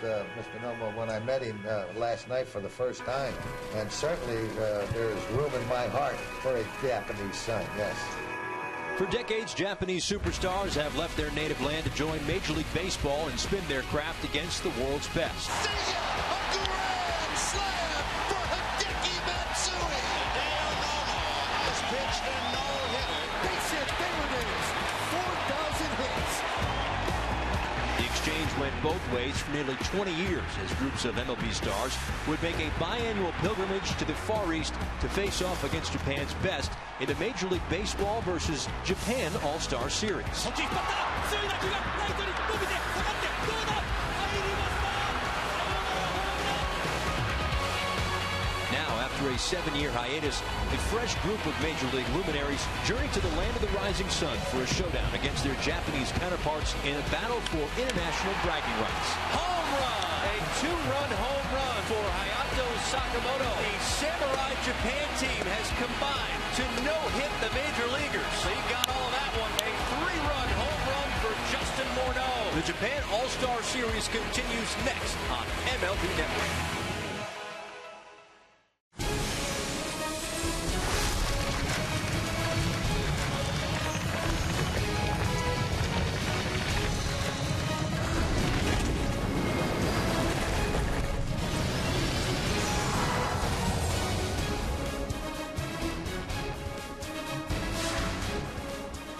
Mr. Nomo, when I met him last night for the first time, and certainly there is room in my heart for a Japanese son, yes. For decades, Japanese superstars have left their native land to join Major League Baseball and spin their craft against the world's best. See ya! A grand slam for Hideki Matsui! Hideo Nomo has pitched a no-hitter. Base hit, there it is! 4,000 hits! The exchange went both ways for nearly 20 years as groups of MLB stars would make a biannual pilgrimage to the Far East to face off against Japan's best in the Major League Baseball versus Japan All-Star Series. Now, after a 7-year hiatus, a fresh group of Major League luminaries journey to the land of the rising sun for a showdown against their Japanese counterparts in a battle for international bragging rights. Home run! A 2-run home run for Hayato Sakamoto. The Samurai Japan team has combined to no-hit the Major Leaguers. So you got all of that one. A 3-run home run for Justin Morneau. The Japan All-Star Series continues next on MLB Network.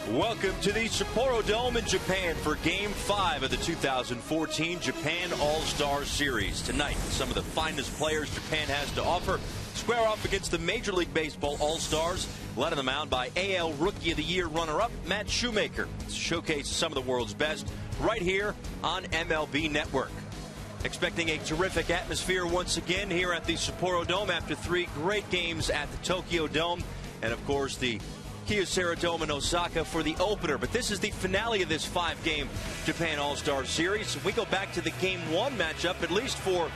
Welcome to the Sapporo Dome in Japan for Game 5 of the 2014 Japan All-Star Series. Tonight, some of the finest players Japan has to offer square off against the Major League Baseball All-Stars, led on the mound by AL Rookie of the Year runner-up Matt Shoemaker. Showcase some of the world's best right here on MLB Network. Expecting a terrific atmosphere once again here at the Sapporo Dome after 3 great games at the Tokyo Dome, and of course the Kyocera Dome in Osaka for the opener. But this is the finale of this 5-game Japan All-Star Series. We go back to the Game 1 matchup, at least for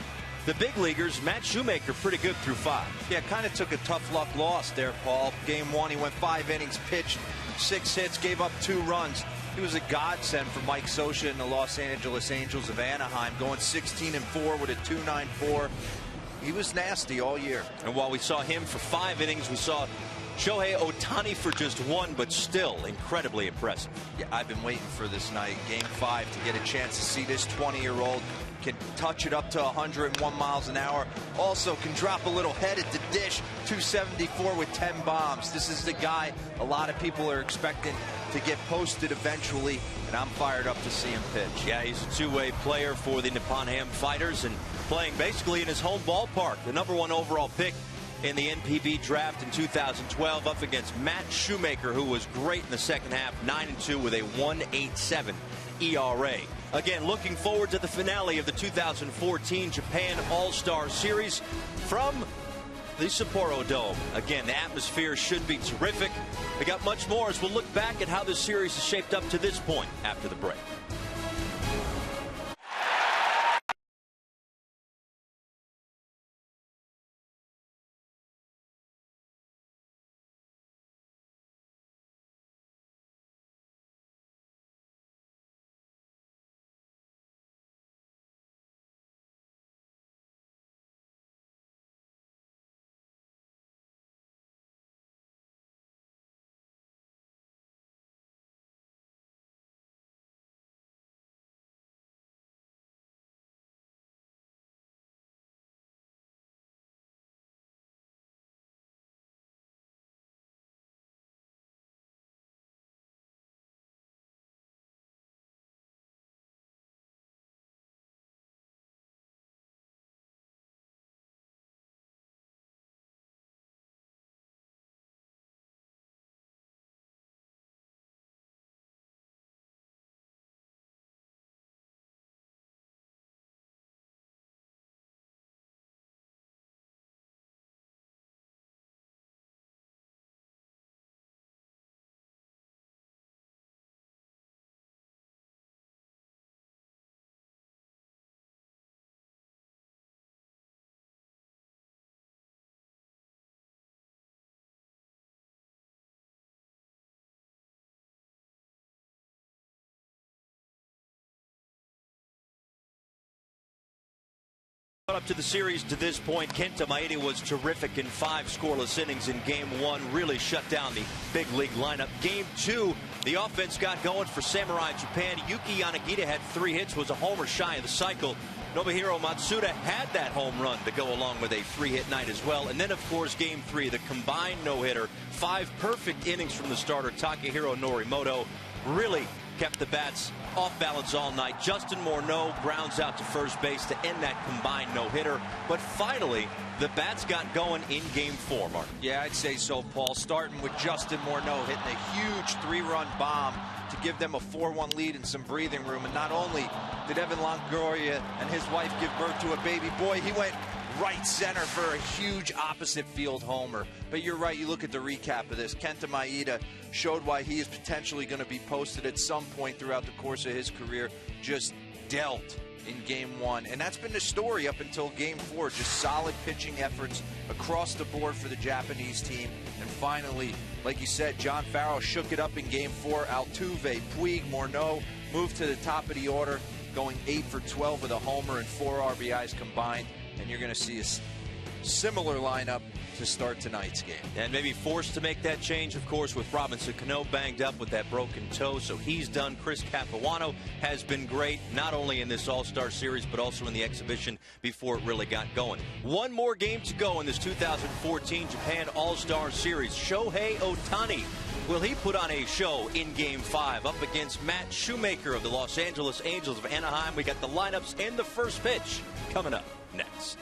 the big leaguers. Matt Shoemaker pretty good through 5. Yeah, kind of took a tough luck loss there, Paul. Game 1, he went 5 innings, pitched 6 hits, gave up 2 runs. He was a godsend for Mike Scioscia and the Los Angeles Angels of Anaheim, going 16-4 with a 2.94. He was nasty all year. And while we saw him for 5 innings, we saw Shohei Otani for just 1, but still incredibly impressive. Yeah, I've been waiting for this night, Game 5, to get a chance to see this 20-year-old. Can touch it up to 101 miles an hour. Also can drop a little head at the dish, 274 with 10 bombs. This is the guy a lot of people are expecting to get posted eventually, and I'm fired up to see him pitch. Yeah, he's a 2-way player for the Nippon Ham Fighters and playing basically in his home ballpark. The #1 overall pick in the NPB draft in 2012 up against Matt Shoemaker, who was great in the second half, 9-2 with a 1.87 ERA. Again, looking forward to the finale of the 2014 Japan All-Star Series from the Sapporo Dome. Again, the atmosphere should be terrific. We got much more as we'll look back at how this series has shaped up to this point after the break. Up to the series to this point, Kenta Maeda was terrific in 5 scoreless innings in Game 1. Really shut down the big league lineup. Game 2, the offense got going for Samurai Japan. Yuki Yanagita had 3 hits, was a homer shy of the cycle. Nobuhiro Matsuda had that home run to go along with a 3-hit night as well. And then, of course, Game 3, the combined no-hitter. 5 perfect innings from the starter, Takehiro Norimoto. Really kept the bats off balance all night. Justin Morneau grounds out to first base to end that combined no-hitter. But finally, the bats got going in Game 4, Mark. Yeah, I'd say so, Paul. Starting with Justin Morneau hitting a huge 3-run bomb to give them a 4-1 lead and some breathing room. And not only did Evan Longoria and his wife give birth to a baby boy, he went right center for a huge opposite field homer. But you're right, you look at the recap of this. Kenta Maeda showed why he is potentially going to be posted at some point throughout the course of his career. Just dealt in Game 1. And that's been the story up until Game 4. Just solid pitching efforts across the board for the Japanese team. And finally, like you said, John Farrell shook it up in Game 4. Altuve, Puig, Morneau moved to the top of the order, going 8 for 12 with a homer and 4 RBIs combined. And you're going to see a similar lineup to start tonight's game. And maybe forced to make that change, of course, with Robinson Cano banged up with that broken toe. So he's done. Chris Capuano has been great, not only in this All-Star Series, but also in the exhibition before it really got going. One more game to go in this 2014 Japan All-Star Series. Shohei Otani, will he put on a show in Game 5 up against Matt Shoemaker of the Los Angeles Angels of Anaheim? We got the lineups and the first pitch coming up next.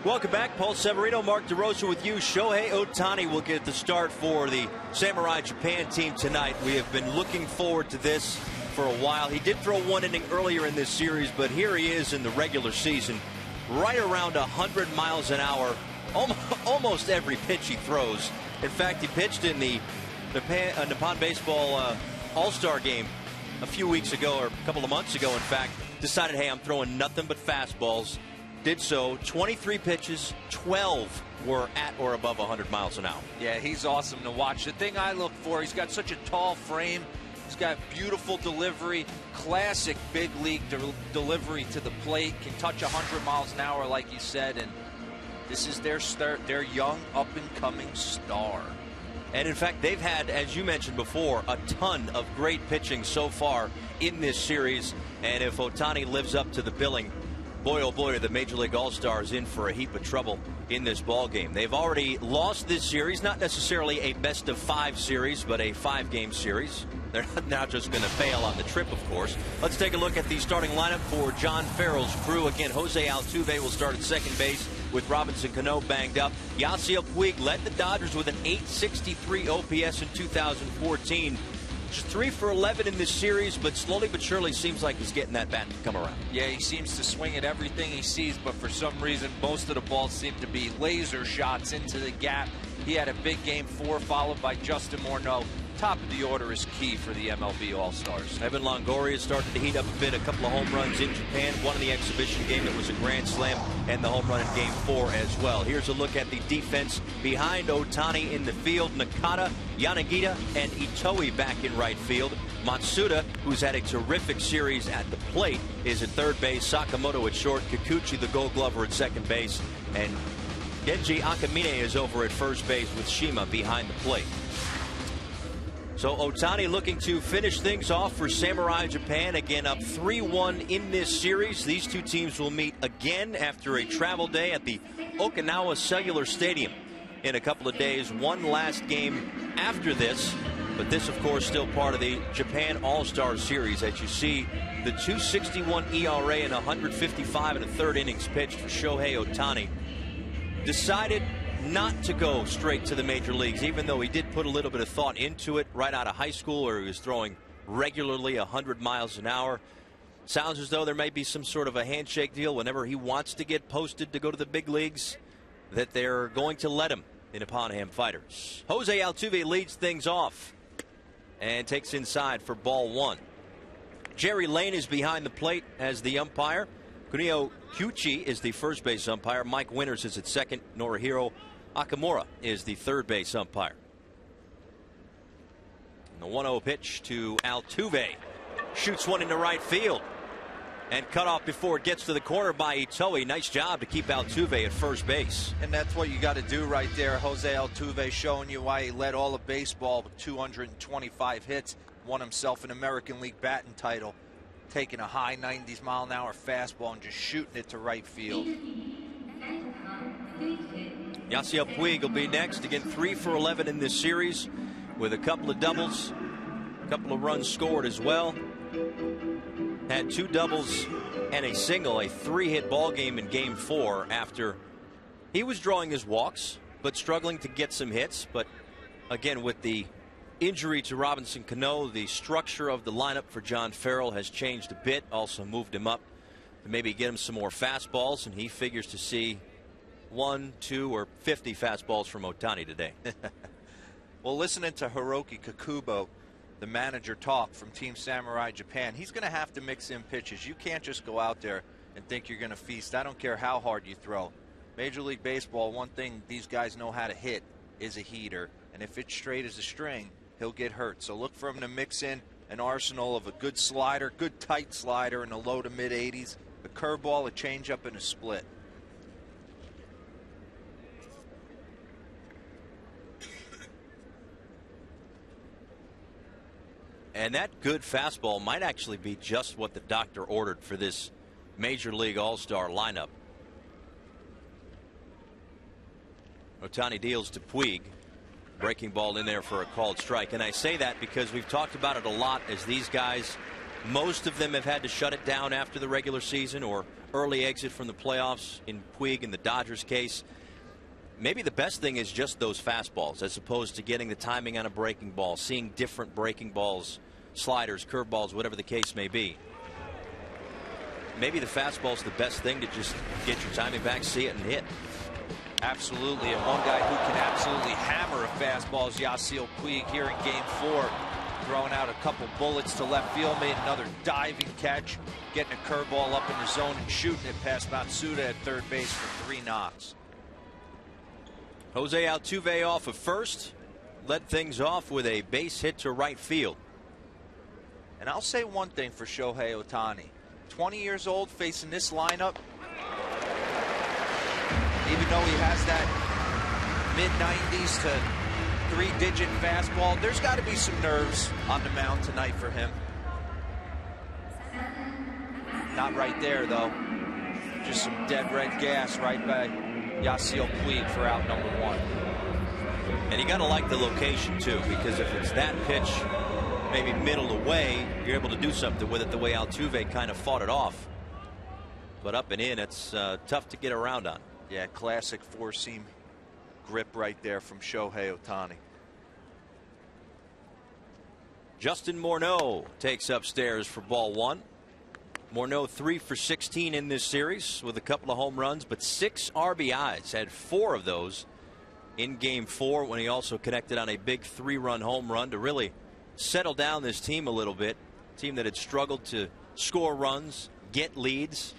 Welcome back. Paul Severino, Mark DeRosa with you. Shohei Otani will get the start for the Samurai Japan team tonight. We have been looking forward to this for a while. He did throw 1 inning earlier in this series, but here he is in the regular season, right around 100 miles an hour, almost every pitch he throws. In fact, he pitched in the Nippon Baseball All-Star game a few weeks ago, or a couple of months ago, in fact. Decided, hey, I'm throwing nothing but fastballs. Did so. 23 pitches, 12 were at or above 100 miles an hour. Yeah, he's awesome to watch. The thing I look for, he's got such a tall frame, He's got beautiful delivery, classic big league delivery to the plate, can touch 100 miles an hour like you said, and this is their young up-and-coming star. And in fact, they've had, as you mentioned before, a ton of great pitching so far in this series. And if Otani lives up to the billing, boy, oh boy, are the Major League All-Stars in for a heap of trouble in this ball game. They've already lost this series, not necessarily a best-of-5 series, but a 5-game series. They're not just going to fail on the trip, of course. Let's take a look at the starting lineup for John Farrell's crew. Again, Jose Altuve will start at second base with Robinson Cano banged up. Yasiel Puig led the Dodgers with an .863 OPS in 2014. Just 3 for 11 in this series, but slowly but surely seems like he's getting that bat to come around. Yeah, he seems to swing at everything he sees, but for some reason, most of the balls seem to be laser shots into the gap. He had a big game 4, followed by Justin Morneau. Top of the order is key for the MLB All-Stars. Evan Longoria started to heat up a bit. A couple of home runs in Japan. One in the exhibition game that was a grand slam, and the home run in Game 4 as well. Here's a look at the defense behind Otani in the field. Nakata, Yanagita, and Itoi back in right field. Matsuda, who's had a terrific series at the plate, is at third base. Sakamoto at short. Kikuchi, the Gold Glover, at second base. And Genji Akamine is over at first base with Shima behind the plate. So Otani looking to finish things off for Samurai Japan. Again, up 3-1 in this series. These two teams will meet again after a travel day at the Okinawa Cellular Stadium in a couple of days. One last game after this. But this, of course, still part of the Japan All-Star Series. As you see, the .261 ERA and 155 and a third innings pitched for Shohei Otani. Decided not to go straight to the major leagues, even though he did put a little bit of thought into it right out of high school, where he was throwing regularly 100 miles an hour. Sounds as though there may be some sort of a handshake deal whenever he wants to get posted to go to the big leagues, that they're going to let him in Anaheim Fighters. Jose Altuve leads things off and takes inside for ball 1. Jerry Lane is behind the plate as the umpire. Kunio Kyuchi is the first base umpire. Mike Winters is at second. Norihiro Akamura is the third base umpire. And the 1-0 pitch to Altuve. Shoots one into right field. And cut off before it gets to the corner by Itoi. Nice job to keep Altuve at first base. And that's what you got to do right there. Jose Altuve showing you why he led all of baseball with 225 hits. Won himself an American League batting title. Taking a high 90s mile an hour fastball and just shooting it to right field. Yasiel Puig will be next. Again, 3 for 11 in this series with a couple of doubles, a couple of runs scored as well. Had 2 doubles and a single, a 3-hit ball game in Game 4 after he was drawing his walks but struggling to get some hits. But again, with the injury to Robinson Cano, the structure of the lineup for John Farrell has changed a bit. Also moved him up to maybe get him some more fastballs, and he figures to see 1, 2, or 50 fastballs from Otani today. Well, listening to Hiroki Kikubo, the manager, talk from Team Samurai Japan, he's going to have to mix in pitches. You can't just go out there and think you're going to feast. I don't care how hard you throw. Major League Baseball, one thing these guys know how to hit is a heater, and if it's straight as a string, he'll get hurt. So look for him to mix in an arsenal of a good slider, good tight slider in the low to mid 80s, a curveball, a changeup, and a split. And that good fastball might actually be just what the doctor ordered for this Major League All-Star lineup. Otani deals to Puig. Breaking ball in there for a called strike. And I say that because we've talked about it a lot, as these guys, most of them have had to shut it down after the regular season or early exit from the playoffs. In Puig, in the Dodgers case, maybe the best thing is just those fastballs, as opposed to getting the timing on a breaking ball, seeing different breaking balls, sliders, curveballs, whatever the case may be. Maybe the fastball's the best thing to just get your timing back, see it, and hit. Absolutely, and one guy who can absolutely hammer a fastball is Yasiel Puig here in Game 4. Throwing out a couple bullets to left field, made another diving catch, getting a curveball up in the zone and shooting it past Matsuda at third base for 3 knocks. Jose Altuve off of first, led things off with a base hit to right field. And I'll say one thing for Shohei Otani. 20 years old, facing this lineup, even though he has that mid-90s to 3-digit fastball, there's got to be some nerves on the mound tonight for him. Not right there, though. Just some dead red gas right by Yasiel Puig for out number 1. And you got to like the location, too, because if it's that pitch, maybe middle away, you're able to do something with it the way Altuve kind of fought it off. But up and in, it's tough to get around on. Yeah, classic four-seam grip right there from Shohei Otani. Justin Morneau takes upstairs for ball 1. Morneau 3 for 16 in this series with a couple of home runs, but 6 RBIs. Had 4 of those in game 4 when he also connected on a big 3-run home run to really settle down this team a little bit. Team that had struggled to score runs, get leads.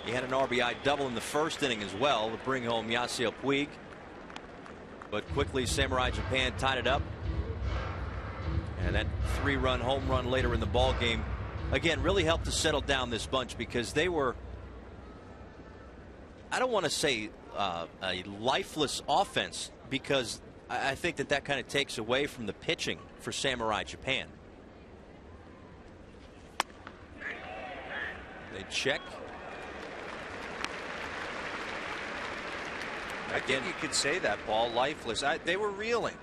He had an RBI double in the first inning as well to bring home Yasiel Puig. But quickly Samurai Japan tied it up. And that 3-run home run later in the ball game again really helped to settle down this bunch, because they were, I don't want to say a lifeless offense, because I think that kind of takes away from the pitching for Samurai Japan. They check. Again, you could say that, ball lifeless. They were reeling.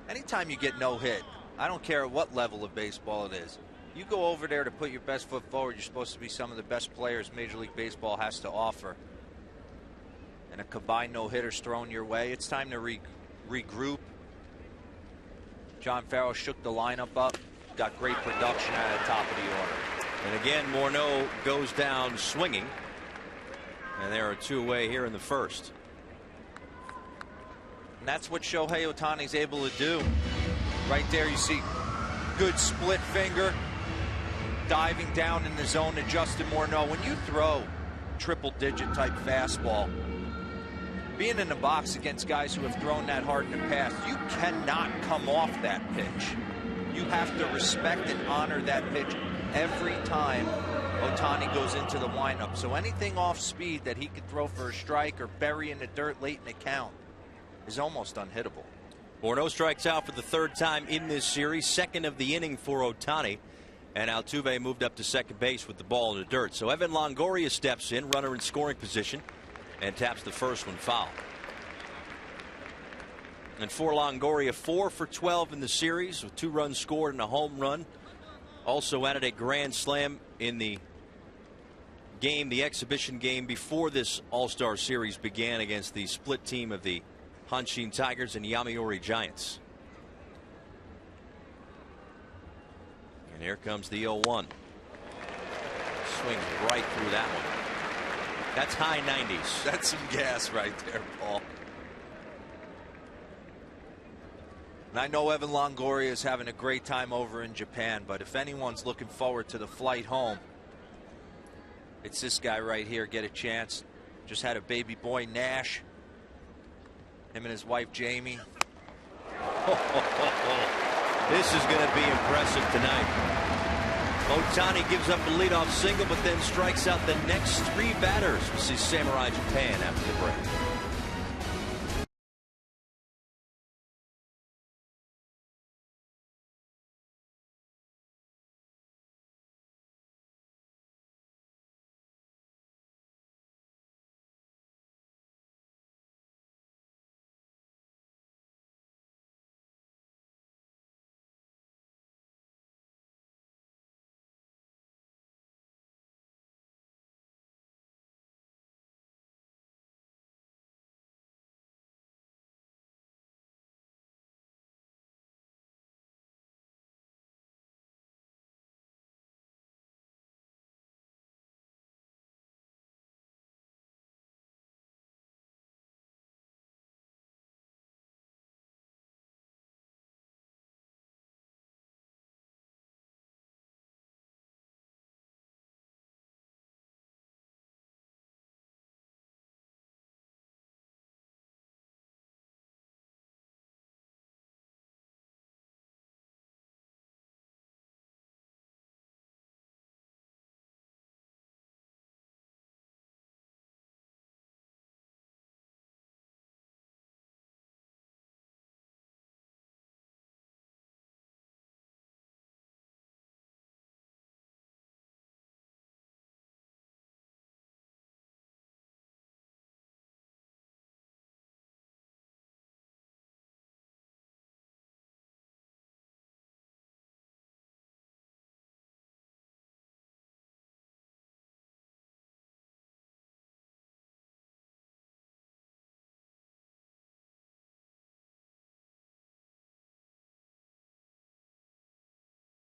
Anytime you get no hit, I don't care at what level of baseball it is, you go over there to put your best foot forward. You're supposed to be some of the best players Major League Baseball has to offer. And a combined no-hitter's thrown your way. It's time to regroup. John Farrell shook the lineup up. Got great production at the top of the order. And again, Morneau goes down swinging. And there are 2 away here in the first. And that's what Shohei Otani's able to do. Right there you see good split finger. Diving down in the zone to Justin Morneau. When you throw triple-digit type fastball, being in the box against guys who have thrown that hard in the past, you cannot come off that pitch. You have to respect and honor that pitch every time Otani goes into the windup. So anything off speed that he could throw for a strike or bury in the dirt late in the count is almost unhittable. Morneau strikes out for the 3rd time in this series, 2nd of the inning for Otani. And Altuve moved up to second base with the ball in the dirt. So Evan Longoria steps in, runner in scoring position, and taps the first one foul. And for Longoria, 4 for 12 in the series with 2 runs scored and a home run. Also added a grand slam in the game, the exhibition game before this All-Star series began against the split team of the Hanshin Tigers and Yomiuri Giants. And here comes the 0-1. Swings right through that one. That's high 90s. That's some gas right there, Paul. And I know Evan Longoria is having a great time over in Japan, but if anyone's looking forward to the flight home, it's this guy right here. Get a chance. Just had a baby boy, Nash. Him and his wife, Jamie. This is going to be impressive tonight. Otani gives up a leadoff single, but then strikes out the next 3 batters. We'll see Samurai Japan after the break.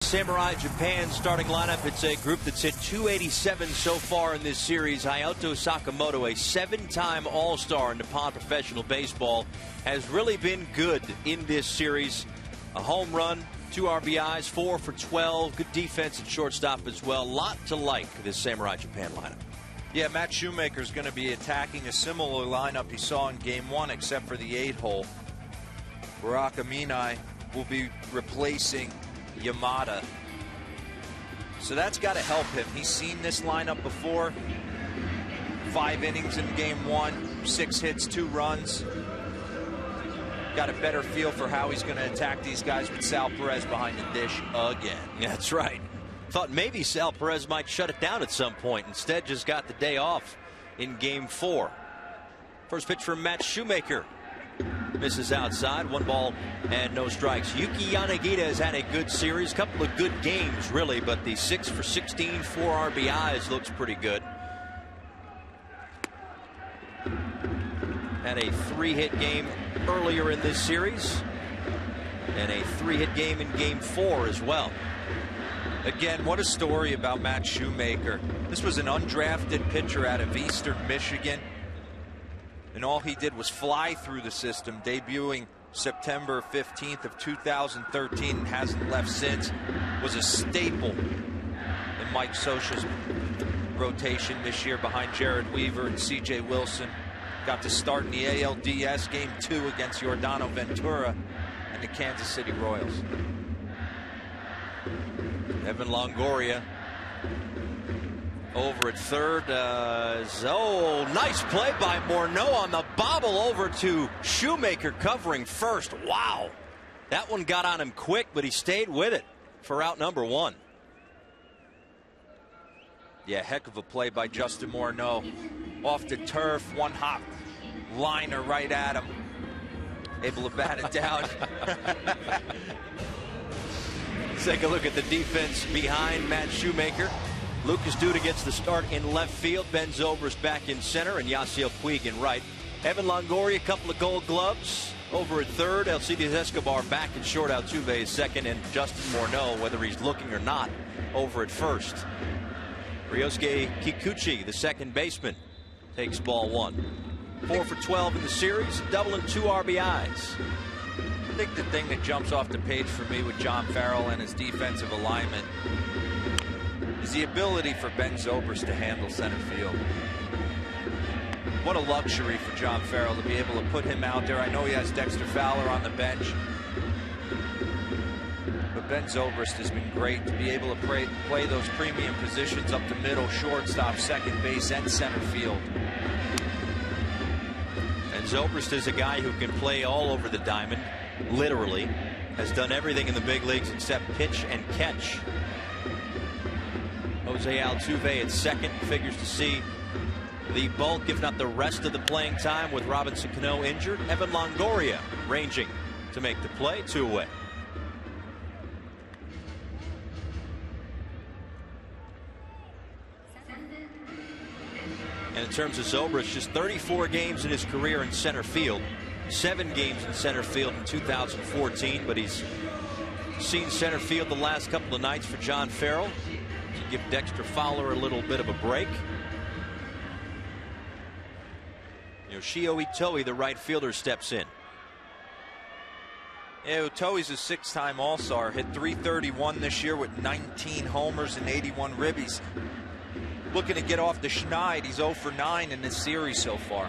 Samurai Japan starting lineup. It's a group that's hit .287 so far in this series. Hayato Sakamoto, a 7-time All-Star in Nippon professional baseball, has really been good in this series. A home run, 2 RBIs, 4 for 12. Good defense at shortstop as well. Lot to like this Samurai Japan lineup. Yeah, Matt Shoemaker is going to be attacking a similar lineup he saw in Game 1, except for the 8-hole. Barack Aminai will be replacing Yamada. So that's got to help him. He's seen this lineup before. 5 innings in Game 1, 6 hits, 2 runs. Got a better feel for how he's going to attack these guys with Sal Perez behind the dish again. Yeah, that's right. Thought maybe Sal Perez might shut it down at some point. Instead, just got the day off in Game 4. First pitch from Matt Shoemaker. Misses outside. 1 ball and no strikes. Yuki Yanagita has had a good series. Couple of good games, really, but the 6 for 16, 4 RBIs looks pretty good. Had a 3-hit game earlier in this series. And a 3-hit game in Game 4 as well. Again, what a story about Matt Shoemaker. This was an undrafted pitcher out of Eastern Michigan. And all he did was fly through the system, debuting September 15th of 2013 and hasn't left since. Was a staple in Mike Scioscia's rotation this year behind Jared Weaver and C.J. Wilson. Got to start in the ALDS Game 2 against Giordano Ventura and the Kansas City Royals. Evan Longoria over at third. Nice play by Morneau on the bobble over to Shoemaker covering first. Wow. That one got on him quick, but he stayed with it for out number 1. Yeah, heck of a play by Justin Morneau. Off the turf, 1-hop liner right at him. Able to bat it down. Let's take a look at the defense behind Matt Shoemaker. Lucas Duda gets the start in left field. Ben Zobrist back in center and Yasiel Puig in right. Evan Longoria, a couple of Gold Gloves over at third. Alcides Escobar back in short. Altuve is second, and Justin Morneau, whether he's looking or not, over at first. Ryosuke Kikuchi, the second baseman, takes ball 1. 4 for 12 in the series, double and 2 RBIs. I think the thing that jumps off the page for me with John Farrell and his defensive alignment is the ability for Ben Zobrist to handle center field. What a luxury for John Farrell to be able to put him out there. I know he has Dexter Fowler on the bench, but Ben Zobrist has been great to be able to play those premium positions up the middle, shortstop, second base, and center field. And Zobrist is a guy who can play all over the diamond, literally. Has done everything in the big leagues except pitch and catch. Jose Altuve at second, figures to see the bulk, if not the rest of the playing time, with Robinson Cano injured. Evan Longoria ranging to make the play, 2 away. And in terms of Zobrist, just 34 games in his career in center field. 7 games in center field in 2014, but he's seen center field the last couple of nights for John Farrell to give Dexter Fowler a little bit of a break. Yoshio Itoi, the right fielder, steps in. Yeah, Itoi's a 6-time All-Star, hit .331 this year with 19 homers and 81 ribbies. Looking to get off the schneid. He's 0 for 9 in this series so far.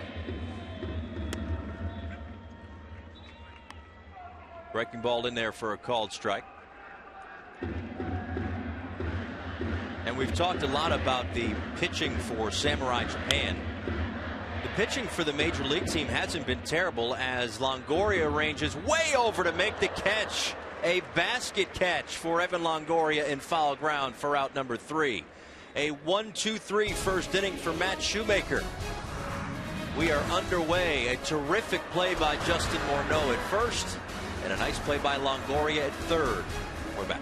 Breaking ball in there for a called strike. And we've talked a lot about the pitching for Samurai Japan. The pitching for the major league team hasn't been terrible, as Longoria ranges way over to make the catch. A basket catch for Evan Longoria in foul ground for out number 3. A 1-2-3 first inning for Matt Shoemaker. We are underway. A terrific play by Justin Morneau at first, and a nice play by Longoria at third. We're back.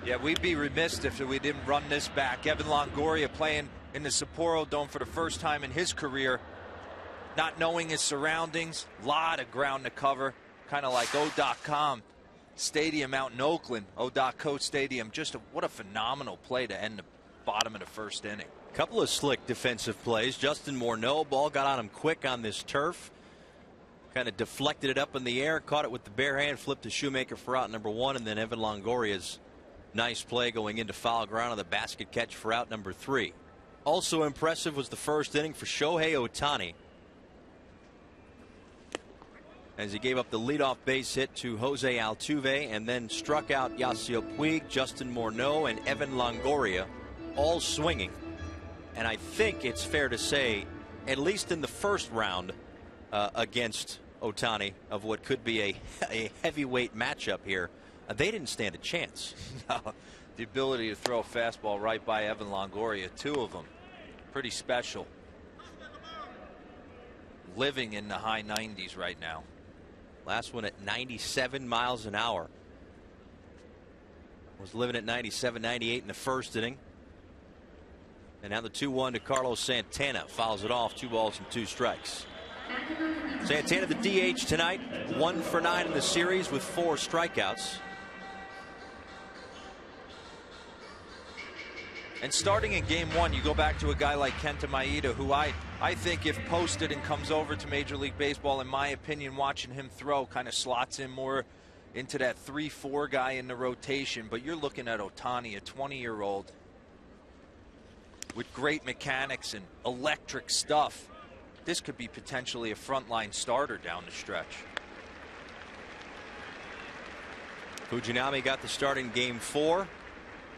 Yeah, we'd be remiss if we didn't run this back. Evan Longoria playing in the Sapporo Dome for the first time in his career, not knowing his surroundings, a lot of ground to cover, kind of like O.com Stadium out in Oakland, O.Co Stadium. What a phenomenal play to end the bottom of the first inning. Couple of slick defensive plays. Justin Morneau, ball got on him quick on this turf. Kind of deflected it up in the air, caught it with the bare hand, flipped to Shoemaker for out number 1, and then Evan Longoria's nice play going into foul ground on the basket catch for out number 3. Also impressive was the first inning for Shohei Otani, as he gave up the leadoff base hit to Jose Altuve and then struck out Yasiel Puig, Justin Morneau, and Evan Longoria, all swinging. And I think it's fair to say, at least in the first round against Otani, of what could be a heavyweight matchup here, they didn't stand a chance. No, the ability to throw a fastball right by Evan Longoria, 2 of them, pretty special. Living in the high 90s right now. Last one at 97 miles an hour. Was living at 97, 98 in the first inning. And now the 2-1 to Carlos Santana. Fouls it off. 2 balls and 2 strikes. Santana, the DH tonight, 1 for 9 in the series with 4 strikeouts. And starting in game 1, you go back to a guy like Kenta Maeda, who I think if posted and comes over to Major League Baseball, in my opinion, watching him throw kind of slots in more into that 3-4 guy in the rotation. But you're looking at Otani, a 20-year-old with great mechanics and electric stuff. This could be potentially a frontline starter down the stretch. Fujinami got the start in game 4.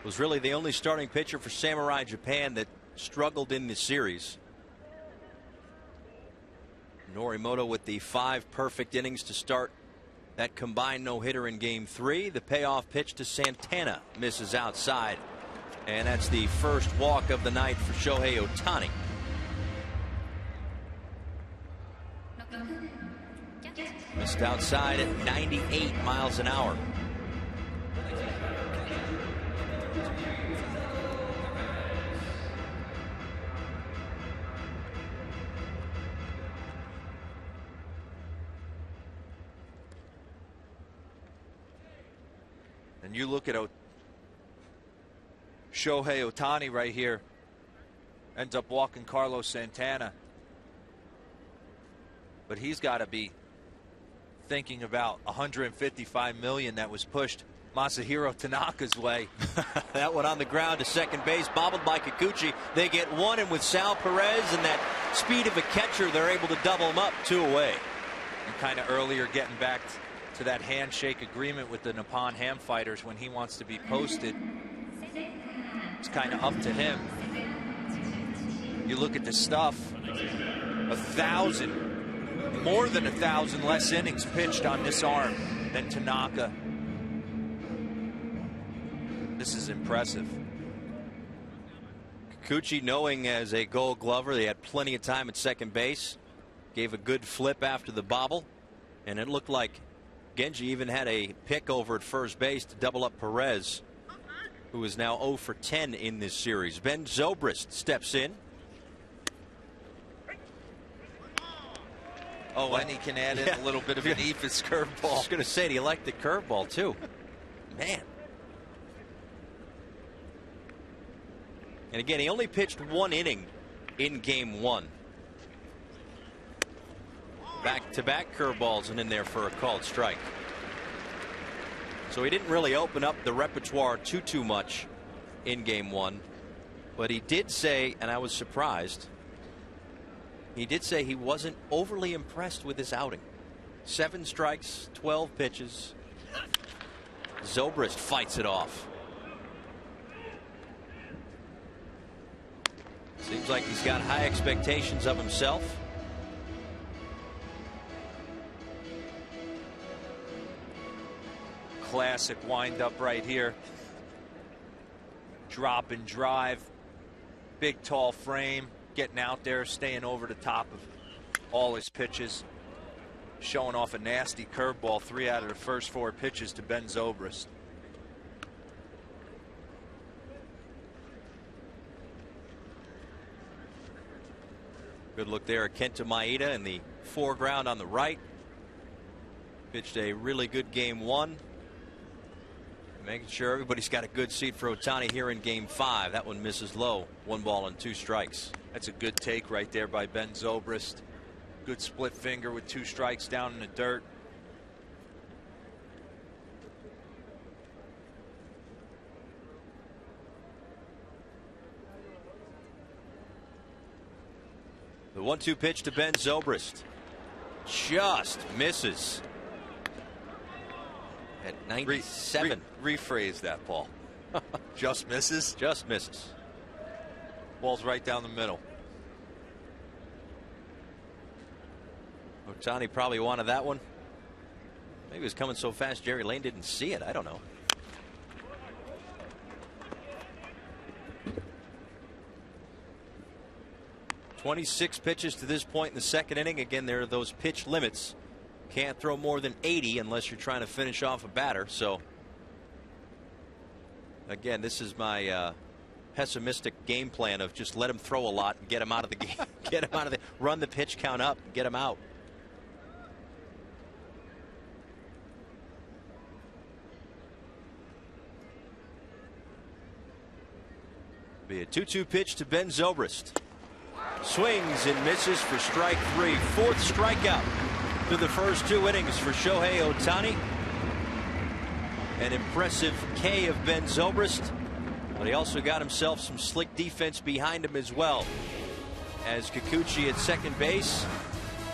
Was really the only starting pitcher for Samurai Japan that struggled in this series. Norimoto with the 5 perfect innings to start that combined no-hitter in game 3. The payoff pitch to Santana misses outside, and that's the first walk of the night for Shohei Otani. Missed outside at 98 miles an hour. And you look at Shohei Otani right here, ends up walking Carlos Santana. But he's got to be thinking about $155 million that was pushed Masahiro Tanaka's way. That one on the ground to second base, bobbled by Kikuchi. They get one, and with Sal Perez and that speed of a catcher, they're able to double him up, 2 away. And kind of earlier getting back to that handshake agreement with the Nippon Ham Fighters, when he wants to be posted, it's kind of up to him. You look at the stuff, 1,000, more than 1,000 less innings pitched on this arm than Tanaka. This is impressive. Kikuchi, knowing as a Gold Glover they had plenty of time at second base, gave a good flip after the bobble, and it looked like Genji even had a pick over at first base to double up Perez, who is now 0 for 10 in this series. Ben Zobrist steps in. Oh, and he can add in a little bit of an Ephus curveball. I was going to say, he liked the curveball too. Man. And again, he only pitched 1 inning in game 1. Back-to-back curveballs and in there for a called strike. So he didn't really open up the repertoire too much in game 1. But he did say, and I was surprised, he did say he wasn't overly impressed with his outing. 7 strikes, 12 pitches. Zobrist fights it off. Seems like he's got high expectations of himself. Classic windup right here. Drop and drive. Big tall frame. Getting out there, staying over the top of all his pitches. Showing off a nasty curveball, 3 out of the first 4 pitches to Ben Zobrist. Good look there at Kenta Maeda in the foreground on the right. Pitched a really good game 1. Making sure everybody's got a good seat for Otani here in game 5. That one misses low. 1 ball and 2 strikes. That's a good take right there by Ben Zobrist. Good split finger with 2 strikes down in the dirt. The 1-2 pitch to Ben Zobrist. Just misses. At 97. Rephrase that, Paul. Just misses? Just misses. Ball's right down the middle. Otani probably wanted that one. Maybe it was coming so fast Jerry Lane didn't see it. I don't know. "26 pitches to this point in the second inning. Again, there are those pitch limits. Can't throw more than 80 unless you're trying to finish off a batter. So again, this is my pessimistic game plan of just let him throw a lot and get him out of the game. Get him out of the run the pitch count up and get him out. Be a 2-2 pitch to Ben Zobrist. Swings and misses for strike 3. 4th strikeout through the first 2 innings for Shohei Otani. An impressive K of Ben Zobrist, but he also got himself some slick defense behind him as well. As Kikuchi at second base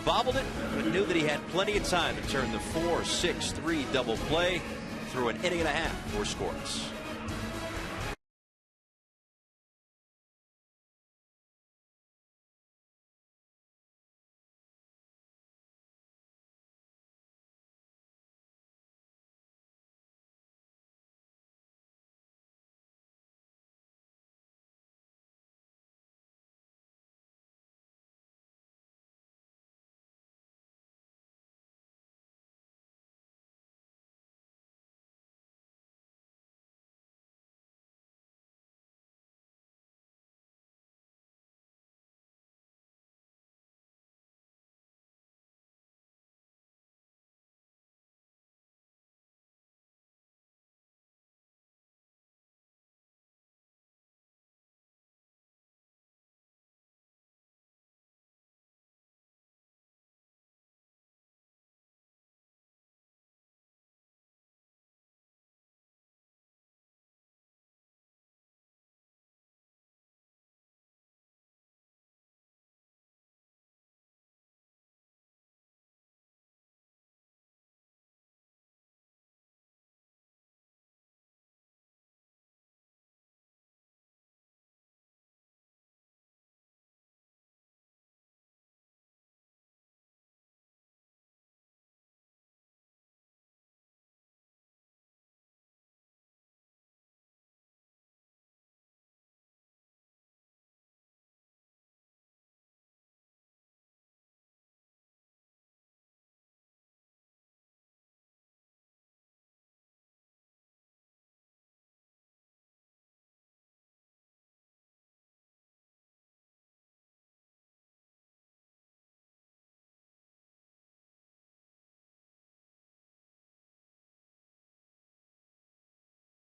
bobbled it, but knew that he had plenty of time to turn the 4-6-3 double play through an inning and a half for scoreless.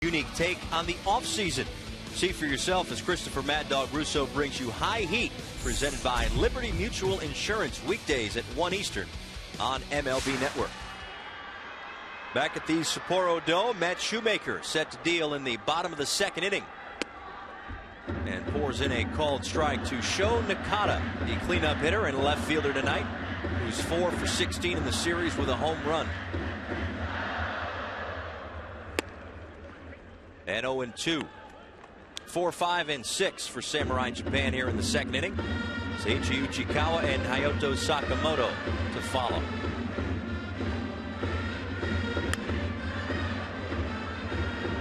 Unique take on the offseason. See for yourself as Christopher Mad Dog Russo brings you High Heat, presented by Liberty Mutual Insurance, weekdays at 1 Eastern on MLB Network. Back at the Sapporo Dome, Matt Shoemaker set to deal in the bottom of the second inning. And pours in a called strike to Sho Nakata, the cleanup hitter and left fielder tonight, who's 4 for 16 in the series with a home run. And 0-2. 4, 5, and 6 for Samurai Japan here in the second inning. Seiichi Uchikawa and Hayato Sakamoto to follow.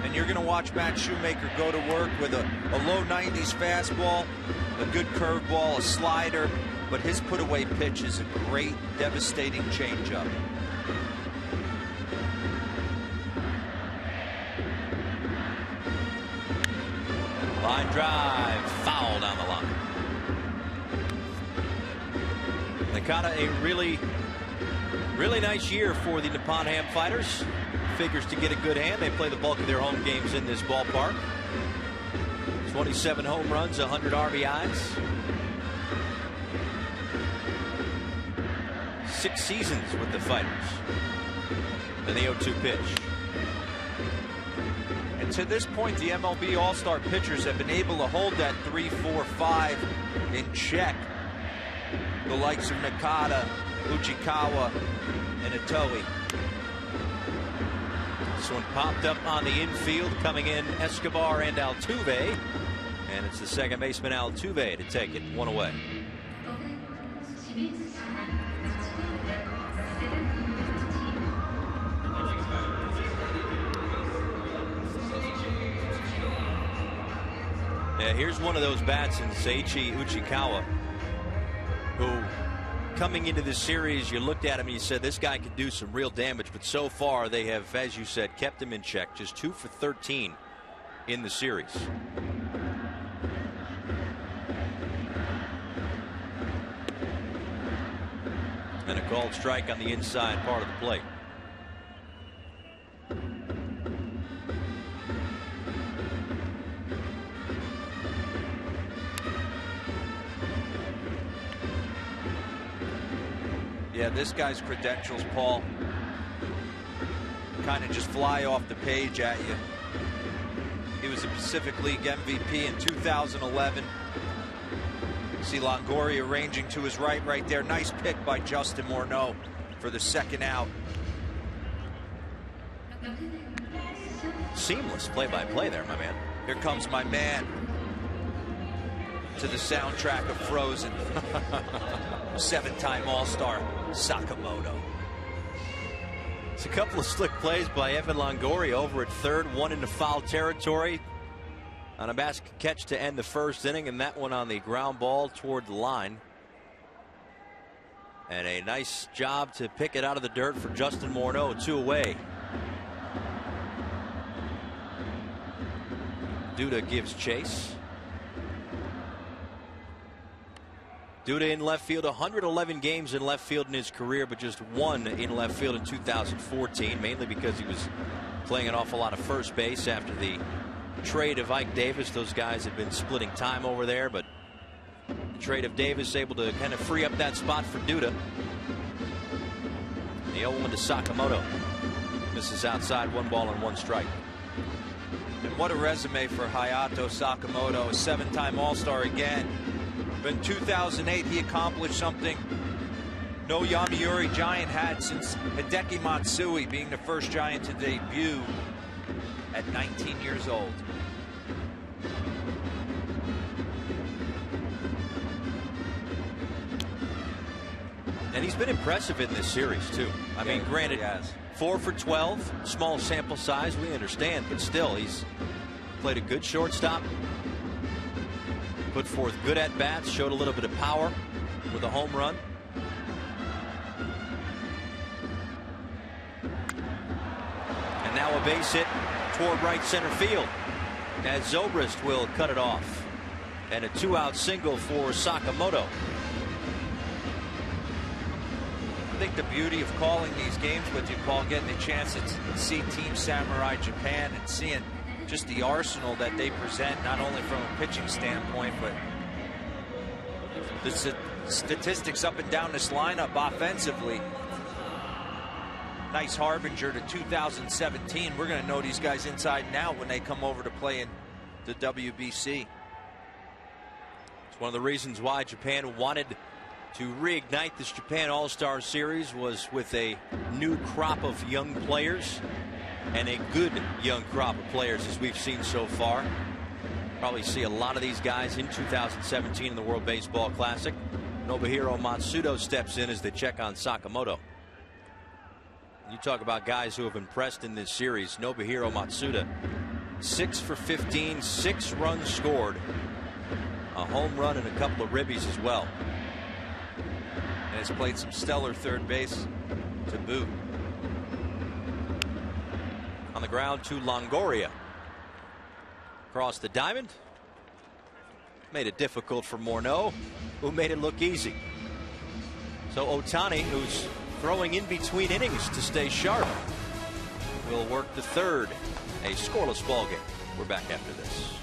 And you're going to watch Matt Shoemaker go to work with a low 90s fastball, a good curveball, a slider, but his put-away pitch is a great, devastating changeup. Line drive, foul down the line. Nakata, a really nice year for the Nippon Ham Fighters. Figures to get a good hand. They play the bulk of their home games in this ballpark. 27 home runs, 100 RBIs. 6 seasons with the Fighters. And the 0-2 pitch. And to this point, the MLB All-Star pitchers have been able to hold that 3-4-5 in check. The likes of Nakata, Uchikawa, and Itoe. This one popped up on the infield, coming in Escobar and Altuve. And it's the second baseman Altuve to take it, 1 away. Yeah, here's one of those bats in Seiichi Uchikawa, who, coming into this series, you looked at him and you said this guy could do some real damage, but so far they have, as you said, kept him in check. Just 2 for 13 in the series. And a called strike on the inside part of the plate. Yeah, this guy's credentials, Paul, kind of just fly off the page at you. He was a Pacific League MVP in 2011. See Longoria ranging to his right there. Nice pick by Justin Morneau for the second out. Seamless play-by-play there, my man. Here comes my man to the soundtrack of Frozen. 7-time All-Star Sakamoto. It's a couple of slick plays by Evan Longoria over at third, one into foul territory on a basket catch to end the first inning, and that one on the ground ball toward the line. And a nice job to pick it out of the dirt for Justin Morneau, 2 away. Duda gives chase. Duda in left field, 111 games in left field in his career, but just 1 in left field in 2014, mainly because he was playing an awful lot of first base after the trade of Ike Davis. Those guys had been splitting time over there, but the trade of Davis able to kind of free up that spot for Duda. The 0-1 to Sakamoto. Misses outside, 1 ball and 1 strike. And what a resume for Hayato Sakamoto, a 7-time All-Star again. But in 2008, he accomplished something no Yomiuri Giant had since Hideki Matsui, being the first Giant to debut at 19 years old. And he's been impressive in this series, too. I mean, granted, 4 for 12, small sample size, we understand, but still, he's played a good shortstop. Put forth good at-bats, showed a little bit of power with a home run. And now a base hit toward right center field as Zobrist will cut it off. And a 2-out single for Sakamoto. I think the beauty of calling these games with you, Paul, getting a chance to see Team Samurai Japan and seeing just the arsenal that they present, not only from a pitching standpoint, but the statistics up and down this lineup offensively. Nice harbinger to 2017. We're going to know these guys inside and out when they come over to play in the WBC. It's one of the reasons why Japan wanted to reignite this Japan All-Star Series, was with a new crop of young players. And a good young crop of players, as we've seen so far. Probably see a lot of these guys in 2017 in the World Baseball Classic. Nobuhiro Matsudo steps in as they check on Sakamoto. You talk about guys who have impressed in this series. Nobuhiro Matsuda, 6 for 15, 6 runs scored, a home run and a couple of ribbies as well. And has played some stellar third base to boot. On the ground to Longoria. Across the diamond. Made it difficult for Morneau, who made it look easy. So Otani, who's throwing in between innings to stay sharp, will work the third. A scoreless ball game. We're back after this.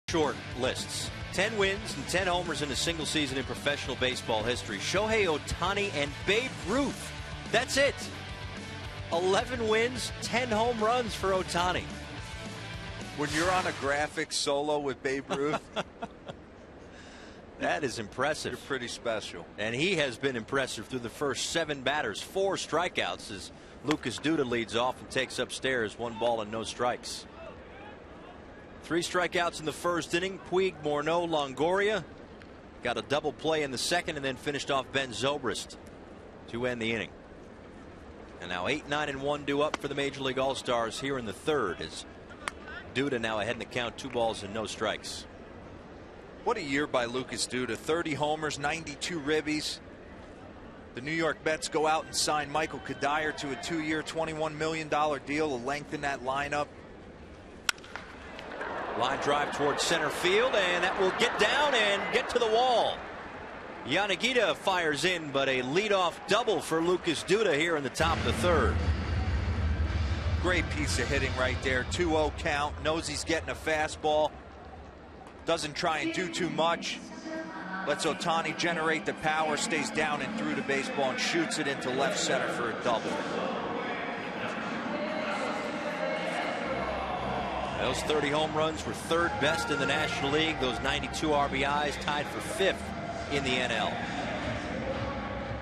Short lists. 10 wins and 10 homers in a single season in professional baseball history. Shohei Otani and Babe Ruth. That's it. 11 wins, 10 home runs for Otani. When you're on a graphic solo with Babe Ruth, that is impressive. You're pretty special. And he has been impressive through the first 7 batters. 4 strikeouts as Lucas Duda leads off and takes upstairs. 1 ball and no strikes. 3 strikeouts in the first inning. Puig, Morneau, Longoria. Got a double play in the second and then finished off Ben Zobrist to end the inning. And now 8, 9, and 1 due up for the Major League All-Stars here in the third as Duda now ahead in the count, 2 balls and no strikes. What a year by Lucas Duda. 30 homers, 92 ribbies. The New York Mets go out and sign Michael Kadire to a 2-year, $21 million deal to lengthen that lineup. Line drive towards center field, and that will get down and get to the wall. Yanagita fires in, but a leadoff double for Lucas Duda here in the top of the third. Great piece of hitting right there. 2-0 count. Knows he's getting a fastball. Doesn't try and do too much. Lets Otani generate the power, stays down and through the baseball, and shoots it into left center for a double. Those 30 home runs were 3rd best in the National League. Those 92 RBIs tied for 5th in the NL.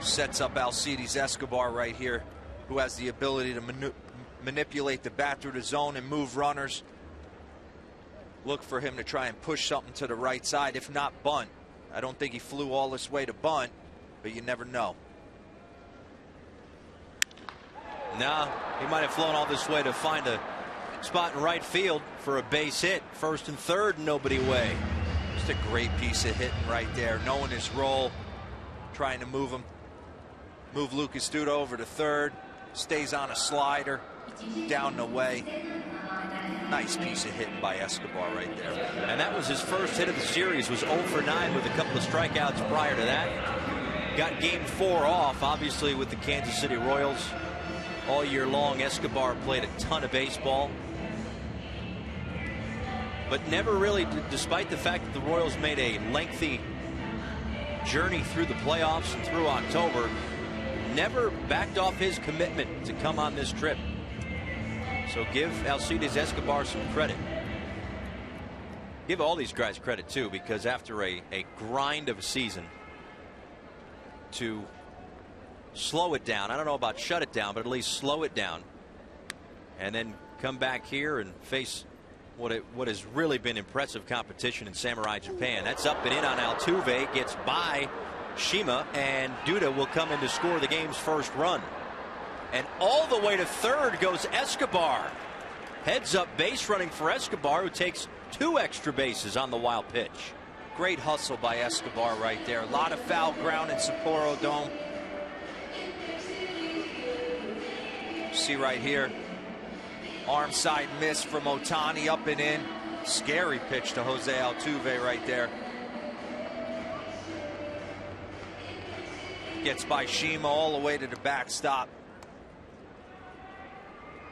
Sets up Alcides Escobar right here, who has the ability to manipulate the bat through the zone and move runners. Look for him to try and push something to the right side, if not bunt. I don't think he flew all this way to bunt, but you never know. No, he might have flown all this way to find a spot in right field for a base hit. 1st and 3rd, nobody away. Just a great piece of hitting right there, knowing his role, trying to move Lucas Duda over to 3rd. Stays on a slider, down and away. Nice piece of hitting by Escobar right there. And that was his first hit of the series. Was 0 for 9 with a couple of strikeouts prior to that. Got game 4 off, obviously, with the Kansas City Royals. All year long, Escobar played a ton of baseball. But never really, despite the fact that the Royals made a lengthy journey through the playoffs and through October, never backed off his commitment to come on this trip. So give Alcides Escobar some credit. Give all these guys credit too, because after a grind of a season, to slow it down. I don't know about shut it down, but at least slow it down. And then come back here and face what has really been impressive competition in Samurai Japan. That's up and in on Altuve. Gets by Shima, and Duda will come in to score the game's first run. And all the way to third goes Escobar. Heads up base running for Escobar, who takes 2 extra bases on the wild pitch. Great hustle by Escobar right there. A lot of foul ground in Sapporo Dome. See right here, arm side miss from Otani, up and in. Scary pitch to Jose Altuve right there. Gets by Shima all the way to the backstop.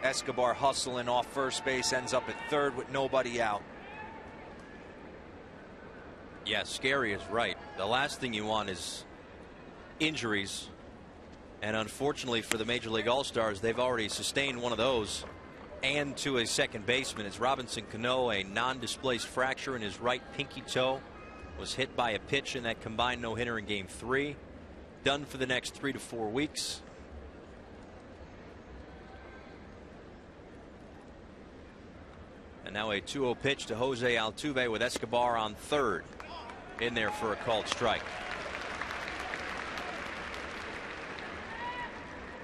Escobar hustling off first base, ends up at third with nobody out. Yeah, scary is right. The last thing you want is injuries. And unfortunately for the Major League All-Stars, they've already sustained one of those, and to a second baseman. As Robinson Cano, a non-displaced fracture in his right pinky toe, was hit by a pitch in that combined no-hitter in Game 3. Done for the next 3 to 4 weeks. And now a 2-0 pitch to Jose Altuve with Escobar on third. In there for a called strike.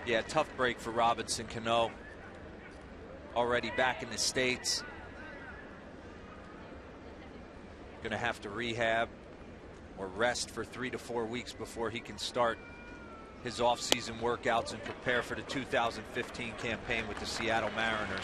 Yeah, tough break for Robinson Cano. Already back in the States. Going to have to rehab or rest for 3 to 4 weeks before he can start his off-season workouts and prepare for the 2015 campaign with the Seattle Mariners.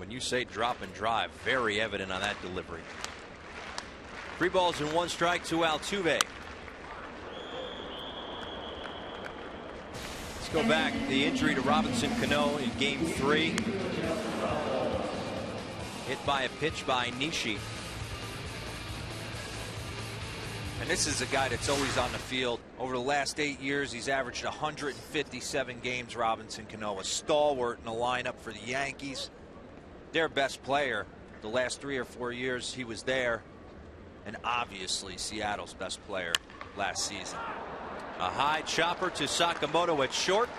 You say drop and drive, very evident on that delivery. 3 balls and 1 strike to Altuve. Let's go back. The injury to Robinson Cano in Game 3. Hit by a pitch by Nishi. And this is a guy that's always on the field. Over the last 8 years, he's averaged 157 games, Robinson Cano. A stalwart in the lineup for the Yankees. Their best player the last 3 or 4 years he was there, and obviously Seattle's best player last season. A high chopper to Sakamoto at short,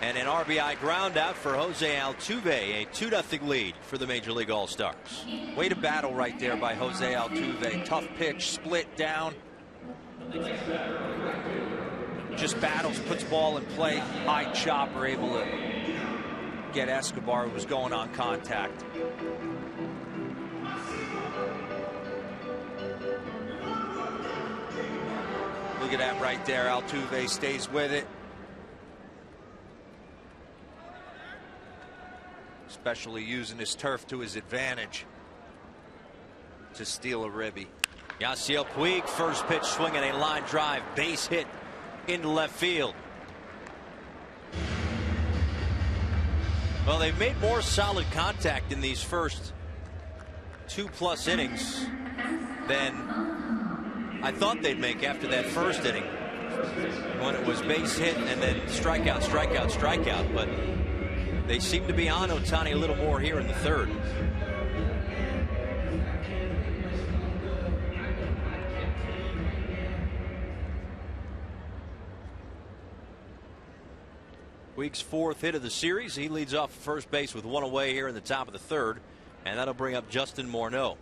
and an RBI ground out for Jose Altuve. A 2-0 lead for the Major League All-Stars. Way to battle right there by Jose Altuve. Tough pitch, split down, just battles, puts ball in play. High chopper, able to get Escobar, who was going on contact. Look at that right there. Altuve stays with it. Especially using his turf to his advantage to steal a ribby. Yasiel Puig, first pitch swinging a line drive, base hit into left field. Well, they've made more solid contact in these first 2+ innings than I thought they'd make after that first inning, when it was base hit and then strikeout, strikeout, strikeout. But they seem to be on Otani a little more here in the third. Puig's 4th hit of the series. He leads off first base with 1 away here in the top of the third, and that'll bring up Justin Morneau.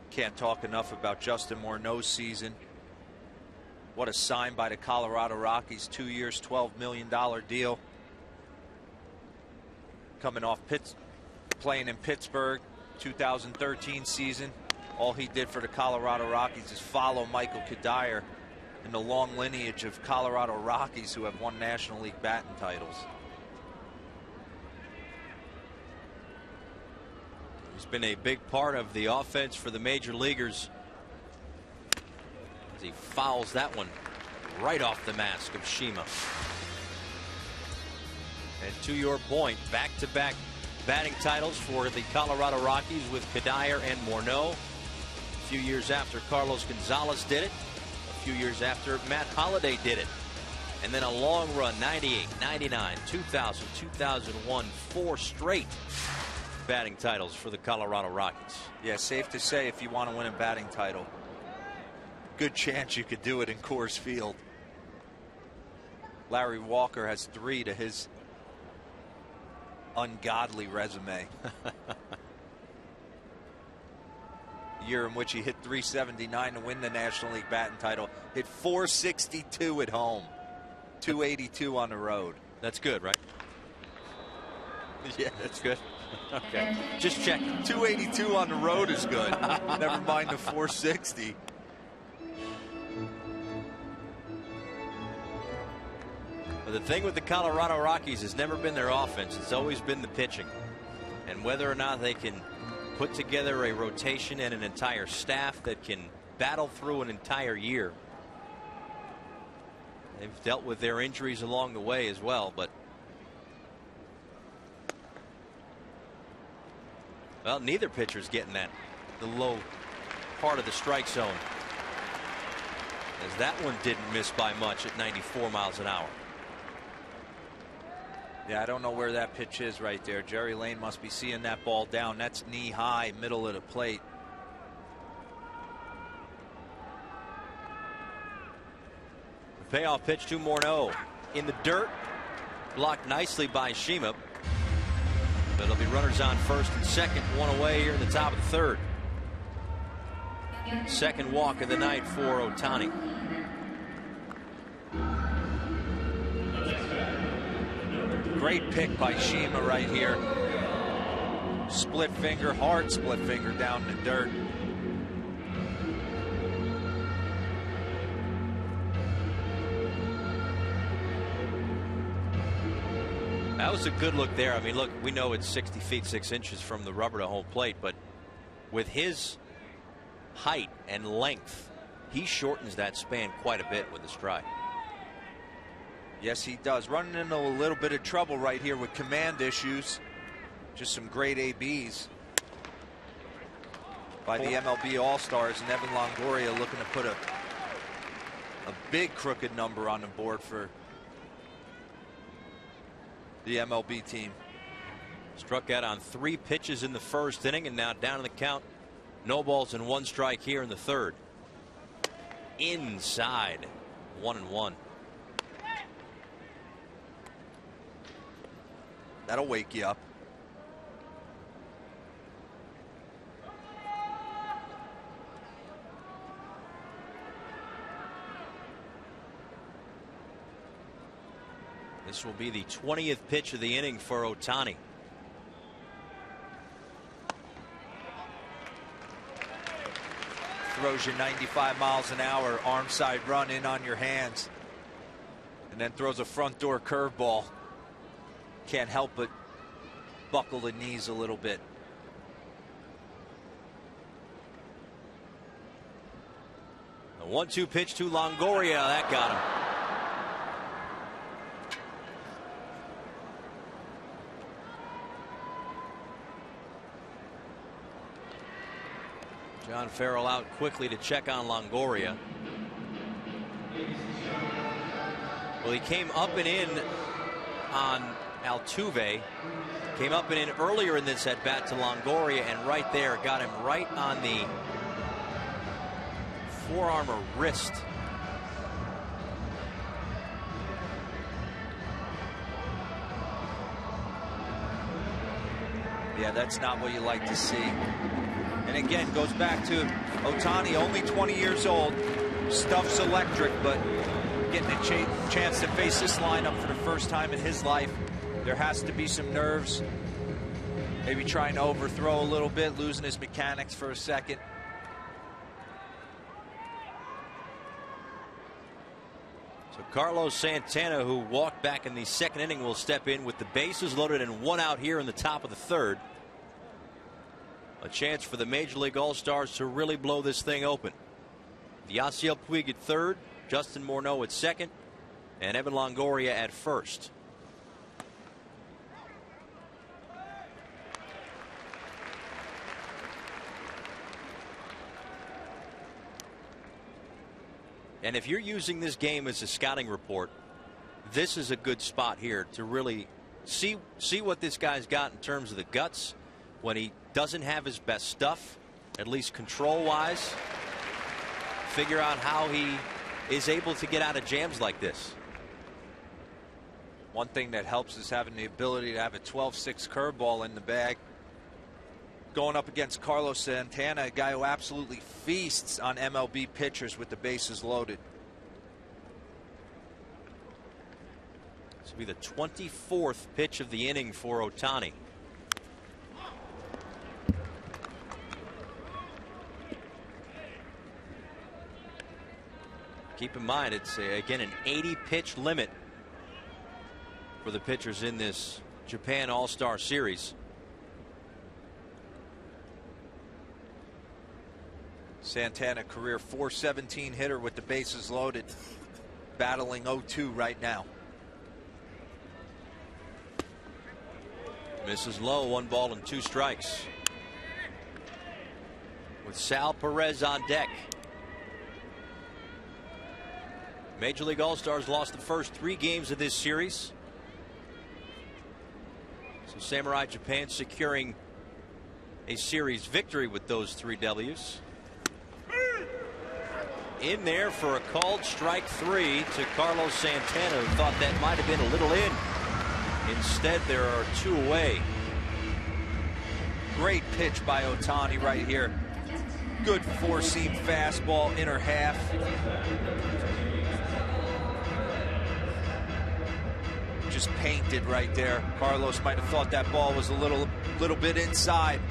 Can't talk enough about Justin Morneau's season. What a sign by the Colorado Rockies. 2 years, $12 million deal. Coming off playing in Pittsburgh, 2013 season. All he did for the Colorado Rockies is follow Michael Kadire in the long lineage of Colorado Rockies who have won National League batting titles. He's been a big part of the offense for the major leaguers as he fouls that one right off the mask of Shima. And to your point, back-to-back batting titles for the Colorado Rockies with Cuddyer and Morneau. A few years after Carlos Gonzalez did it. A few years after Matt Holliday did it. And then a long run, 98, 99, 2000, 2001, 4 straight batting titles for the Colorado Rockies. Yeah, safe to say if you want to win a batting title, good chance you could do it in Coors Field. Larry Walker has 3 to his ungodly resume. The year in which he hit .379 to win the National League batting title, hit .462 at home, .282 on the road. That's good, right? Yeah, that's good. Okay, just check. .282 on the road is good. Never mind the .460. But the thing with the Colorado Rockies has never been their offense. It's always been the pitching. And whether or not they can put together a rotation and an entire staff that can battle through an entire year. They've dealt with their injuries along the way as well, but well, neither pitcher's getting that, the low part of the strike zone, as that one didn't miss by much at 94 miles an hour. Yeah, I don't know where that pitch is right there. Jerry Lane must be seeing that ball down. That's knee high, middle of the plate. The payoff pitch to Morneau in the dirt, blocked nicely by Shima. But it'll be runners on first and second, 1 away here in the top of the third. Second walk of the night for Otani. Great pick by Shima right here. Split finger, hard split finger down in the dirt. That was a good look there. I mean, look, we know it's 60 feet 6 inches from the rubber to home plate, but with his height and length, he shortens that span quite a bit with the stride. Yes, he does. Running into a little bit of trouble right here with command issues. Just some great ABs by the MLB All-Stars, and Evan Longoria looking to put a big crooked number on the board for the MLB team. Struck out on 3 pitches in the first inning, and now down in the count. No balls and 1 strike here in the third. Inside, 1-1. That'll wake you up. This will be the 20th pitch of the inning for Otani. Throws you 95 miles an hour, arm side run in on your hands, and then throws a front door curveball. Can't help but buckle the knees a little bit. A 1-2 pitch to Longoria. That got him. John Farrell out quickly to check on Longoria. Well, he came up and in on Altuve. Came up and in earlier in this at bat to Longoria, and right there got him right on the forearm or wrist. Yeah, that's not what you like to see. And again, goes back to Otani, only 20 years old. Stuff's electric, but getting a chance to face this lineup for the first time in his life, there has to be some nerves. Maybe trying to overthrow a little bit, losing his mechanics for a second. So Carlos Santana, who walked back in the second inning, will step in with the bases loaded and 1 out here in the top of the third. A chance for the Major League All-Stars to really blow this thing open. Yasiel Puig at third, Justin Morneau at second, and Evan Longoria at first. And if you're using this game as a scouting report, this is a good spot here to really see what this guy's got in terms of the guts when he doesn't have his best stuff, at least control wise. Figure out how he is able to get out of jams like this. One thing that helps is having the ability to have a 12-6 curveball in the bag. Going up against Carlos Santana, a guy who absolutely feasts on MLB pitchers with the bases loaded. This will be the 24th pitch of the inning for Otani. Keep in mind, it's again an 80-pitch limit for the pitchers in this Japan All-Star Series. Santana, career .417 hitter with the bases loaded, battling 0-2 right now. Misses low, 1 ball and 2 strikes. With Sal Perez on deck. Major League All-Stars lost the first 3 games of this series. So Samurai Japan securing a series victory with those 3 W's. In there for a called strike 3 to Carlos Santana, who thought that might have been a little in. Instead, there are 2 away. Great pitch by Otani right here. Good 4-seam fastball, inner half. Just painted right there. Carlos might have thought that ball was a little bit inside.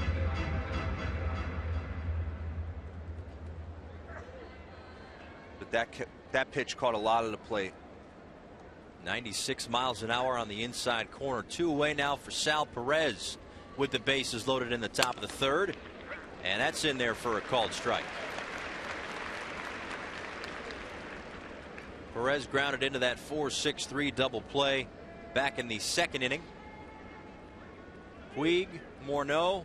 But that pitch caught a lot of the plate. 96 miles an hour on the inside corner. 2 away now for Sal Perez with the bases loaded in the top of the 3rd. And that's in there for a called strike. Perez grounded into that 4-6-3 double play back in the 2nd inning. Puig, Morneau,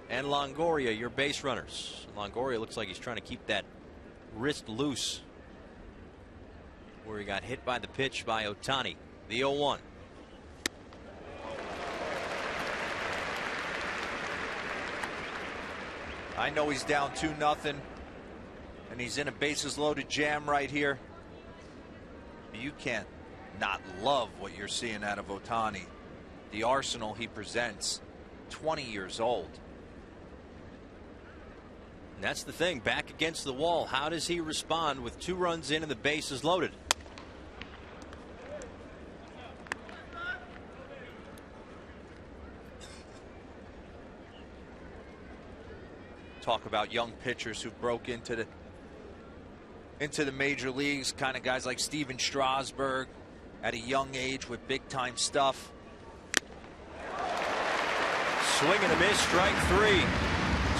and Longoria, your base runners. Longoria looks like he's trying to keep that wrist loose, where he got hit by the pitch by Otani. The 0-1. I know he's down 2-0, and he's in a bases loaded jam right here. You can't not love what you're seeing out of Otani. The arsenal he presents, 20 years old. And that's the thing, back against the wall. How does he respond with 2 runs in and the bases loaded? Talk about young pitchers who broke into the major leagues, kind of guys like Steven Strasburg at a young age with big time stuff. Swing and a miss, strike 3.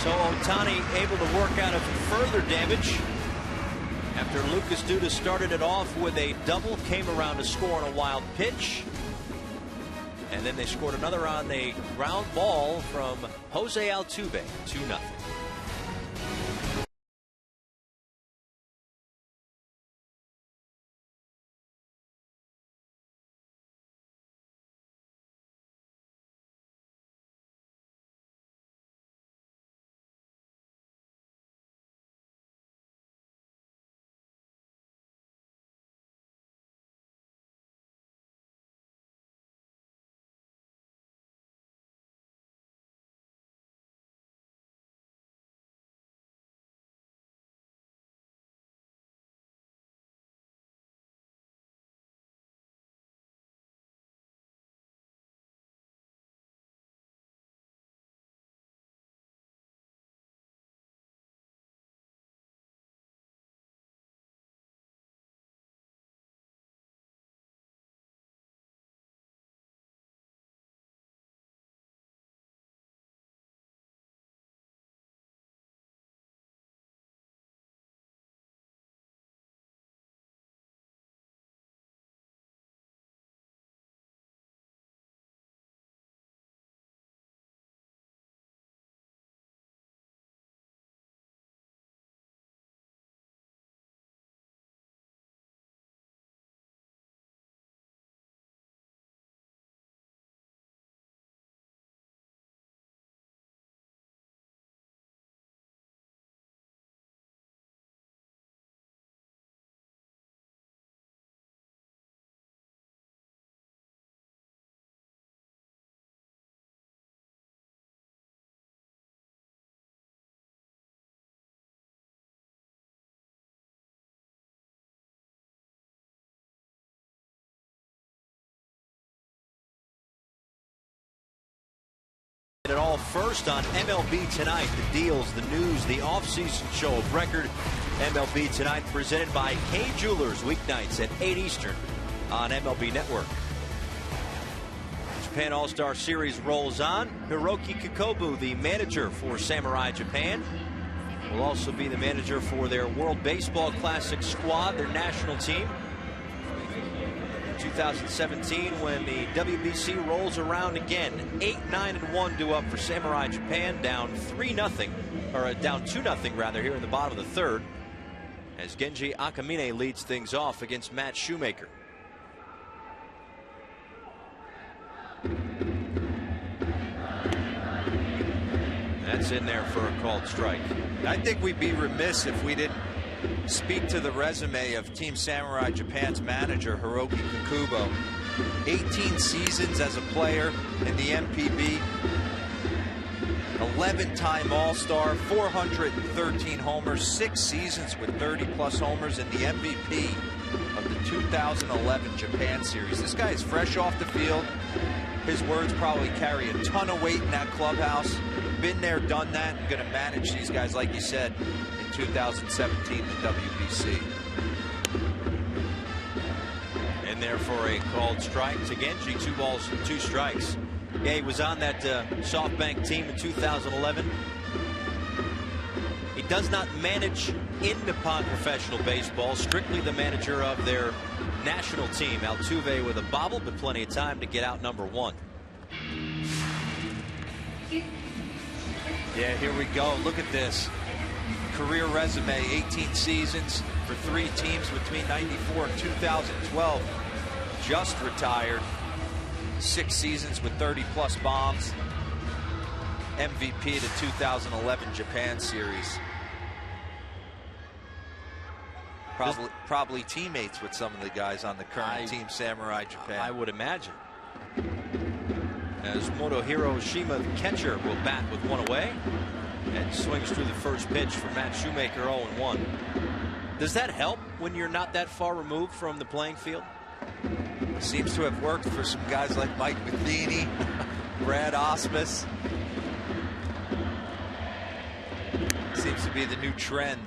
So Otani able to work out of further damage after Lucas Duda started it off with a double, came around to score on a wild pitch, and then they scored another on a ground ball from Jose Altuve. 2-0. It all first on MLB Tonight. The deals, the news, the offseason show of record. MLB Tonight presented by Kay Jewelers, weeknights at 8 Eastern on MLB Network. Japan All-Star Series rolls on. Hiroki Kikobu, the manager for Samurai Japan, will also be the manager for their World Baseball Classic squad, their national team. 2017, when the WBC rolls around again, 8-9-1 due up for Samurai Japan, down 3-0, or down 2-0 rather, here in the bottom of the third, as Genji Akamine leads things off against Matt Shoemaker. That's in there for a called strike. I think we'd be remiss if we didn't speak to the resume of Team Samurai Japan's manager, Hiroki Kikubo. 18 seasons as a player in the MPB, 11-time All-Star, 413 homers, 6 seasons with 30-plus homers, and the MVP of the 2011 Japan Series. This guy is fresh off the field. His words probably carry a ton of weight in that clubhouse. Been there, done that, and going to manage these guys, like you said, in 2017 the WBC. In there for a called strike to Genji, 2 balls and 2 strikes. Yeah, he was on that SoftBank team in 2011. He does not manage in Nippon professional baseball, strictly the manager of their national team. Altuve with a bobble, but plenty of time to get out number 1. Yeah, here we go. Look at this. Career resume, 18 seasons for 3 teams between 94 and 2012. Just retired. 6 seasons with 30-plus bombs. MVP of the 2011 Japan Series. Probably teammates with some of the guys on the current Team Samurai Japan. I would imagine. As Motohiro Shima, the catcher, will bat with 1 away and swings through the first pitch for Matt Shoemaker, 0-1. Does that help when you're not that far removed from the playing field? Seems to have worked for some guys like Mike Matheny, Brad Osmus. Seems to be the new trend.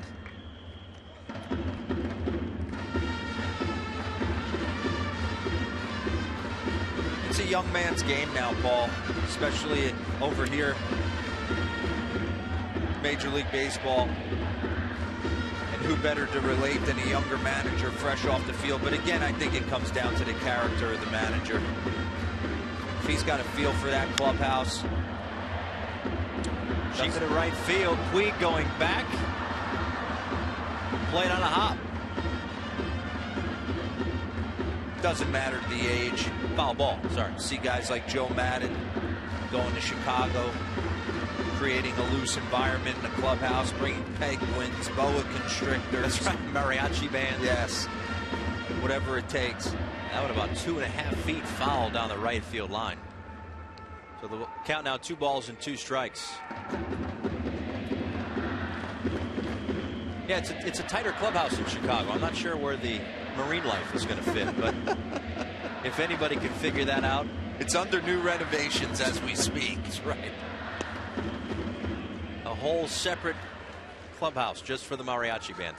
It's a young man's game now, Paul, especially over here, Major League Baseball. And who better to relate than a younger manager fresh off the field? But again, I think it comes down to the character of the manager. If he's got a feel for that clubhouse. Sheep to right field. Puig going back. Played on a hop. Doesn't matter the age. Foul ball. Sorry. See guys like Joe Madden going to Chicago, creating a loose environment in the clubhouse, bringing penguins, boa constrictors. That's right. Mariachi band. Yes. Whatever it takes. That would about 2.5 feet foul down the right field line. So the count now 2 balls and 2 strikes. Yeah, it's a tighter clubhouse in Chicago. I'm not sure where the marine life is going to fit, but if anybody can figure that out. It's under new renovations as we speak. That's right. A whole separate clubhouse just for the mariachi band.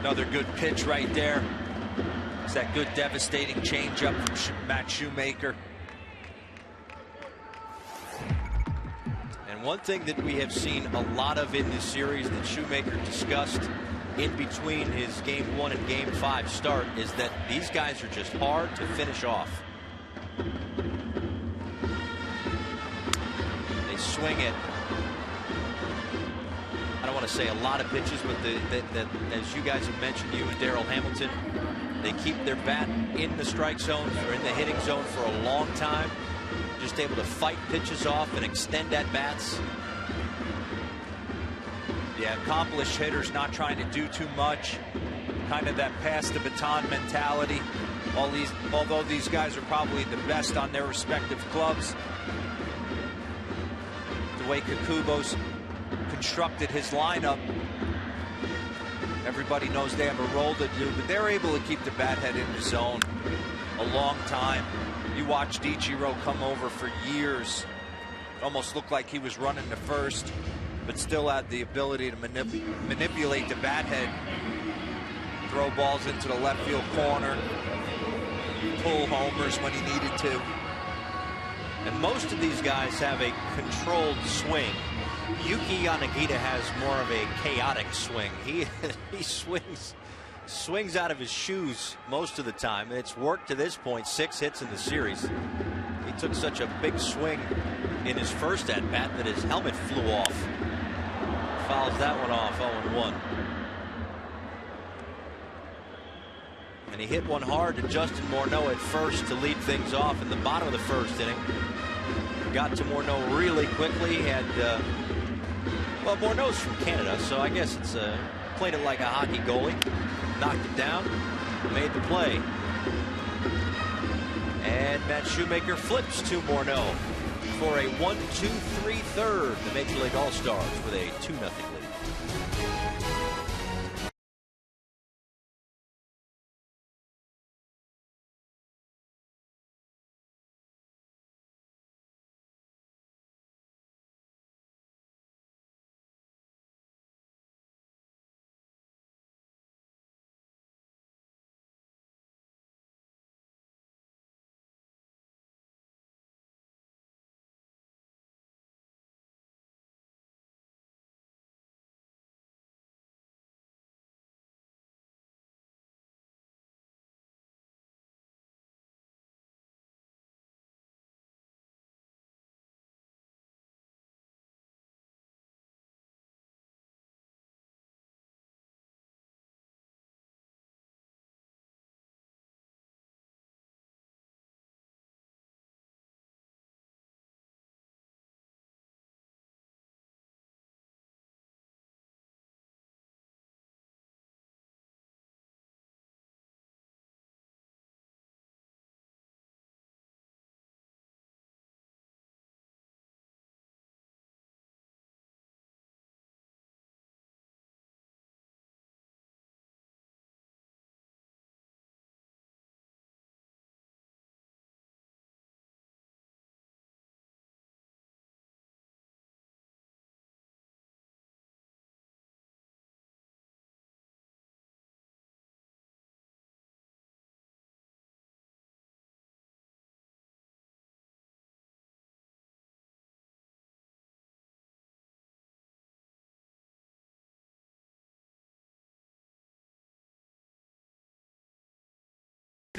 Another good pitch right there. It's that good devastating changeup from Matt Shoemaker. And one thing that we have seen a lot of in this series that Shoemaker discussed in between his Game 1 and Game 5 start is that these guys are just hard to finish off. They swing it. I don't want to say a lot of pitches, but as you guys have mentioned, you and Darrell Hamilton, they keep their bat in the strike zone or in the hitting zone for a long time. Just able to fight pitches off and extend at bats. Yeah, accomplished hitters not trying to do too much. Kind of that pass the baton mentality. Although these guys are probably the best on their respective clubs. The way Kikubo's constructed his lineup, everybody knows they have a role to do, but they're able to keep the bat head in the zone a long time. You watched Ichiro come over for years. It almost looked like he was running to first, but still had the ability to manipulate the bat head, throw balls into the left field corner, pull homers when he needed to. And most of these guys have a controlled swing. Yuki Yanagita has more of a chaotic swing. He swings out of his shoes most of the time. It's worked to this point, 6 hits in the series. He took such a big swing in his first at bat that his helmet flew off. Fouls that one off, 0-1. And he hit one hard to Justin Morneau at first to lead things off in the bottom of the first inning. Got to Morneau really quickly. Had well, Morneau's from Canada, so I guess it's played it like a hockey goalie. Knocked it down, made the play, and Matt Shoemaker flips to Morneau for a 1-2-3 third. The Major League All-Stars with a 2-0 lead.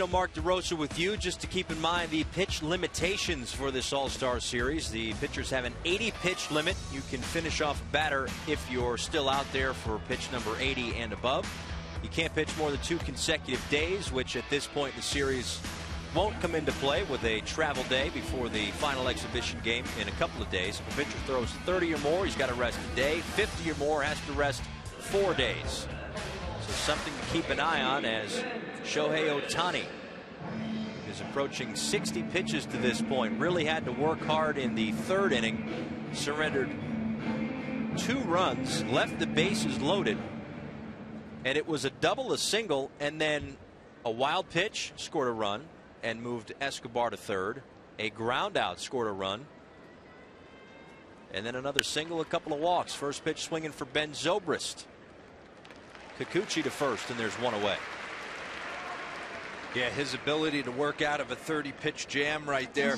Mark DeRosa with you, just to keep in mind the pitch limitations for this All-Star Series. The pitchers have an 80 pitch limit. You can finish off a batter if you're still out there for pitch number 80 and above. You can't pitch more than 2 consecutive days, which at this point in the series won't come into play with a travel day before the final exhibition game in a couple of days. If a pitcher throws 30 or more, he's got to rest a day. 50 or more, has to rest 4 days. So something to keep an eye on as Shohei Otani is approaching 60 pitches to this point. Really had to work hard in the 3rd inning. Surrendered 2 runs, left the bases loaded, and it was a double, a single, and then a wild pitch, scored a run, and moved Escobar to 3rd. A ground out, scored a run, and then another single, a couple of walks. First pitch swinging for Ben Zobrist. Kikuchi to 1st, and there's 1 away. Yeah, his ability to work out of a 30-pitch jam right there.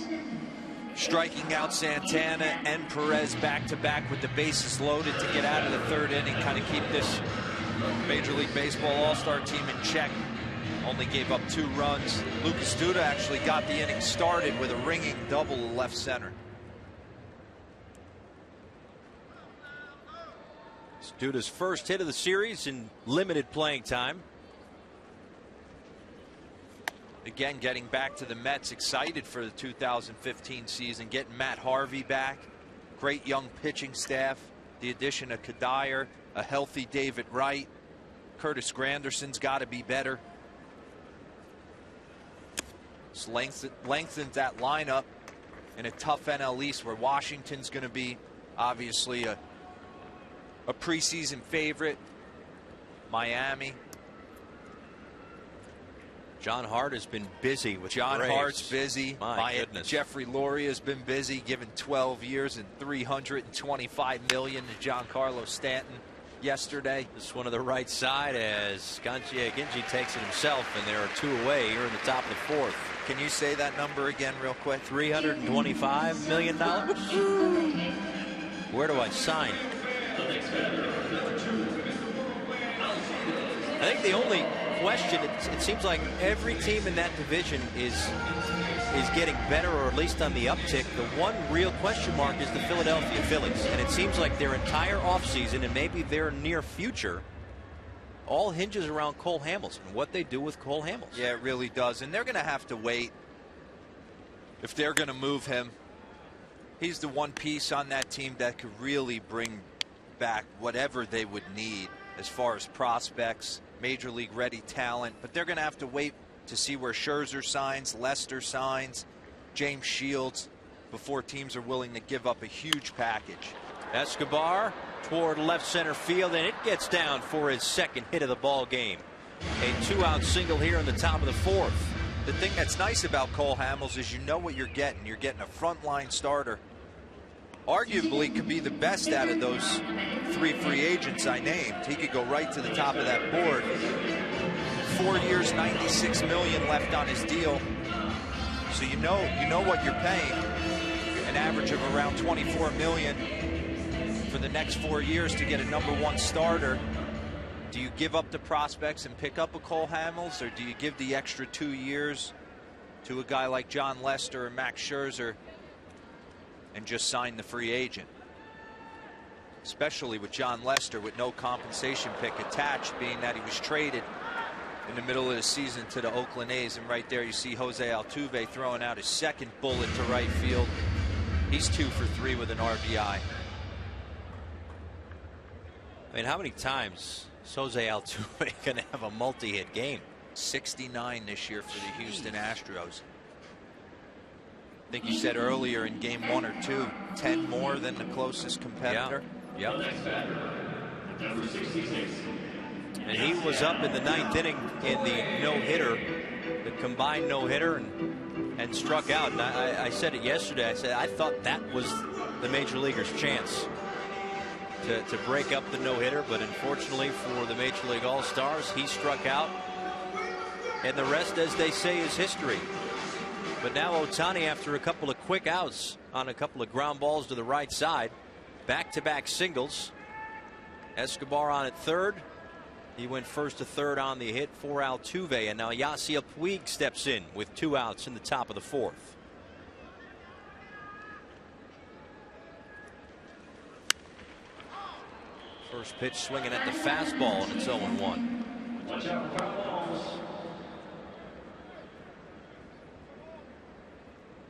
Striking out Santana and Perez back-to-back with the bases loaded to get out of the 3rd inning, kind of keep this Major League Baseball All-Star team in check. Only gave up 2 runs. Lucas Duda actually got the inning started with a ringing double to left center. It's Duda's first hit of the series in limited playing time. Again, getting back to the Mets, excited for the 2015 season, getting Matt Harvey back, great young pitching staff, the addition of Kadire, a healthy David Wright. Curtis Granderson's got to be better. Just lengthens that lineup in a tough NL East where Washington's going to be obviously a preseason favorite. Miami. John Hart has been busy with John Braves. Hart's busy. My goodness. Jeffrey Loria has been busy, giving 12 years and $325 million to Giancarlo Stanton yesterday. This is one of the right side as Gingy takes it himself, and there are 2 away here in the top of the 4th. Can you say that number again real quick? $325 million. Where do I sign? I think the only question, it seems like every team in that division is getting better, or at least on the uptick. The one real question mark is the Philadelphia Phillies, and it seems like their entire offseason and maybe their near future all hinges around Cole Hamels and what they do with Cole Hamels. Yeah, it really does, and they're going to have to wait if they're going to move him. He's the one piece on that team that could really bring back whatever they would need as far as prospects, major league ready talent, but they're going to have to wait to see where Scherzer signs, Lester signs, James Shields, before teams are willing to give up a huge package. Escobar toward left center field, and it gets down for his second hit of the ball game. A 2-out single here in the top of the 4th. The thing that's nice about Cole Hamels is you know what you're getting. You're getting a frontline starter. Arguably could be the best out of those 3 free agents I named. He could go right to the top of that board. 4 years, $96 million left on his deal. So you know what you're paying. An average of around $24 million for the next 4 years to get a #1 starter. Do you give up the prospects and pick up a Cole Hamels, or do you give the extra 2 years to a guy like John Lester or Max Scherzer and just sign the free agent? Especially with John Lester with no compensation pick attached, being that he was traded in the middle of the season to the Oakland A's. And right there you see Jose Altuve throwing out his second bullet to right field. He's 2 for 3 with an RBI. I mean, how many times is Jose Altuve going to have a multi-hit game? 69 this year for the Houston Astros. I think you said earlier in game 1 or 2, 10 more than the closest competitor. Yeah. And he was up in the 9th inning in the no-hitter, the combined no-hitter, and struck out. And I said it yesterday. I said I thought that was the major leaguer's chance to break up the no-hitter, but unfortunately for the Major League All-Stars, he struck out, and the rest, as they say, is history. But now Otani, after a couple of quick outs on a couple of ground balls to the right side, back-to-back singles. Escobar on at third. He went first to third on the hit for Altuve, and now Yasiel Puig steps in with 2 outs in the top of the 4th. First pitch swinging at the fastball, and it's 0-1.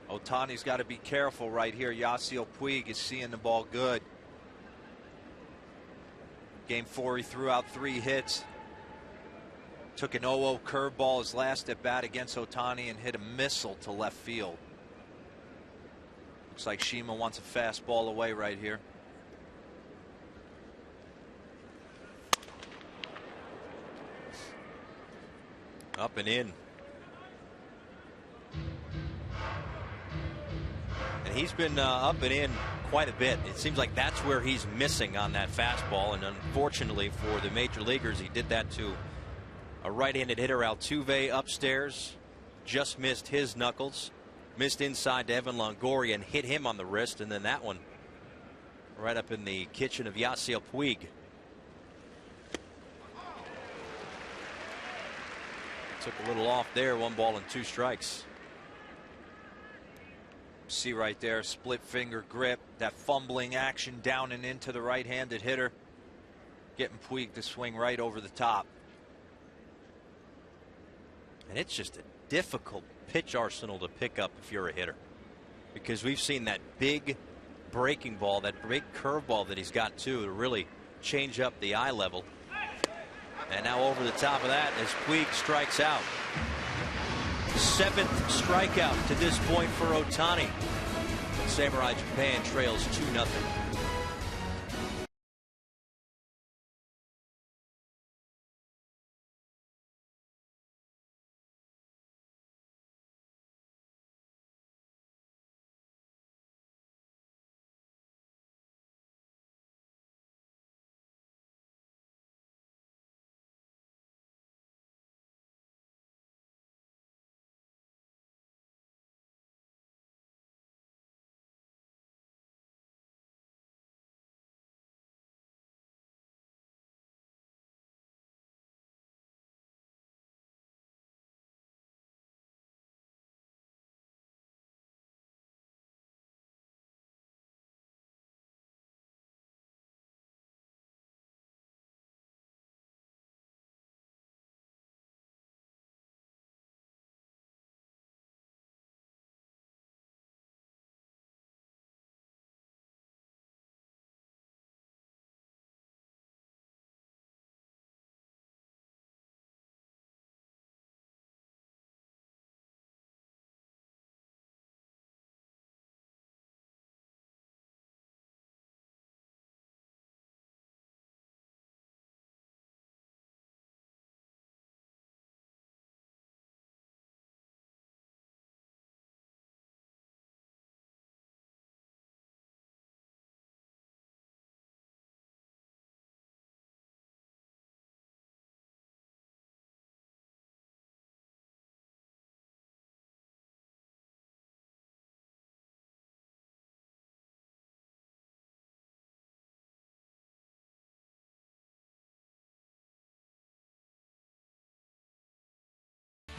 Otani's got to be careful right here. Yasiel Puig is seeing the ball good. Game 4, he threw out 3 hits. Took an 0-0 curveball his last at bat against Otani and hit a missile to left field. Looks like Shima wants a fastball away right here. Up and in. And he's been up and in quite a bit. It seems like that's where he's missing on that fastball, and unfortunately for the major leaguers, he did that to a right-handed hitter. Altuve upstairs just missed his knuckles, missed inside to Evan Longoria and hit him on the wrist, and then that one right up in the kitchen of Yasiel Puig. Took a little off there. 1 ball and 2 strikes. See right there, split finger grip, that fumbling action down and into the right-handed hitter, getting Puig to swing right over the top. And it's just a difficult pitch arsenal to pick up if you're a hitter, because we've seen that big breaking ball, that big curveball that he's got too, to really change up the eye level. And now over the top of that as Puig strikes out. 7th strikeout to this point for Otani. Samurai Japan trails 2-0.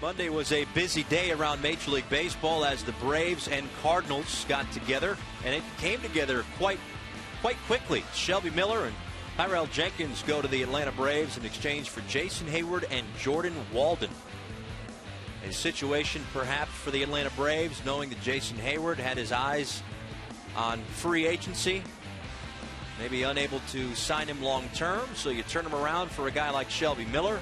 Monday was a busy day around Major League Baseball as the Braves and Cardinals got together, and it came together quite quickly. Shelby Miller and Tyrell Jenkins go to the Atlanta Braves in exchange for Jason Hayward and Jordan Walden. A situation perhaps for the Atlanta Braves, knowing that Jason Hayward had his eyes on free agency, maybe unable to sign him long term, so you turn him around for a guy like Shelby Miller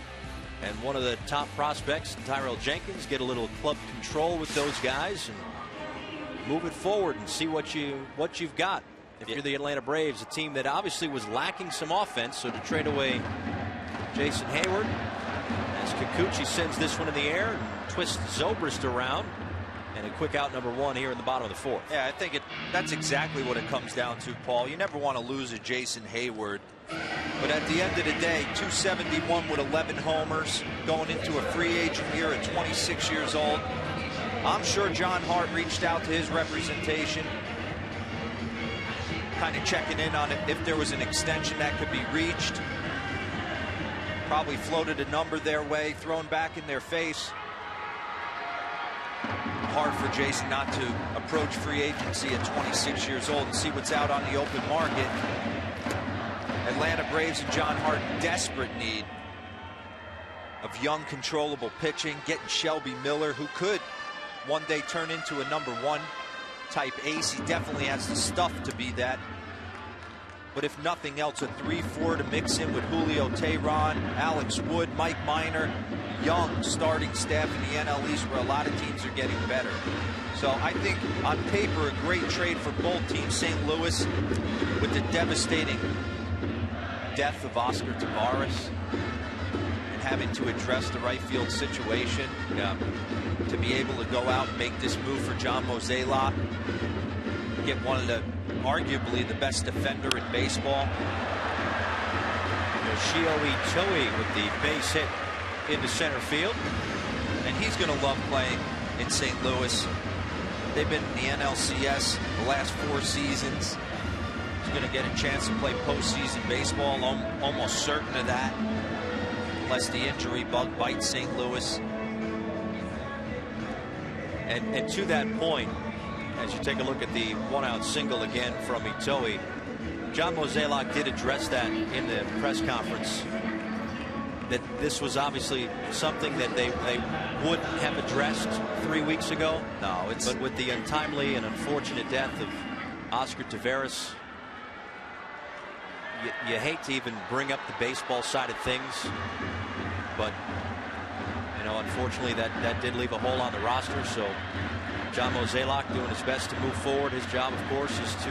and one of the top prospects, Tyrell Jenkins. Get a little club control with those guys and move it forward and see what you've got. If you're the Atlanta Braves, a team that obviously was lacking some offense, so to trade away Jason Hayward, as Kikuchi sends this one in the air and twists Zobrist around, and a quick out number one here in the bottom of the fourth. Yeah, I think that's exactly what it comes down to, Paul. You never want to lose a Jason Hayward, but at the end of the day, 271 with 11 homers, going into a free agent year at 26 years old. I'm sure John Hart reached out to his representation, kind of checking in on it if there was an extension that could be reached. Probably floated a number their way, thrown back in their face. Hard for Jason not to approach free agency at 26 years old and see what's out on the open market. Atlanta Braves and John Hart in desperate need of young, controllable pitching, getting Shelby Miller, who could one day turn into a #1 type ace. He definitely has the stuff to be that. But if nothing else, a 3-4 to mix in with Julio Teheran, Alex Wood, Mike Minor, young starting staff in the NL East, where a lot of teams are getting better. So I think on paper a great trade for both teams. St. Louis with the devastating death of Oscar Taveras and having to address the right field situation, to be able to go out and make this move for John Mozeliak, get one of the arguably the best defender in baseball. Yoshio Itoi with the base hit into center field, and he's going to love playing in St. Louis. They've been in the NLCS the last 4 seasons. He's going to get a chance to play postseason baseball, almost certain of that, unless the injury bug bites St. Louis. And to that point, as you take a look at the one-out single again from Itoi, John Mozeliak did address that in the press conference, that this was obviously something that they wouldn't have addressed 3 weeks ago. No, but with the untimely and unfortunate death of Oscar Taveras, you hate to even bring up the baseball side of things, but unfortunately that did leave a hole on the roster. So John Mozeliak doing his best to move forward. His job, of course, is to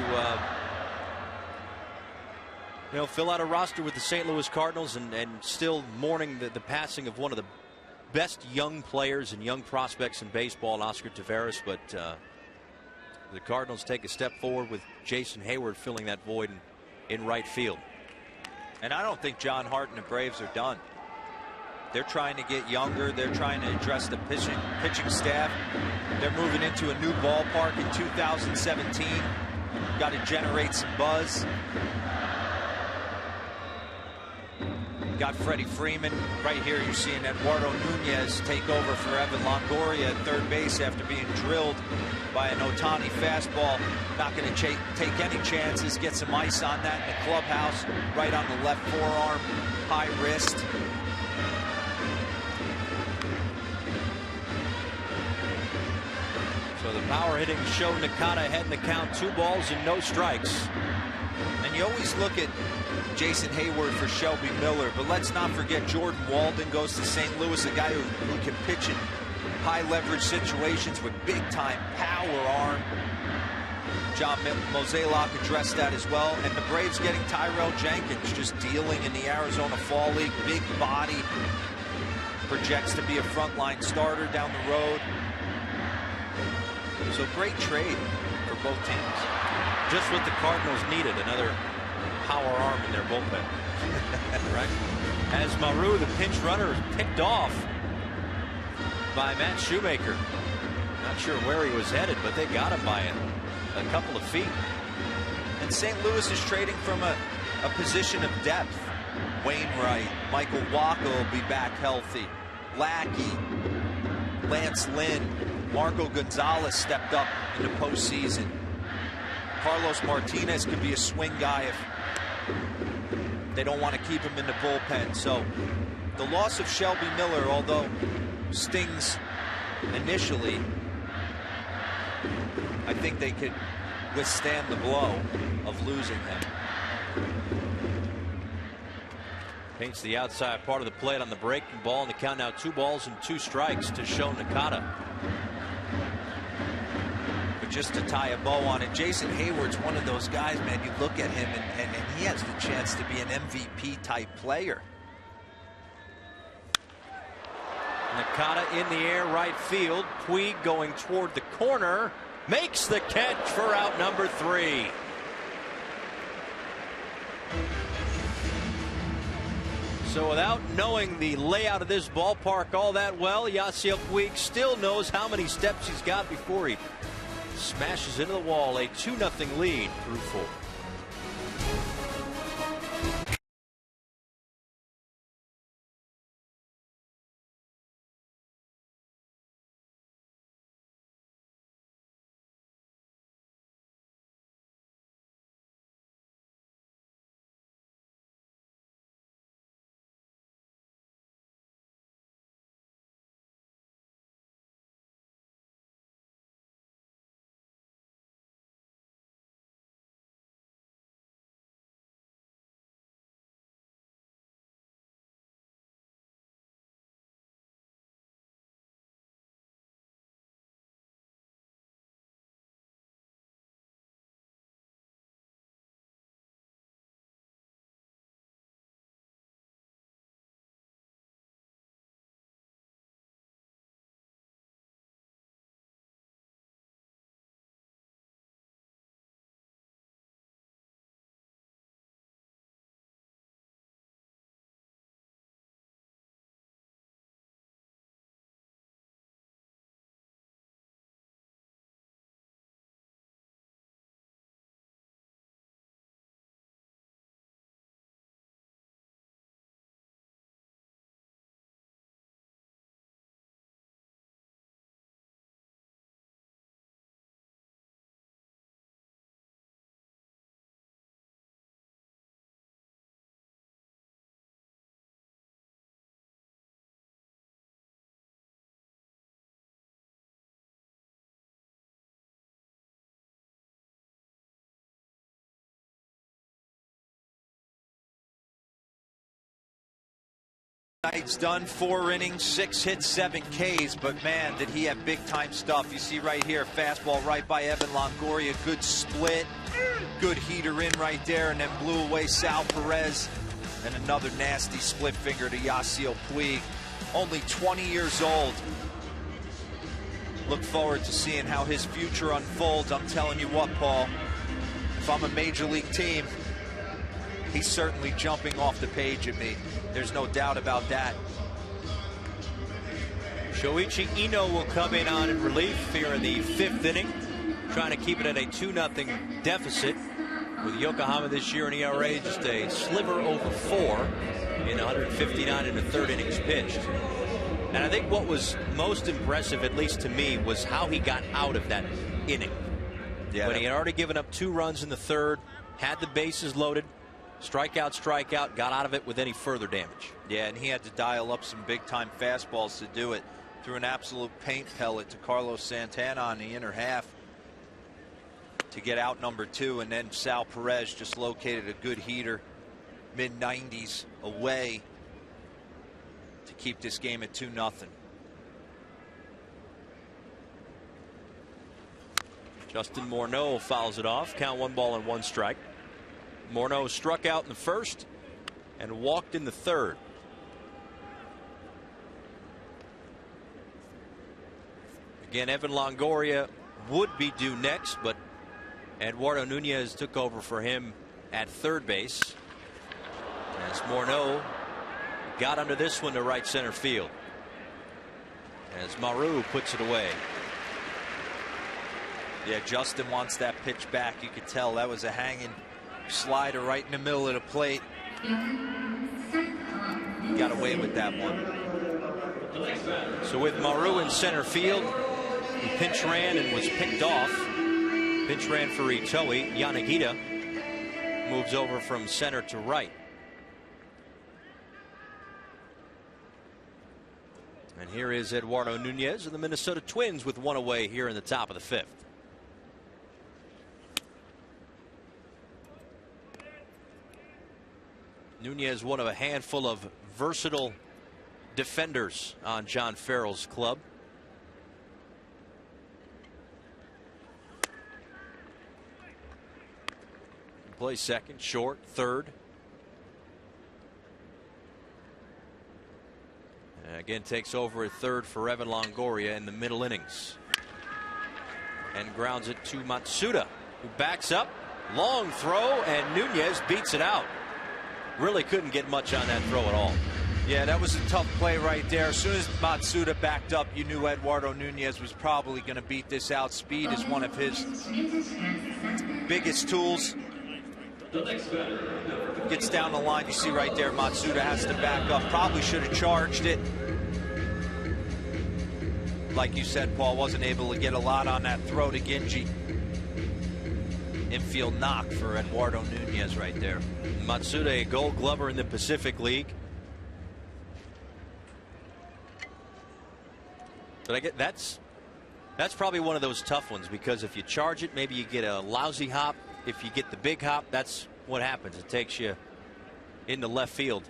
fill out a roster with the St. Louis Cardinals, and still mourning the passing of one of the best young players and young prospects in baseball, Oscar Taveras. But the Cardinals take a step forward with Jason Hayward filling that void in right field. And I don't think John Hart and the Braves are done. They're trying to get younger. They're trying to address the pitching staff. They're moving into a new ballpark in 2017. Got to generate some buzz. Got Freddie Freeman. Right here you're seeing Eduardo Nunez take over for Evan Longoria at third base after being drilled by an Otani fastball. Not going to take any chances. Get some ice on that in the clubhouse. Right on the left forearm. High wrist. So the power hitting Sho Nakata ahead in the count, 2 balls and no strikes. And you always look at Jason Hayward for Shelby Miller, but let's not forget Jordan Walden goes to St. Louis, a guy who can pitch in high leverage situations with big time power arm. John Mozeliak addressed that as well. And the Braves getting Tyrell Jenkins, just dealing in the Arizona Fall League. Big body, projects to be a frontline starter down the road. So great trade for both teams. Just what the Cardinals needed, another power arm in their bullpen. Right? As Maru, the pinch runner, is picked off by Matt Shoemaker. Not sure where he was headed, but they got him by a couple of feet. And St. Louis is trading from a position of depth. Wainwright, Michael Wacha will be back healthy. Lackey, Lance Lynn. Marco Gonzalez stepped up in the postseason. Carlos Martinez could be a swing guy if they don't want to keep him in the bullpen. So the loss of Shelby Miller, although stings initially, I think they could withstand the blow of losing him. Paints the outside part of the plate on the breaking ball, and the count now 2 balls and 2 strikes to Sho Nakata. But just to tie a bow on it, Jason Hayward's one of those guys, man, you look at him and he has the chance to be an MVP type player. Nakata in the air, right field. Puig going toward the corner, makes the catch for out number 3. So without knowing the layout of this ballpark all that well, Yasiel Puig still knows how many steps he's got before he smashes into the wall. A 2-0 lead through 4. Night's done, 4 innings, 6 hits, 7 Ks, but man, did he have big time stuff. You see right here, fastball right by Evan Longoria, good split, good heater in right there, and then blew away Sal Perez, and another nasty split finger to Yasiel Puig, only 20 years old. Look forward to seeing how his future unfolds. I'm telling you what, Paul, if I'm a major league team, he's certainly jumping off the page at me. There's no doubt about that. Shoichi Ino will come in on in relief here in the 5th inning, trying to keep it at a 2-0 deficit. With Yokohama this year in ERA just a sliver over 4 in 159 in the 3rd innings pitched. And I think what was most impressive, at least to me, was how he got out of that inning. Yeah, when he had already given up 2 runs in the 3rd, had the bases loaded, strikeout, got out of it with any further damage. Yeah, and he had to dial up some big-time fastballs to do it. Threw an absolute paint pellet to Carlos Santana on the inner half to get out number 2, and then Sal Perez just located a good heater, mid-90s away to keep this game at 2-0. Justin Morneau fouls it off. Count 1 ball and 1 strike. Morneau struck out in the 1st and walked in the 3rd. Again, Evan Longoria would be due next, but Eduardo Nunez took over for him at 3rd base. As Morneau got under this one to right center field. As Maru puts it away. Yeah, Justin wants that pitch back. You could tell that was a hanging slider right in the middle of the plate. Got away with that one. So with Maru in center field, he pinch ran and was picked off. Pinch ran for Itoi. Yanagita moves over from center to right. And here is Eduardo Nunez of the Minnesota Twins with one away here in the top of the fifth. Nunez, one of a handful of versatile defenders on John Farrell's club. Plays second, short, third. And again takes over at third for Evan Longoria in the middle innings. And grounds it to Matsuda, who backs up. Long throw, and Nunez beats it out. Really couldn't get much on that throw at all. Yeah, that was a tough play right there. As soon as Matsuda backed up, you knew Eduardo Nunez was probably going to beat this out. Speed is one of his biggest tools. Gets down the line. You see right there, Matsuda has to back up. Probably should have charged it. Like you said, Paul, wasn't able to get a lot on that throw to Gingy. Infield knock for Eduardo Nunez right there. Matsuda, a Gold Glover in the Pacific League. But I get that's probably one of those tough ones, because if you charge it, maybe you get a lousy hop. If you get the big hop, that's what happens. It takes you into left field,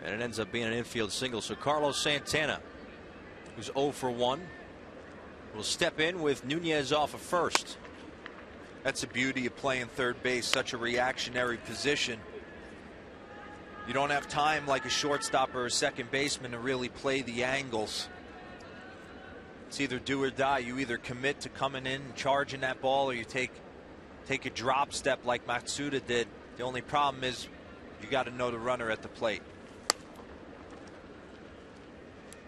and it ends up being an infield single. So Carlos Santana, who's 0 for 1, will step in with Nunez off of first. That's the beauty of playing third base, such a reactionary position. You don't have time like a shortstop or a second baseman to really play the angles. It's either do or die. You either commit to coming in and charging that ball, or you take a drop step like Matsuda did. The only problem is you got to know the runner at the plate.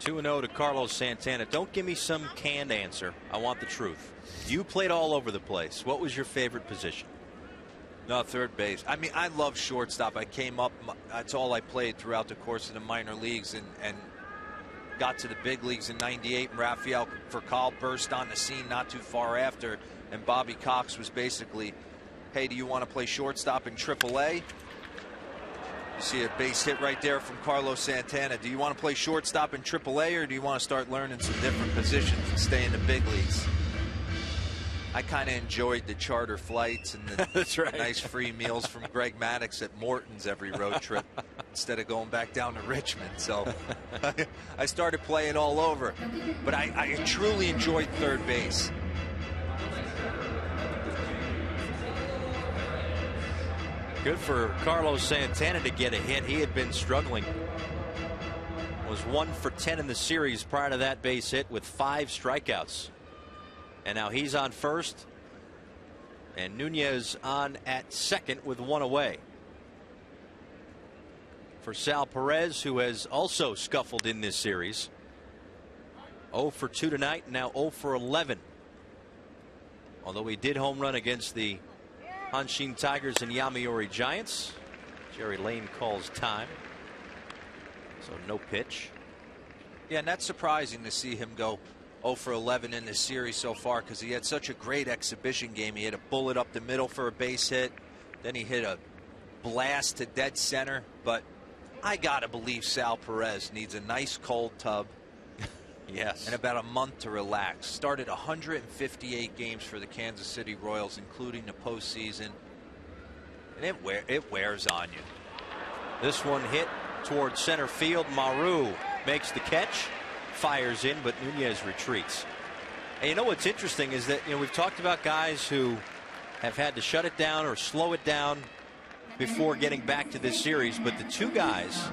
2-0 to Carlos Santana. Don't give me some canned answer. I want the truth. You played all over the place. What was your favorite position? No, third base. I mean, I love shortstop. I came up, that's all I played throughout the course of the minor leagues, and got to the big leagues in '98. And Rafael Furcal burst on the scene not too far after, and Bobby Cox was basically, hey, do you want to play shortstop in AAA? You see a base hit right there from Carlos Santana. Do you want to play shortstop in AAA, or do you want to start learning some different positions and stay in the big leagues? I kind of enjoyed the charter flights and the That's right. nice free meals from Greg Maddux at Morton's every road trip instead of going back down to Richmond. So I started playing all over. But I truly enjoyed third base. Good for Carlos Santana to get a hit. He had been struggling. Was 1 for 10 in the series prior to that base hit with 5 strikeouts. And now he's on first, and Nunez on at second with 1 away. For Sal Perez, who has also scuffled in this series. 0 for 2 tonight, now 0 for 11. Although he did home run against the Hanshin Tigers and Yomiuri Giants. Jerry Lane calls time. So no pitch. Yeah, and that's surprising to see him go 0 for 11 in this series so far, because he had such a great exhibition game. He hit a bullet up the middle for a base hit. Then he hit a blast to dead center. But I got to believe Sal Perez needs a nice cold tub. Yes. And about a month to relax. Started 158 games for the Kansas City Royals, including the postseason. And it wears on you. This one hit towards center field. Maru makes the catch. Fires in, but Nunez retreats. And you know what's interesting is that, we've talked about guys who have had to shut it down or slow it down before getting back to this series, but the 2 guys,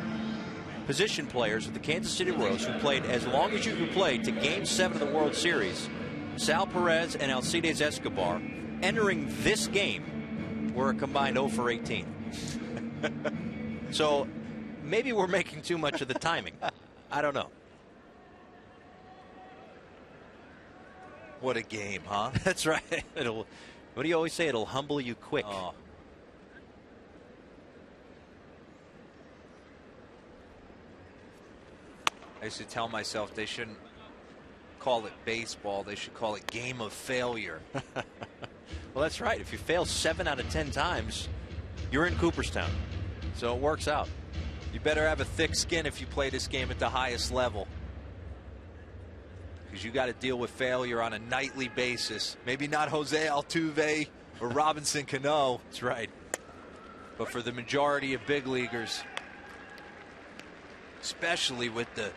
position players of the Kansas City Royals, who played as long as you can play to Game 7 of the World Series, Sal Perez and Alcides Escobar, entering this game, were a combined 0 for 18. So maybe we're making too much of the timing. I don't know. What a game, huh? That's right. What do you always say? It'll humble you quick. Oh. I used to tell myself they shouldn't call it baseball. They should call it game of failure. Well, that's right. If you fail 7 out of 10 times, you're in Cooperstown. So it works out. You better have a thick skin if you play this game at the highest level, because you got to deal with failure on a nightly basis. Maybe not Jose Altuve or Robinson Cano. That's right. But for the majority of big leaguers, especially with the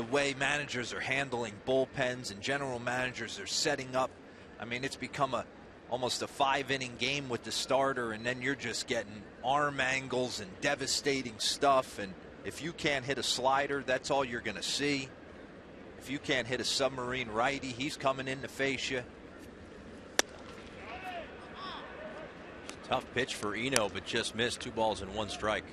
way managers are handling bullpens and general managers are setting up, I mean, it's become almost a 5-inning game with the starter, and then you're just getting arm angles and devastating stuff. And if you can't hit a slider, that's all you're going to see. If you can't hit a submarine righty, he's coming in to face you. Tough pitch for Eno, but just missed. 2 balls and 1 strike.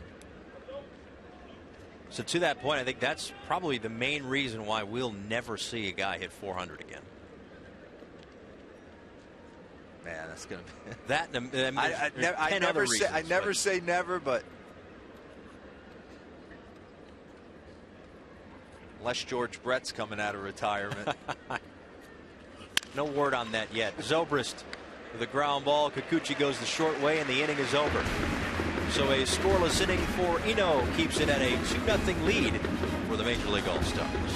So to that point, I think that's probably the main reason why we'll never see a guy hit 400 again. Man, that's going to be that. I never say never, but unless George Brett's coming out of retirement. No word on that yet. Zobrist with a ground ball. Kikuchi goes the short way, and the inning is over. So a scoreless inning for Eno keeps it at a 2-0 lead for the Major League All-Stars.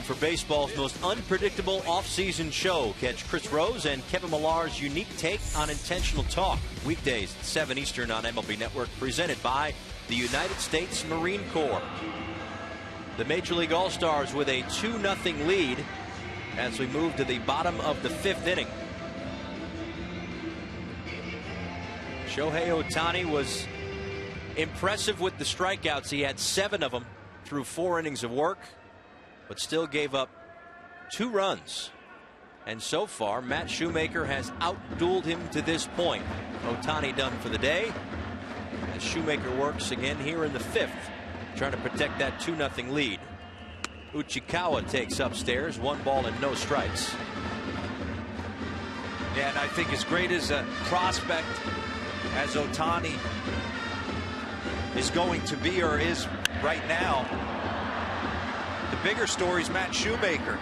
For baseball's most unpredictable offseason show, catch Chris Rose and Kevin Millar's unique take on intentional talk. Weekdays at 7 Eastern on MLB Network, presented by the United States Marine Corps. The Major League All-Stars with a 2-0 lead as we move to the bottom of the 5th inning. Shohei Otani was impressive with the strikeouts. He had 7 of them through 4 innings of work, but still gave up 2 runs. And so far, Matt Shoemaker has outdueled him to this point. Otani done for the day, as Shoemaker works again here in the 5th, trying to protect that 2-0 lead. Uchikawa takes upstairs, 1 ball and no strikes. Yeah, and I think as great as a prospect as Otani is going to be, or is right now, the bigger story is Matt Shoemaker.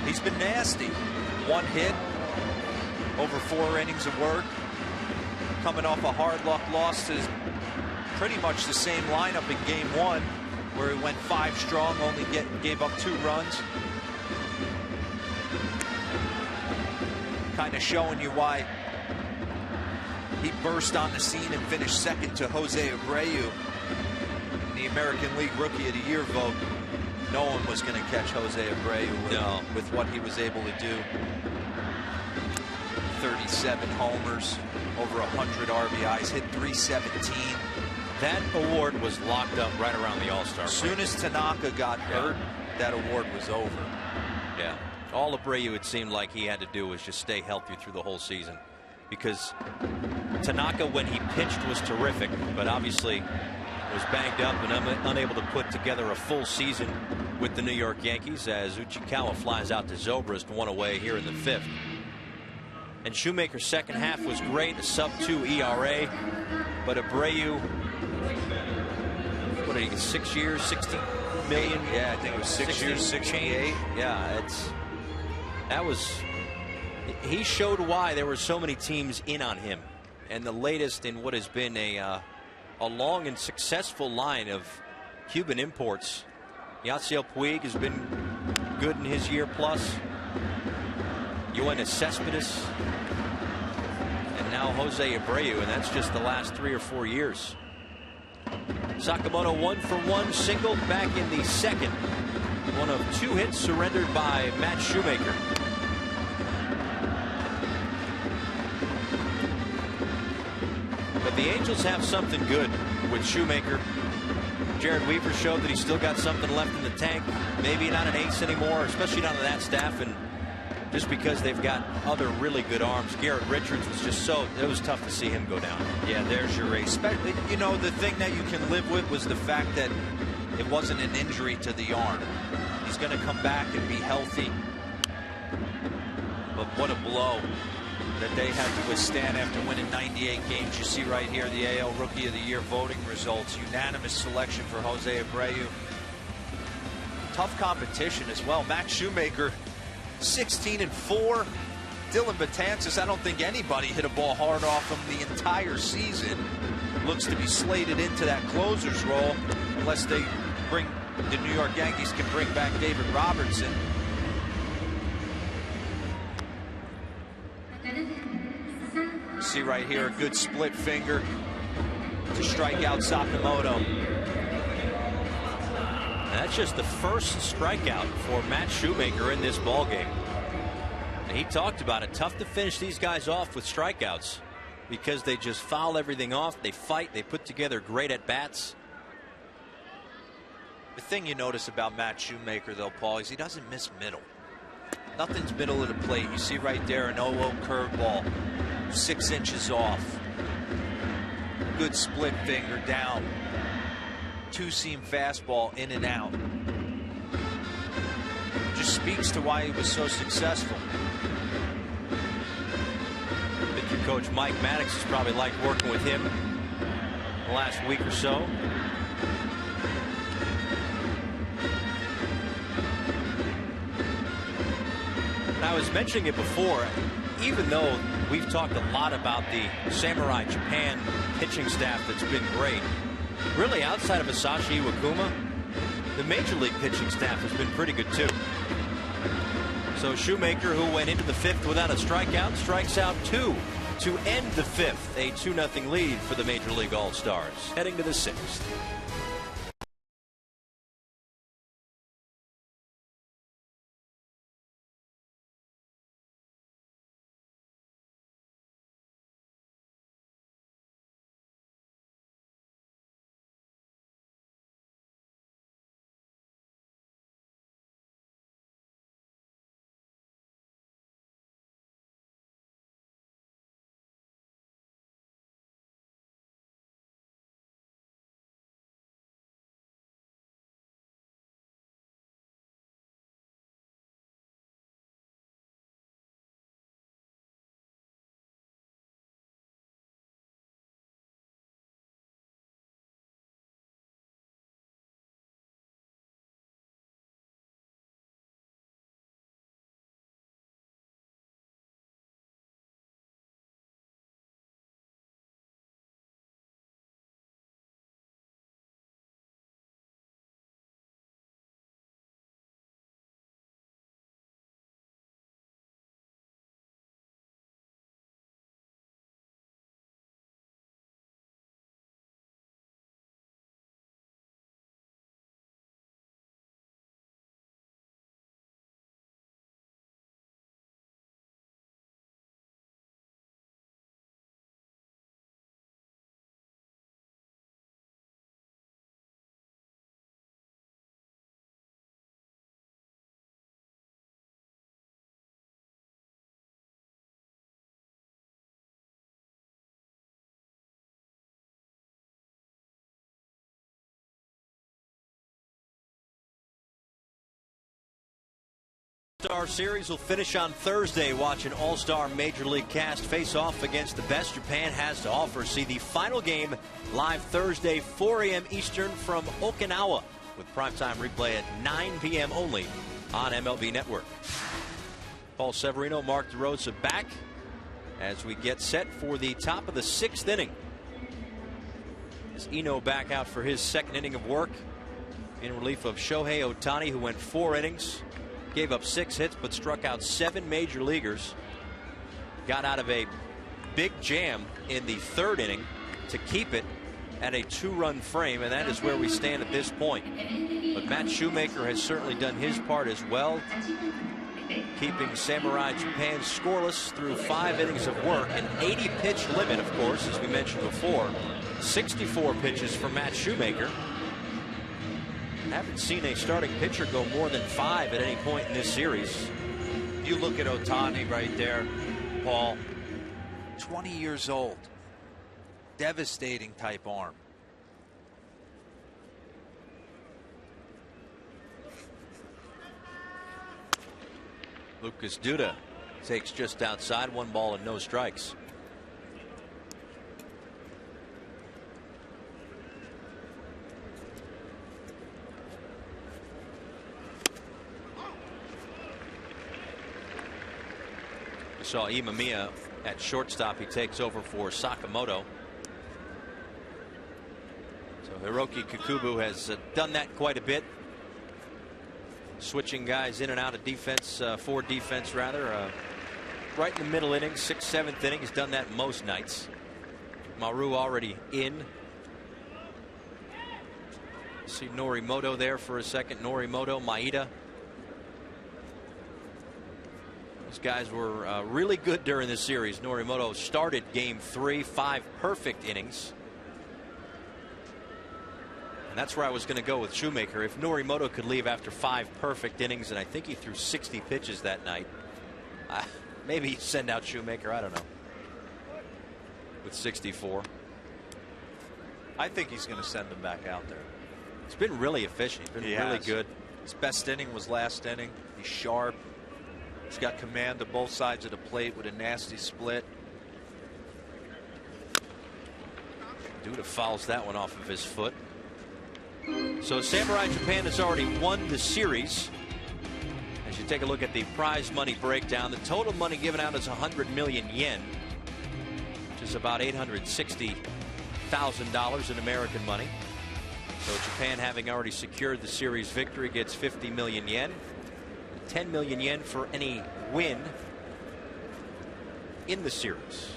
He's been nasty. 1 hit over 4 innings of work, coming off a hard luck loss to pretty much the same lineup in game 1, where he went 5 strong, only gave up 2 runs. Kind of showing you why he burst on the scene and finished second to Jose Abreu in the American League Rookie of the Year vote. No one was going to catch Jose Abreu with what he was able to do. 37 homers, over 100 RBIs, hit 317. That award was locked up right around the All-Star. As soon as Tanaka got hurt, that award was over. Yeah. All Abreu, it seemed like he had to do was just stay healthy through the whole season. Because Tanaka, when he pitched, was terrific, but obviously was banged up and unable to put together a full season with the New York Yankees as Uchikawa flies out to Zobrist, one away here in the 5th. And Shoemaker's second half was great, a sub-2 ERA, but Abreu, what did he get, 6 years, 60 million? Yeah, I think it was 6 years, 68. Yeah, he showed why there were so many teams in on him, and the latest in what has been a long and successful line of Cuban imports. Yasiel Puig has been good in his year plus. Yoenis Cespedes, and now Jose Abreu, and that's just the last 3 or 4 years. Sakamoto 1-for-1 single back in the 2nd. One of 2 hits surrendered by Matt Shoemaker. But the Angels have something good with Shoemaker. Jared Weaver showed that he's still got something left in the tank. Maybe not an ace anymore, especially not on that staff, and just because they've got other really good arms. Garrett Richards was just it was tough to see him go down. Yeah, there's your ace. You know, the thing that you can live with was the fact that it wasn't an injury to the arm. He's going to come back and be healthy. But what a blow that they had to withstand after winning 98 games. You see right here the AL Rookie of the Year voting results. Unanimous selection for Jose Abreu. Tough competition as well. Max Shoemaker, 16-4. Dylan Betances, I don't think anybody hit a ball hard off him the entire season. Looks to be slated into that closer's role unless the New York Yankees can bring back David Robertson. You see right here a good split finger to strike out Sakamoto. That's just the first strikeout for Matt Shoemaker in this ballgame. He talked about it. Tough to finish these guys off with strikeouts because they just foul everything off. They fight. They put together great at-bats. The thing you notice about Matt Shoemaker, though, Paul, is he doesn't miss middle. Nothing's middle of the plate. You see right there an 0-0 curveball, 6 inches off. Good split finger down. 2-seam fastball in and out. Just speaks to why he was so successful. Pitcher coach Mike Maddox has probably liked working with him the last week or so. I was mentioning it before, even though we've talked a lot about the Samurai Japan pitching staff that's been great, really outside of Masashi Iwakuma, the major league pitching staff has been pretty good too. So Shoemaker, who went into the 5th without a strikeout, strikes out 2 to end the 5th. A 2-0 lead for the Major League All-Stars. Heading to the 6th. All-Star Series will finish on Thursday. Watch an All-Star Major League cast face off against the best Japan has to offer. See the final game live Thursday, 4 a.m. Eastern from Okinawa, with primetime replay at 9 p.m. only on MLB Network. Paul Severino, Mark DeRosa back as we get set for the top of the 6th inning. Is Eno back out for his 2nd inning of work in relief of Shohei Otani, who went 4 innings. Gave up 6 hits but struck out 7 major leaguers. Got out of a big jam in the 3rd inning to keep it at a 2-run frame, and that is where we stand at this point. But Matt Shoemaker has certainly done his part as well, keeping Samurai Japan scoreless through 5 innings of work. An 80-pitch limit, of course, as we mentioned before. 64 pitches for Matt Shoemaker. Haven't seen a starting pitcher go more than 5 at any point in this series. You look at Otani right there, Paul. 20 years old. Devastating type arm. Lucas Duda takes just outside, 1 ball and no strikes. We saw Imamiya at shortstop. He takes over for Sakamoto. So Hiroki Kikubu has done that quite a bit, switching guys in and out of defense, for defense rather. Right in the middle innings, 6th, 7th inning. He's done that most nights. Maru already in. See Norimoto there for a second. Norimoto, Maeda. These guys were really good during this series. Norimoto started game 3, 5 perfect innings. And that's where I was going to go with Shoemaker. If Norimoto could leave after 5 perfect innings, and I think he threw 60 pitches that night, maybe send out Shoemaker. I don't know. With 64. I think he's going to send him back out there. He's been really efficient. He's been really good. His best inning was last inning. He's sharp. He's got command of both sides of the plate with a nasty split. Duda fouls that one off of his foot. So Samurai Japan has already won the series. As you take a look at the prize money breakdown, the total money given out is 100 million yen, which is about $860,000 in American money. So Japan, having already secured the series victory, gets 50 million yen. 10 million yen for any win in the series.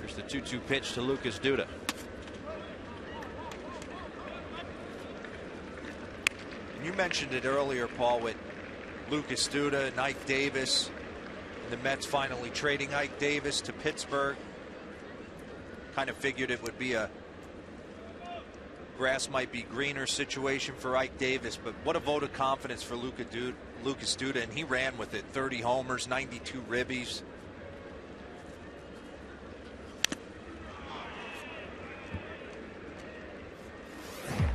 Here's the 2-2 pitch to Lucas Duda. You mentioned it earlier, Paul, with Lucas Duda and Ike Davis. And the Mets finally trading Ike Davis to Pittsburgh. Kind of figured it would be a grass might be greener situation for Ike Davis, but what a vote of confidence for Lucas Duda, and he ran with it. 30 homers, 92 ribbies.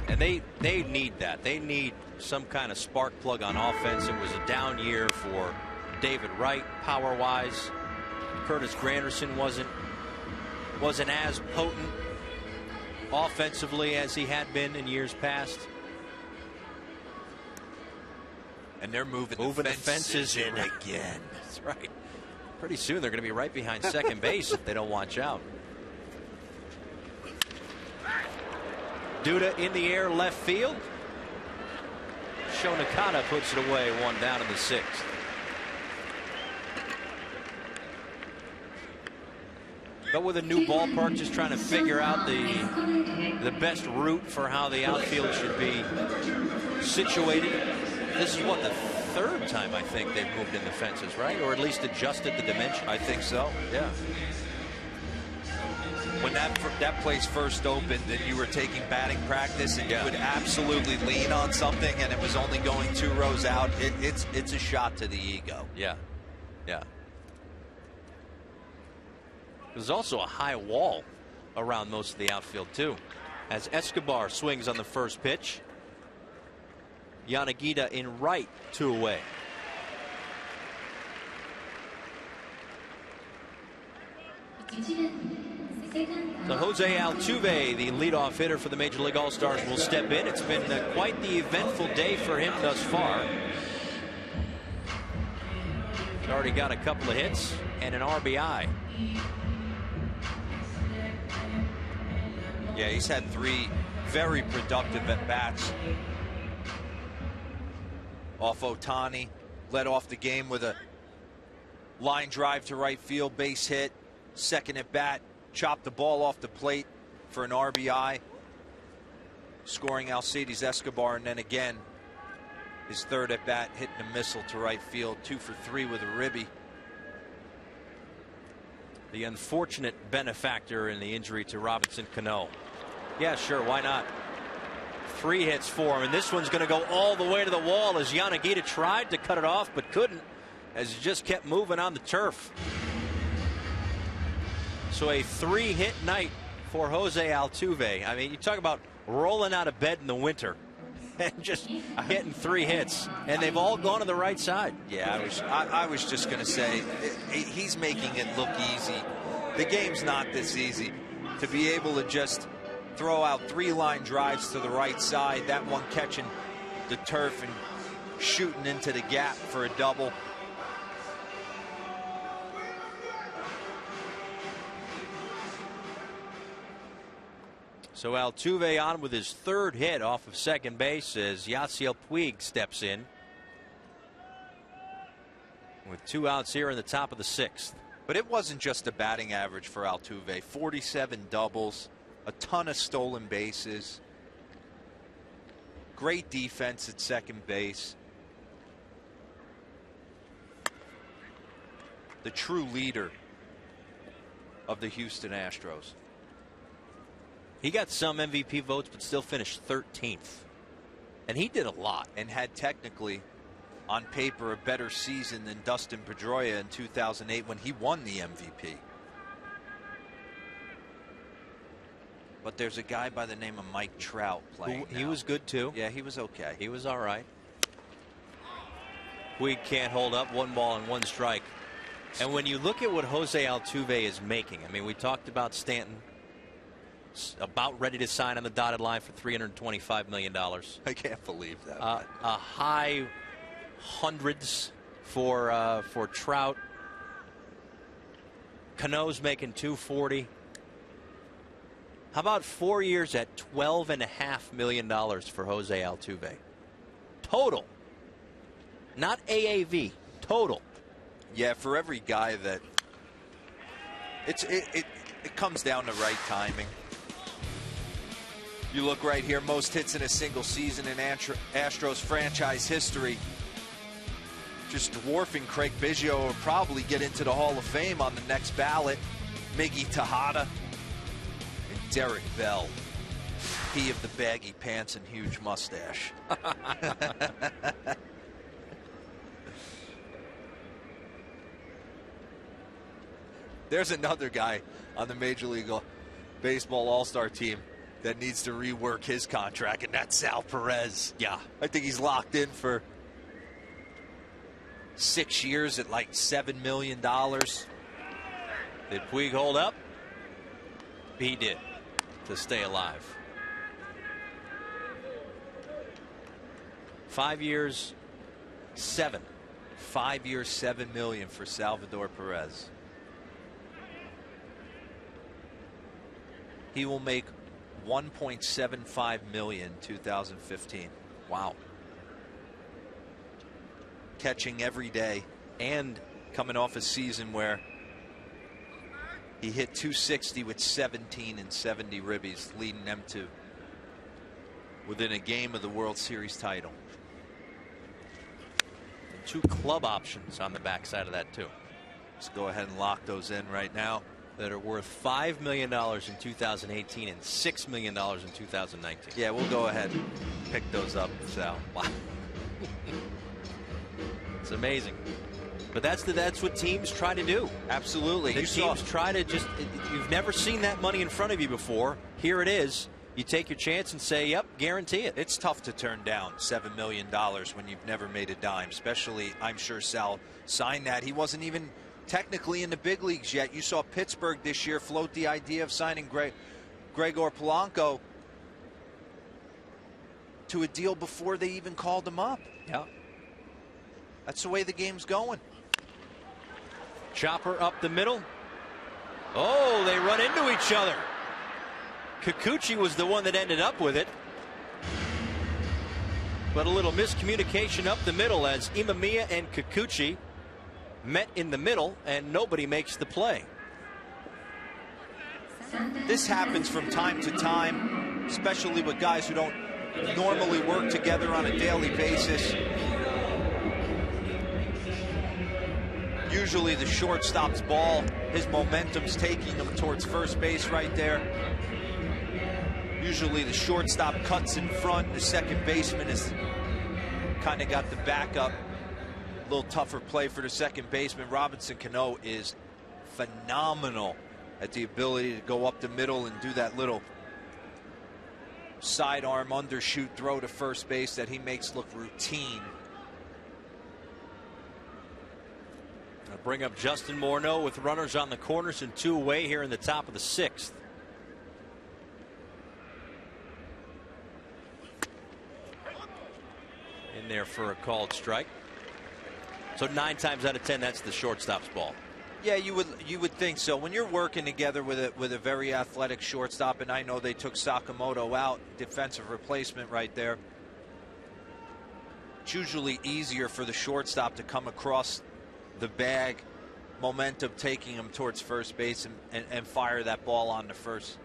And they need that. They need some kind of spark plug on offense. It was a down year for David Wright power wise. Curtis Granderson wasn't as potent offensively as he had been in years past. And they're moving the fences in again. That's right. Pretty soon they're going to be right behind second base if they don't watch out. Duda in the air, left field. Shonakata puts it away, 1 down in the 6th. But with a new ballpark, just trying to figure out the best route for how the outfield should be situated. This is what, the 3rd time I think they've moved in the fences, right? Or at least adjusted the dimension. I think so. Yeah. When that place first opened and you were taking batting practice and you would absolutely lean on something and it was only going 2 rows out, it's a shot to the ego. Yeah. Yeah. There's also a high wall around most of the outfield too, as Escobar swings on the first pitch. Yanagita in right, 2 away. So Jose Altuve, the leadoff hitter for the Major League All-Stars, will step in. It's been quite the eventful day for him thus far. He's already got a couple of hits and an RBI. Yeah, he's had 3 very productive at-bats. Off Otani, led off the game with a line drive to right field, base hit. Second at bat, chopped the ball off the plate for an RBI, scoring Alcides Escobar, and then again his third at bat, hitting a missile to right field, 2 for 3 with a ribby. The unfortunate benefactor in the injury to Robinson Cano. Yeah, sure, why not? 3 hits for him, and this one's going to go all the way to the wall as Yanagita tried to cut it off but couldn't, as he just kept moving on the turf. So a 3-hit night for Jose Altuve. I mean, you talk about rolling out of bed in the winter and just hitting 3 hits, and they've all gone to the right side. Yeah, I was just going to say, he's making it look easy. The game's not this easy. To be able to just throw out 3 line drives to the right side, that one catching the turf and shooting into the gap for a double. So Altuve on with his 3rd hit off of second base as Yasiel Puig steps in. With 2 outs here in the top of the 6th. But it wasn't just a batting average for Altuve. 47 doubles, a ton of stolen bases, great defense at second base. The true leader of the Houston Astros. He got some MVP votes, but still finished 13th. And he did a lot. And had technically, on paper, a better season than Dustin Pedroia in 2008 when he won the MVP. But there's a guy by the name of Mike Trout playing He was good, too. Yeah, he was okay. He was all right. Puig can't hold up, 1 ball and 1 strike. And when you look at what Jose Altuve is making, I mean, we talked about Stanton. About ready to sign on the dotted line for $325 million. I can't believe that. A high hundreds for Trout. Cano's making $240. How about 4 years at $12.5 million for Jose Altuve? Total. Not AAV. Total. Yeah, for every guy that it comes down to right timing. You look right here, most hits in a single season in Astros franchise history. Just dwarfing Craig Biggio, will probably get into the Hall of Fame on the next ballot. Miggy Tejada and Derek Bell. He of the baggy pants and huge mustache. There's another guy on the Major League Baseball All-Star team that needs to rework his contract, and that's Sal Perez. Yeah. I think he's locked in for 6 years at like $7 million. Did Puig hold up? He did, to stay alive. 5 years, 7. 5 years, $7 million for Salvador Perez. He will make $1.75 million 2015. Wow. Catching every day and coming off a season where he hit .260 with 17 and 70 ribbies, leading them to within a game of the World Series title. And 2 club options on the backside of that, too. Let's go ahead and lock those in right now. That are worth $5 million in 2018 and $6 million in 2019. Yeah, we'll go ahead and pick those up, Sal. Wow. It's amazing. But that's what teams try to do. Absolutely. Teams try to just, you've never seen that money in front of you before. Here it is. you take your chance and say, yep, guarantee it. It's tough to turn down $7 million when you've never made a dime, especially, I'm sure Sal signed that. He wasn't even technically in the big leagues yet. You saw Pittsburgh this year float the idea of signing Gregor Polanco to a deal before they even called him up. Yeah. That's the way the game's going. Chopper up the middle. Oh, they run into each other. Kikuchi was the one that ended up with it. But a little miscommunication up the middle as Imamiya and Kikuchi met in the middle, and nobody makes the play. This happens from time to time, especially with guys who don't normally work together on a daily basis. Usually the shortstop's ball, his momentum's taking him towards first base right there. Usually the shortstop cuts in front, the second baseman has kind of got the backup. A little tougher play for the second baseman. Robinson Cano is phenomenal at the ability to go up the middle and do that little sidearm undershoot throw to first base that he makes look routine. I'll bring up Justin Morneau with runners on the corners and 2 away here in the top of the 6th. In there for a called strike. So 9 times out of 10, that's the shortstop's ball. Yeah, you would think so. When you're working together with a very athletic shortstop, and I know they took Sakamoto out, defensive replacement right there. It's usually easier for the shortstop to come across the bag, momentum taking him towards first base, and fire that ball on to first.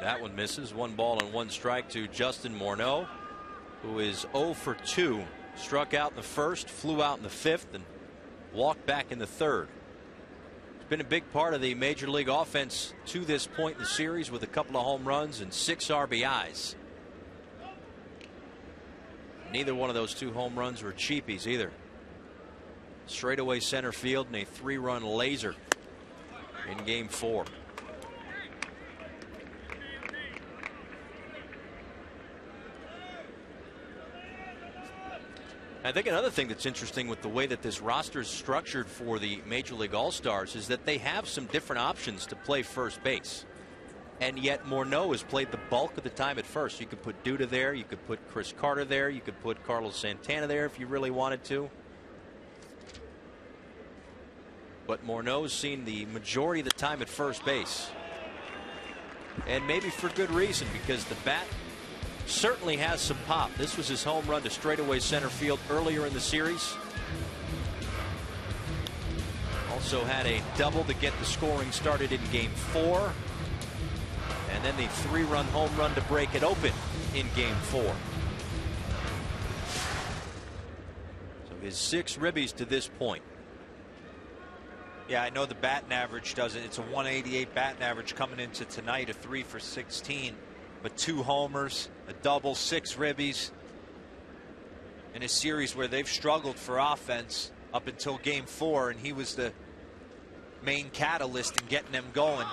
That one misses. 1 ball and 1 strike to Justin Morneau, who is 0 for 2. Struck out in the first, flew out in the 5th, and walked back in the 3rd. It's been a big part of the major league offense to this point in the series, with a couple of home runs and 6 RBIs. Neither one of those 2 home runs were cheapies either. Straightaway center field and a 3-run laser in game 4. I think another thing that's interesting with the way that this roster is structured for the Major League All-Stars is that they have some different options to play first base. And yet Morneau has played the bulk of the time at first. You could put Duda there. You could put Chris Carter there. You could put Carlos Santana there if you really wanted to. But Morneau's seen the majority of the time at first base. And maybe for good reason, because the bat certainly has some pop. This was his home run to straightaway center field earlier in the series. Also had a double to get the scoring started in game 4. And then the 3-run home run to break it open in game 4. So his 6 ribbies to this point. Yeah, I know the batting average doesn't. It's a 188 batting average coming into tonight, a 3 for 16. But 2 homers, a double, 6 ribbies in a series where they've struggled for offense up until game 4, and he was the main catalyst in getting them going.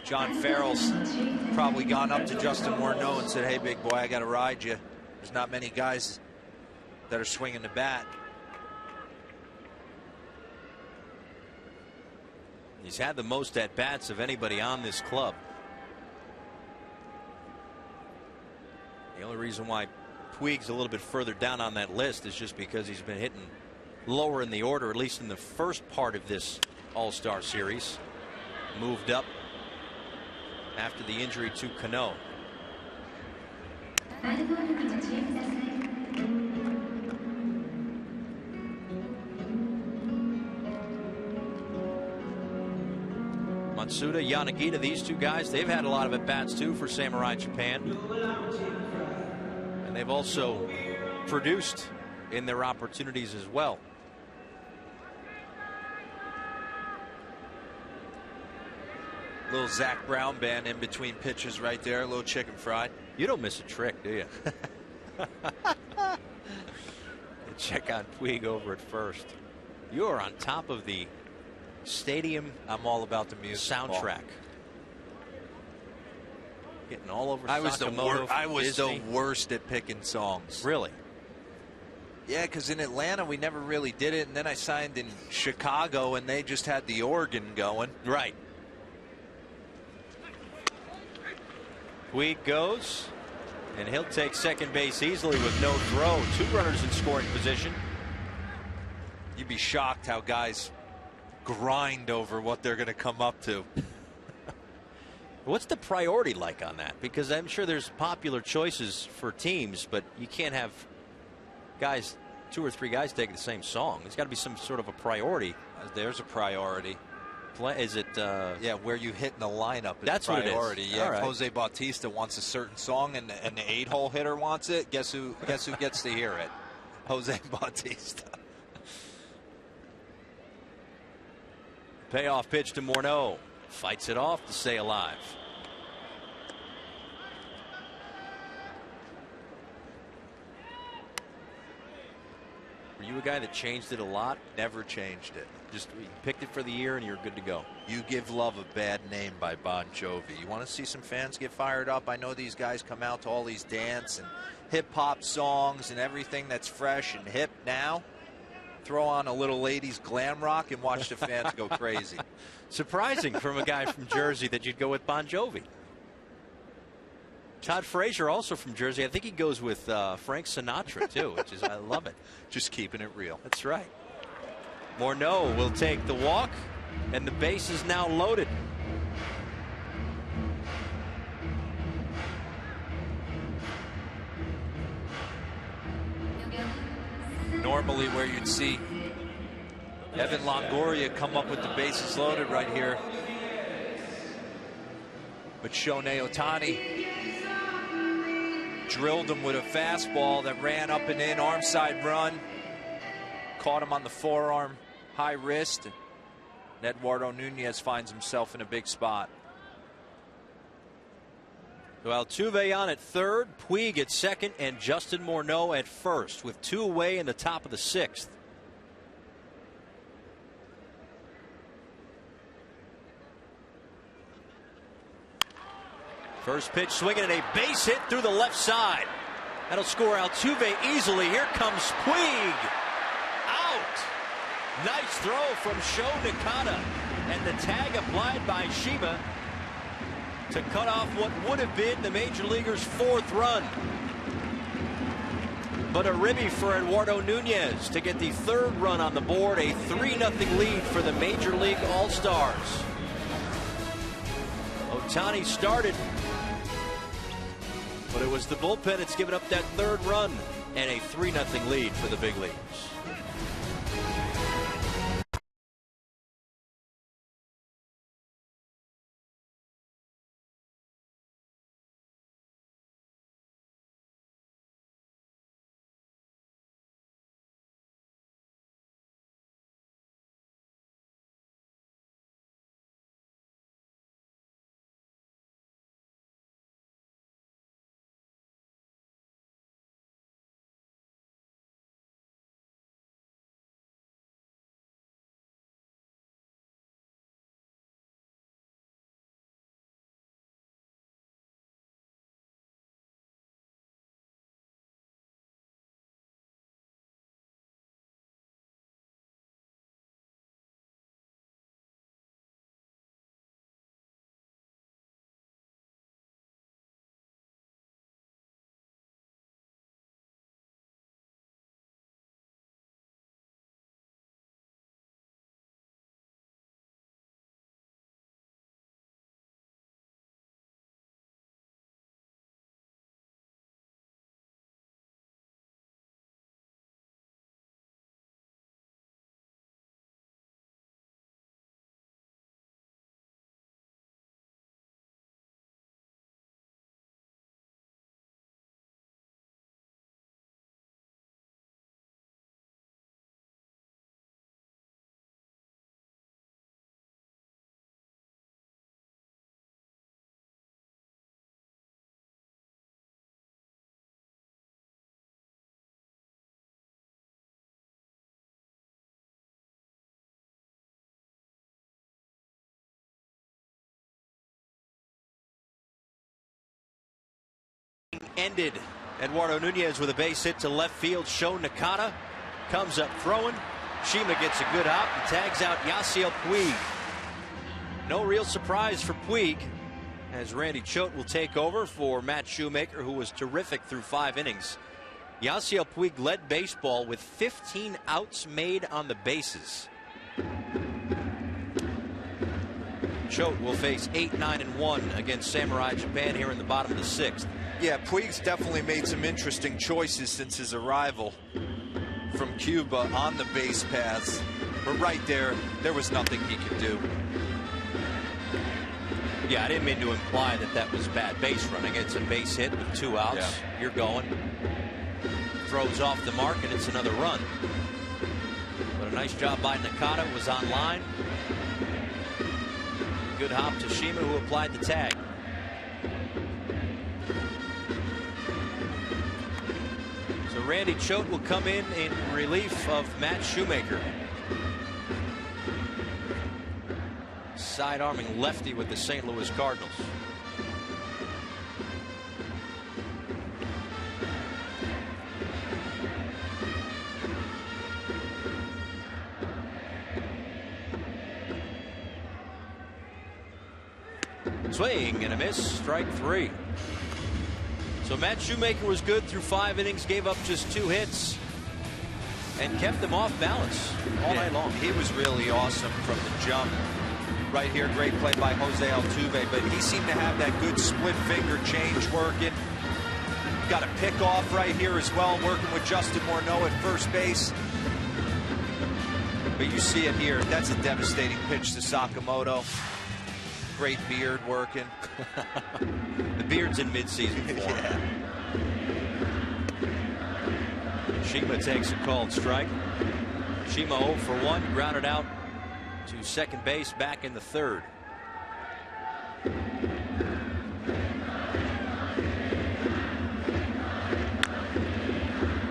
John Farrell's probably gone up to Justin Morneau and said, hey, big boy, I got to ride you. There's not many guys that are swinging the bat. He's had the most at-bats of anybody on this club. The only reason why Puig's a little bit further down on that list is just because he's been hitting lower in the order, at least in the first part of this All-Star series. Moved up after the injury to Cano. Matsuda, Yanagita, these 2 guys, they've had a lot of at-bats too for Samurai Japan. And they've also produced in their opportunities as well. Little Zach Brown band in between pitches right there, a little chicken fried. You don't miss a trick, do you? Check on Puig over at first. You are on top of the stadium. I'm all about the music. Soundtrack. Getting all over. I was the Disney. worst at picking songs. Really? Yeah, because in Atlanta we never really did it, and then I signed in Chicago, and they just had the organ going. Right. Puig goes, and he'll take second base easily with no throw. 2 runners in scoring position. You'd be shocked how guys grind over what they're going to come up to. What's the priority like on that? Because I'm sure there's popular choices for teams, but you can't have guys, 2 or 3 guys taking the same song. There's got to be some sort of a priority. There's a priority. Is it? Yeah, where you hit in the lineup is That's priority. what it is. Yeah, All right. if Jose Bautista wants a certain song and the 8-hole hitter wants it, guess who gets to hear it? Jose Bautista. Payoff pitch to Morneau. Fights it off to stay alive. Were you a guy that changed it a lot? Never changed it. Just you picked it for the year and you're good to go. You Give Love a Bad Name by Bon Jovi. You want to see some fans get fired up? I know these guys come out to all these dance and hip-hop songs and everything that's fresh and hip now. Throw on a little ladies glam rock and watch the fans go crazy. Surprising from a guy from Jersey that you'd go with Bon Jovi. Todd Frazier also from Jersey. I think he goes with Frank Sinatra too, which is I love it. Just keeping it real. That's right. Morneau will take the walk, and the base is now loaded. Normally where you'd see Evan Longoria come up with the bases loaded right here. But Shohei Otani drilled him with a fastball that ran up and in, arm side run. Caught him on the forearm, high wrist. And Eduardo Nunez finds himself in a big spot. Well, Altuve on at third, Puig at second, and Justin Morneau at first, with 2 away in the top of the 6th. First pitch swinging and a base hit through the left side. That'll score Altuve easily. Here comes Puig. Out. Nice throw from Sho Nakata. And the tag applied by Shima to cut off what would have been the Major Leaguers' 4th run. But a ribby for Eduardo Nunez to get the 3rd run on the board. A 3-0 lead for the Major League All-Stars. Otani started, but it was the bullpen that's given up that 3rd run, and a 3-0 lead for the big leagues. ended. Eduardo Nunez with a base hit to left field. Sho Nakata comes up throwing. Shima gets a good hop and tags out Yasiel Puig. No real surprise for Puig, as Randy Choate will take over for Matt Shoemaker, who was terrific through 5 innings. Yasiel Puig led baseball with 15 outs made on the bases. Choate will face 8, 9, and 1 against Samurai Japan here in the bottom of the 6th. Yeah, Puig's definitely made some interesting choices since his arrival from Cuba on the base paths. But right there was nothing he could do. Yeah, I didn't mean to imply that that was bad base running. It's a base hit with 2 outs. Yeah. You're going. Throws off the mark, and it's another run. But a nice job by Nakata. Was on line. Good hop to Shima, who applied the tag. So Randy Choate will come in relief of Matt Shoemaker. Side-arming lefty with the St. Louis Cardinals. Swing and a miss, strike 3. So Matt Shoemaker was good through 5 innings, gave up just 2 hits, and kept them off balance all night long. He was really awesome from the jump. Right here, great play by Jose Altuve, but he seemed to have that good split finger change working. Got a pick off right here as well, working with Justin Morneau at first base. But you see it here, that's a devastating pitch to Sakamoto. Great beard working. The beard's in midseason form. Yeah. Shima takes a called strike. Shima 0 for 1, grounded out to second base, back in the 3rd.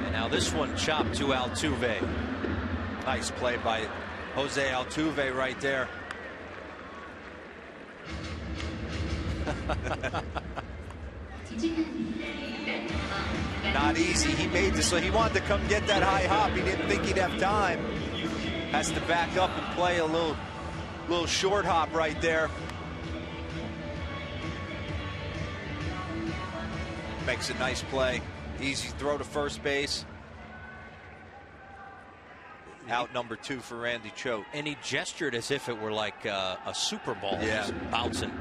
And now this one chopped to Altuve. Nice play by Jose Altuve right there. Not easy. He made this, so he wanted to come get that high hop. He didn't think he'd have time. Has to back up and play a little short hop right there. Makes a nice play. Easy throw to first base. Out number 2 for Randy Choate. And he gestured as if it were like a Super Bowl. Yeah. He's bouncing.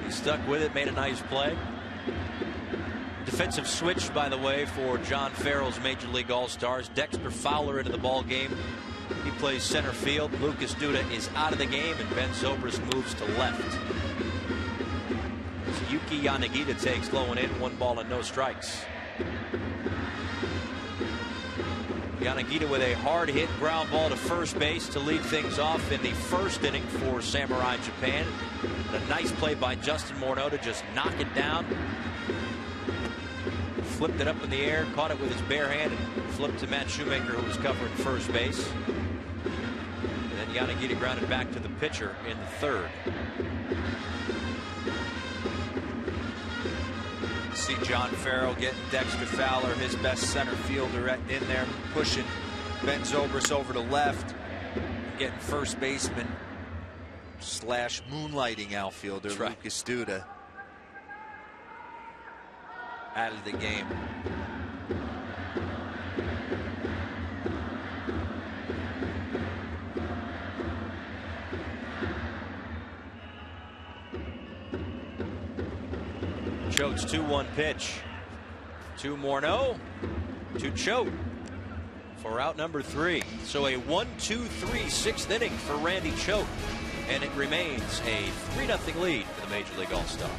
He stuck with it, made a nice play. Defensive switch, by the way, for John Farrell's Major League All-Stars. Dexter Fowler into the ball game. He plays center field. Lucas Duda is out of the game, and Ben Zobrist moves to left. So Yuki Yanagita takes low and in, 1 ball and no strikes. Yanagita with a hard hit ground ball to first base to lead things off in the 1st inning for Samurai Japan. And a nice play by Justin Morneau to just knock it down. Flipped it up in the air, caught it with his bare hand, and flipped to Matt Shoemaker, who was covering first base. And then Yanagita grounded back to the pitcher in the 3rd. See John Farrell getting Dexter Fowler, his best center fielder, in there, pushing Ben Zobrist over to left, getting first baseman / moonlighting outfielder Lucas Duda out of the game. Choate's 2-1 pitch to Morneau, to Choate for out number 3. So a 1-2-3 6th inning for Randy Choate, and it remains a 3-0 lead for the Major League All-Stars.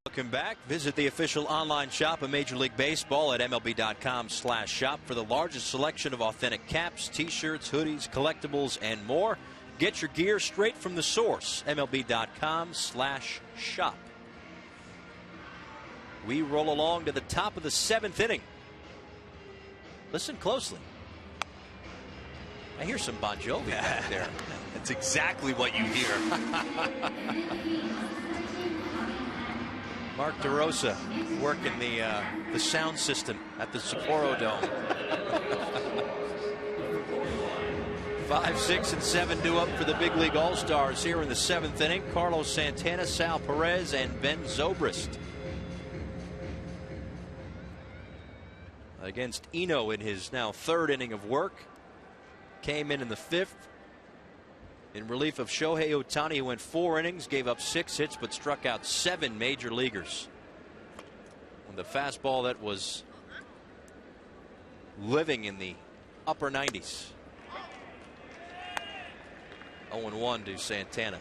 Welcome back. Visit the official online shop of Major League Baseball at MLB.com/shop for the largest selection of authentic caps, t-shirts, hoodies, collectibles, and more. Get your gear straight from the source. MLB.com/shop. We roll along to the top of the 7th inning. Listen closely. I hear some Bon Jovi back there. That's exactly what you hear. Mark DeRosa working the sound system at the Sapporo Dome. 5, 6, and 7 due up for the big league all-stars here in the 7th inning. Carlos Santana, Sal Perez, and Ben Zobrist against Eno in his now 3rd inning of work. Came in the 5th in relief of Shohei Otani, who went 4 innings, gave up 6 hits, but struck out 7 major leaguers. And the fastball that was living in the upper 90s. 0-1 to Santana.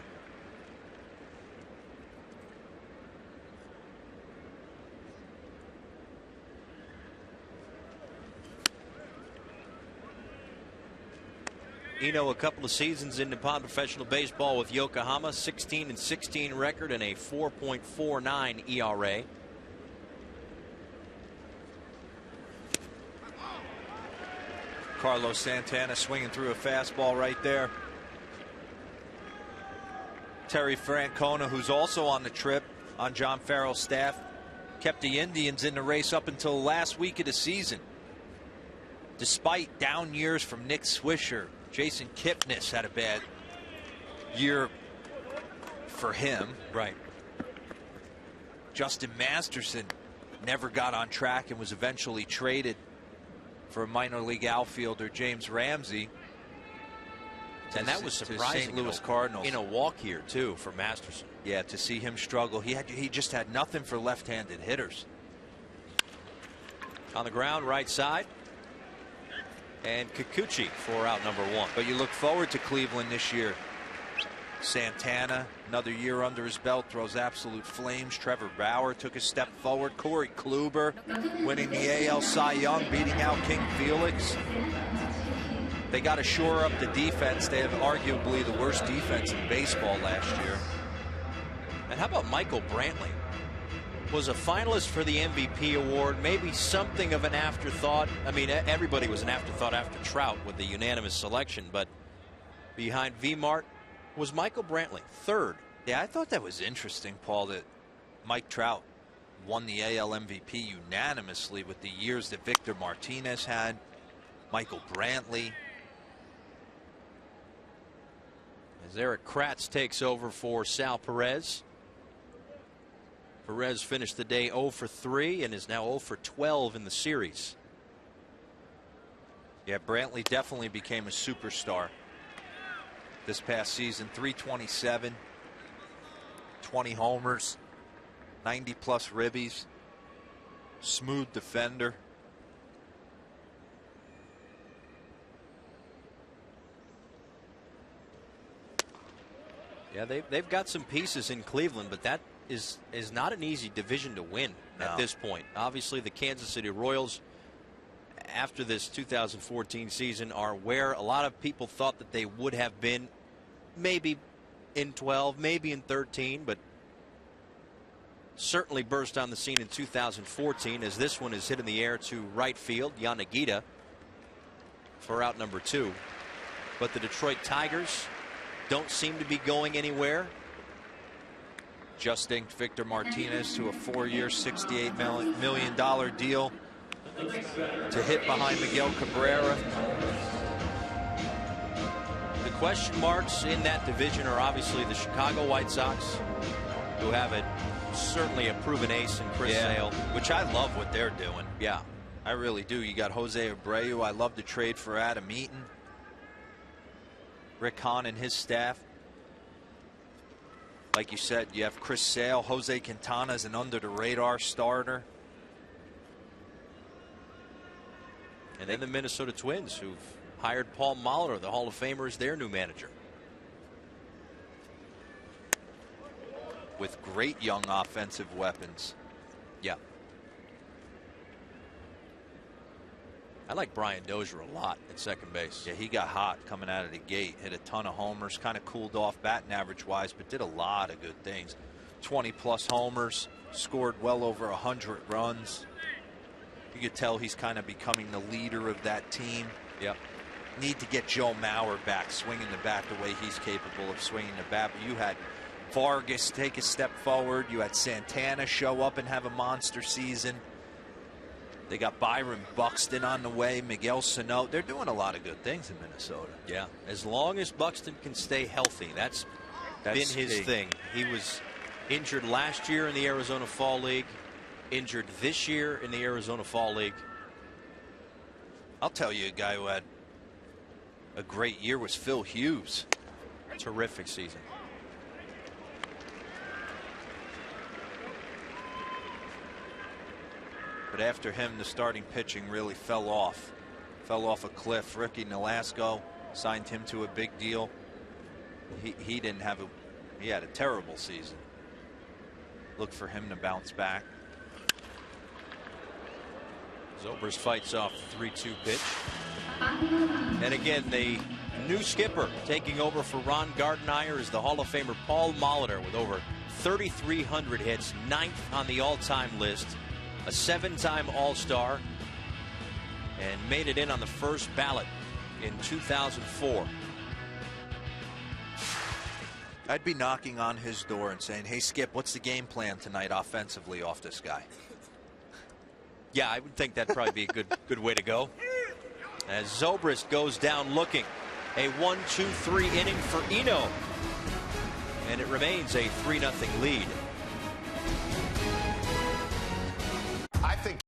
Eno a couple of seasons in Nippon professional baseball with Yokohama, 16-16 record and a 4.49 ERA. Carlos Santana swinging through a fastball right there. Terry Francona, who's also on the trip on John Farrell's staff, kept the Indians in the race up until the last week of the season. Despite down years from Nick Swisher, Jason Kipnis had a bad year for him. Right. Justin Masterson never got on track and was eventually traded for a minor league outfielder, James Ramsey. And that was surprising. St. Louis Cardinals. In a walk here, too, for Masterson. Yeah, to see him struggle. He just had nothing for left-handed hitters. On the ground, right side. And Kikuchi for out number 1. But you look forward to Cleveland this year. Santana, another year under his belt, throws absolute flames. Trevor Bauer took a step forward. Corey Kluber winning the AL Cy Young, beating out King Felix. They got to shore up the defense. They have arguably the worst defense in baseball last year. And how about Michael Brantley? Was a finalist for the MVP award, maybe something of an afterthought. I mean, everybody was an afterthought after Trout with the unanimous selection, but behind V-Mart was Michael Brantley, 3rd. Yeah, I thought that was interesting, Paul, that Mike Trout won the AL MVP unanimously with the years that Victor Martinez had, Michael Brantley. As Eric Kratz takes over for Sal Perez. Perez finished the day 0 for 3 and is now 0 for 12 in the series. Yeah, Brantley definitely became a superstar this past season. 327, 20 homers, 90+ ribbies, smooth defender. Yeah, they've got some pieces in Cleveland, but that is not an easy division to win at this point. Obviously, the Kansas City Royals, after this 2014 season, are where a lot of people thought that they would have been, maybe in 12, maybe in 13, but certainly burst on the scene in 2014 as this one is hit in the air to right field. Yanagita for out number 2. But the Detroit Tigers don't seem to be going anywhere. Just inked Victor Martinez to a 4-year, $68 million deal to hit behind Miguel Cabrera. The question marks in that division are obviously the Chicago White Sox, who have certainly a proven ace in Chris Sale. Which I love what they're doing. Yeah, I really do. You got Jose Abreu. I love the trade for Adam Eaton. Rick Hahn and his staff. Like you said, you have Chris Sale. Jose Quintana is an under-the-radar starter. And then the Minnesota Twins, who've hired Paul Molitor, the Hall of Famer, as their new manager. with great young offensive weapons. Yeah. I like Brian Dozier a lot at second base. Yeah, he got hot coming out of the gate, hit a ton of homers, kind of cooled off batting average wise, but did a lot of good things. 20+ homers, scored well over 100 runs. You could tell he's kind of becoming the leader of that team. Yep. Need to get Joe Mauer back, swinging the bat the way he's capable of swinging the bat. But you had Vargas take a step forward. You had Santana show up and have a monster season. They got Byron Buxton on the way, Miguel Sano. They're doing a lot of good things in Minnesota. Yeah, as long as Buxton can stay healthy, that's been his thing. He was injured last year in the Arizona Fall League, injured this year in the Arizona Fall League. I'll tell you, a guy who had a great year was Phil Hughes. Terrific season. But after him, the starting pitching really fell off a cliff. Ricky Nolasco signed him to a big deal. He didn't have he had a terrible season. Look for him to bounce back. Zobrist fights off the 3-2 pitch. And again, the new skipper taking over for Ron Gardenhire is the Hall of Famer Paul Molitor with over 3,300 hits, 9th on the all-time list, a 7-time All-Star, and made it in on the first ballot in 2004. I'd be knocking on his door and saying, hey, Skip, what's the game plan tonight offensively off this guy? Yeah, I would think that'd probably be a good way to go. As Zobrist goes down looking. A 1-2-3 inning for Eno. And it remains a 3-0 lead. I think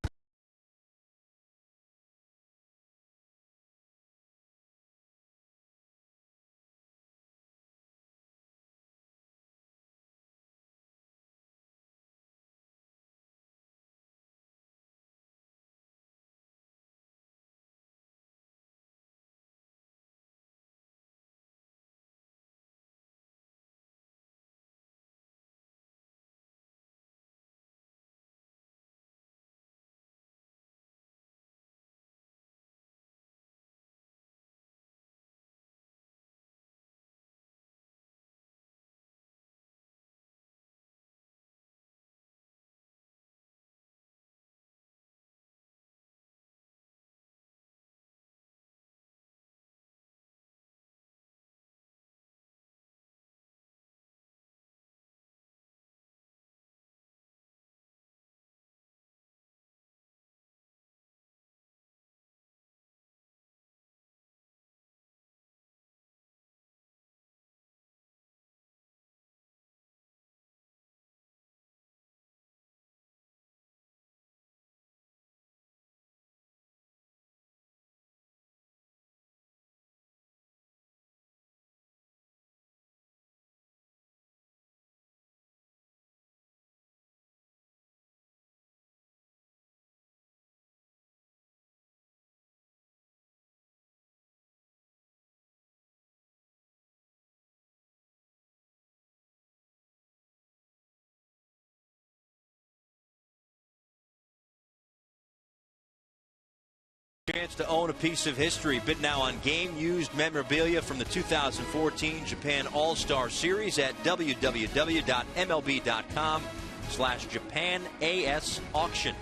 Chance to own a piece of history. Bid now on game-used memorabilia from the 2014 Japan All-Star Series at www.mlb.com/JapanAS auction.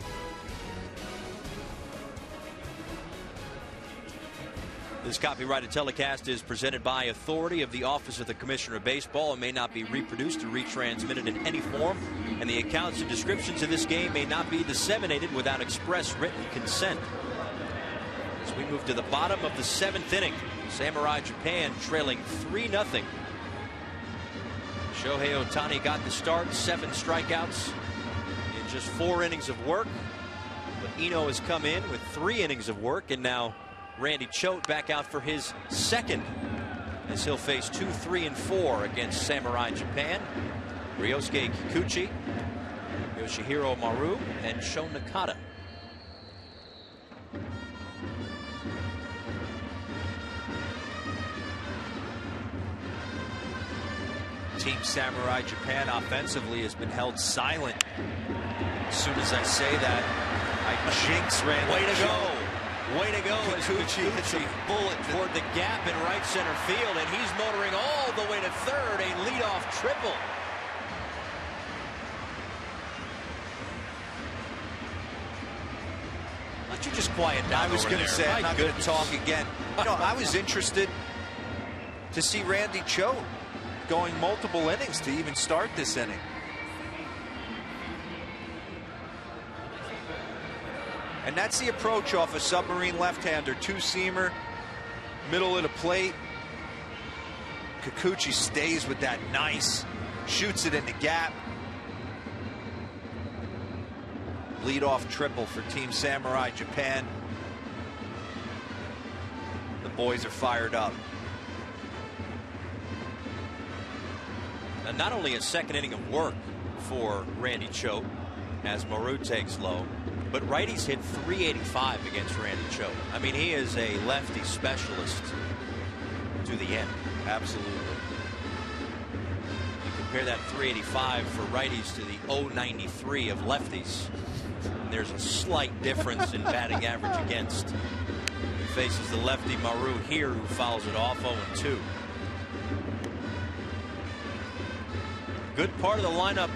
This copyrighted telecast is presented by authority of the Office of the Commissioner of Baseball and may not be reproduced or retransmitted in any form, and the accounts and descriptions of this game may not be disseminated without express written consent. As we move to the bottom of the 7th inning, Samurai Japan trailing 3-0. Shohei Otani got the start, 7 strikeouts in just 4 innings of work. But Eno has come in with 3 innings of work, and now Randy Choate back out for his 2nd, as he'll face 2, 3, and 4 against Samurai Japan. Ryosuke Kikuchi, Yoshihiro Maru, and Sho Nakata. Team Samurai Japan offensively has been held silent. As soon as I say that, I jinx Randy. Way to go. Way to go. Kikuchi hits a bullet toward the gap in right center field, and he's motoring all the way to third. A leadoff triple. Why don't you just quiet down? I was going to say, I'm not going to talk again. I was interested to see Randy Cho going multiple innings to even start this inning. And that's the approach off a submarine left-hander. Two-seamer, middle of the plate. Kikuchi stays with that nice, shoots it in the gap. Leadoff triple for Team Samurai Japan. The boys are fired up. Now, not only a second inning of work for Randy Cho as Maru takes low, but righties hit .385 against Randy Cho. I mean, he is a lefty specialist to the end. Absolutely. You compare that .385 for righties to the .093 of lefties. And there's a slight difference in batting average against. He faces the lefty Maru here, who fouls it off 0-2. Good part of the lineup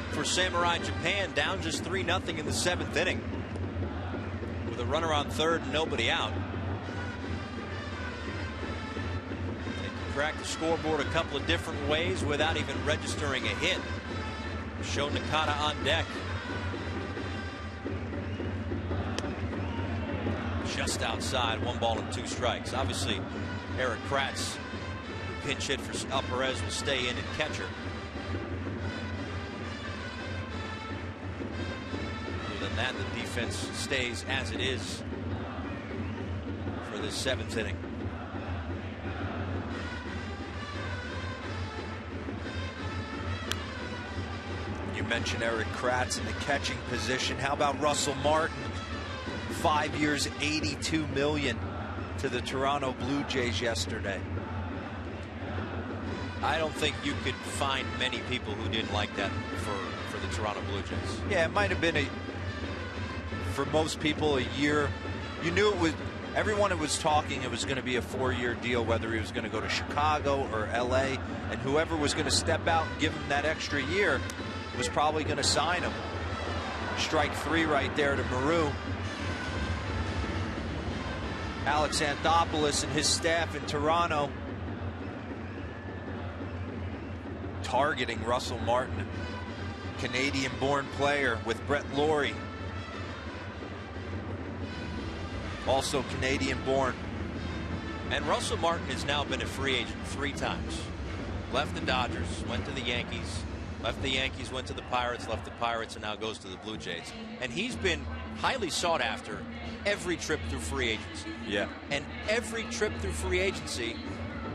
for Samurai Japan, down just 3-0 in the 7th inning. With a runner on third and nobody out. They can crack the scoreboard a couple of different ways without even registering a hit. Sho Nakata on deck. Just outside, 1 ball and 2 strikes. Obviously, Eric Kratz, who pinch hit for Alvarez, will stay in at catcher. That the defense stays as it is for this 7th inning. You mentioned Eric Kratz in the catching position. How about Russell Martin? 5 years, $82 million to the Toronto Blue Jays yesterday. I don't think you could find many people who didn't like that for the Toronto Blue Jays. Yeah, it might have been for most people, a year. You knew it was, everyone that was talking, it was going to be a 4-year deal, whether he was going to go to Chicago or LA, and whoever was going to step out and give him that extra year was probably going to sign him. Strike 3 right there to Maru. Alex Anthopoulos and his staff in Toronto targeting Russell Martin, Canadian-born player with Brett Lawrie. Also Canadian-born. And Russell Martin has now been a free agent 3 times. Left the Dodgers, went to the Yankees, left the Yankees, went to the Pirates, left the Pirates, and now goes to the Blue Jays. And he's been highly sought after every trip through free agency. Yeah. And every trip through free agency,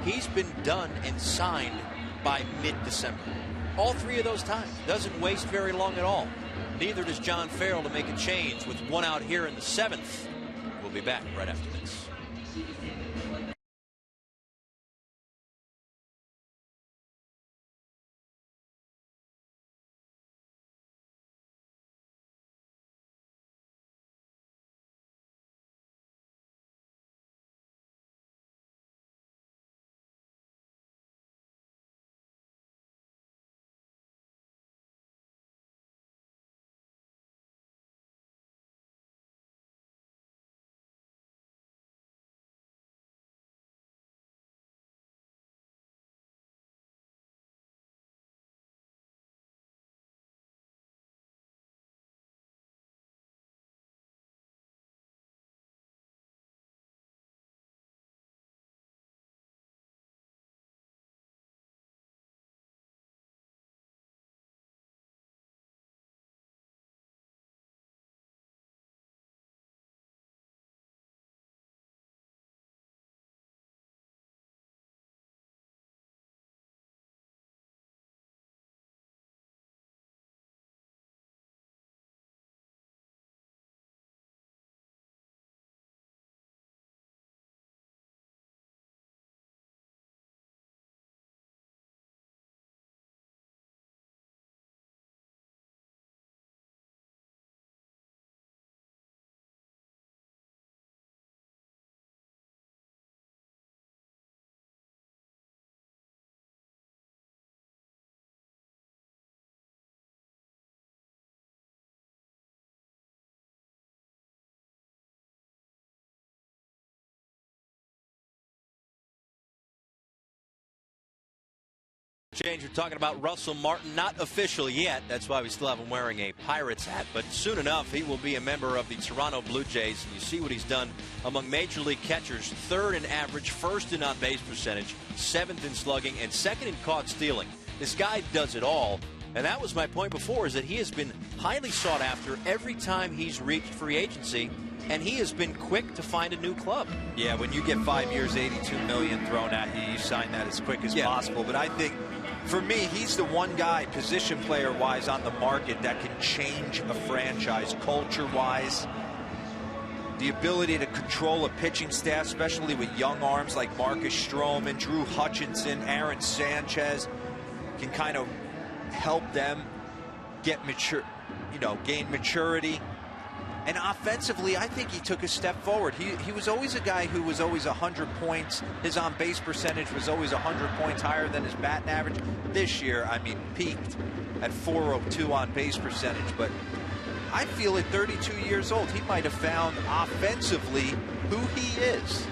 he's been done and signed by mid-December. All 3 of those times. Doesn't waste very long at all. Neither does John Farrell to make a change with 1 out here in the 7th. We'll be back right after this. Change, we're talking about Russell Martin, not official yet. That's why we still have him wearing a Pirates hat. But soon enough, he will be a member of the Toronto Blue Jays. And you see what he's done among Major League catchers. 3rd in average, 1st in on-base percentage, 7th in slugging, and 2nd in caught stealing. This guy does it all. And that was my point before, is that he has been highly sought after every time he's reached free agency. And he has been quick to find a new club. Yeah, when you get 5 years, $82 million thrown at you, you sign that as quick as possible. But I think, for me, he's the one guy, position player-wise, on the market that can change a franchise culture-wise. The ability to control a pitching staff, especially with young arms like Marcus Stroman, Drew Hutchinson, Aaron Sanchez, can kind of help them get mature, gain maturity. And offensively, I think he took a step forward. He was always a guy who was always 100 points. His on-base percentage was always 100 points higher than his batting average. This year, I mean, peaked at 402 on-base percentage. But I feel at 32 years old, he might have found offensively who he is.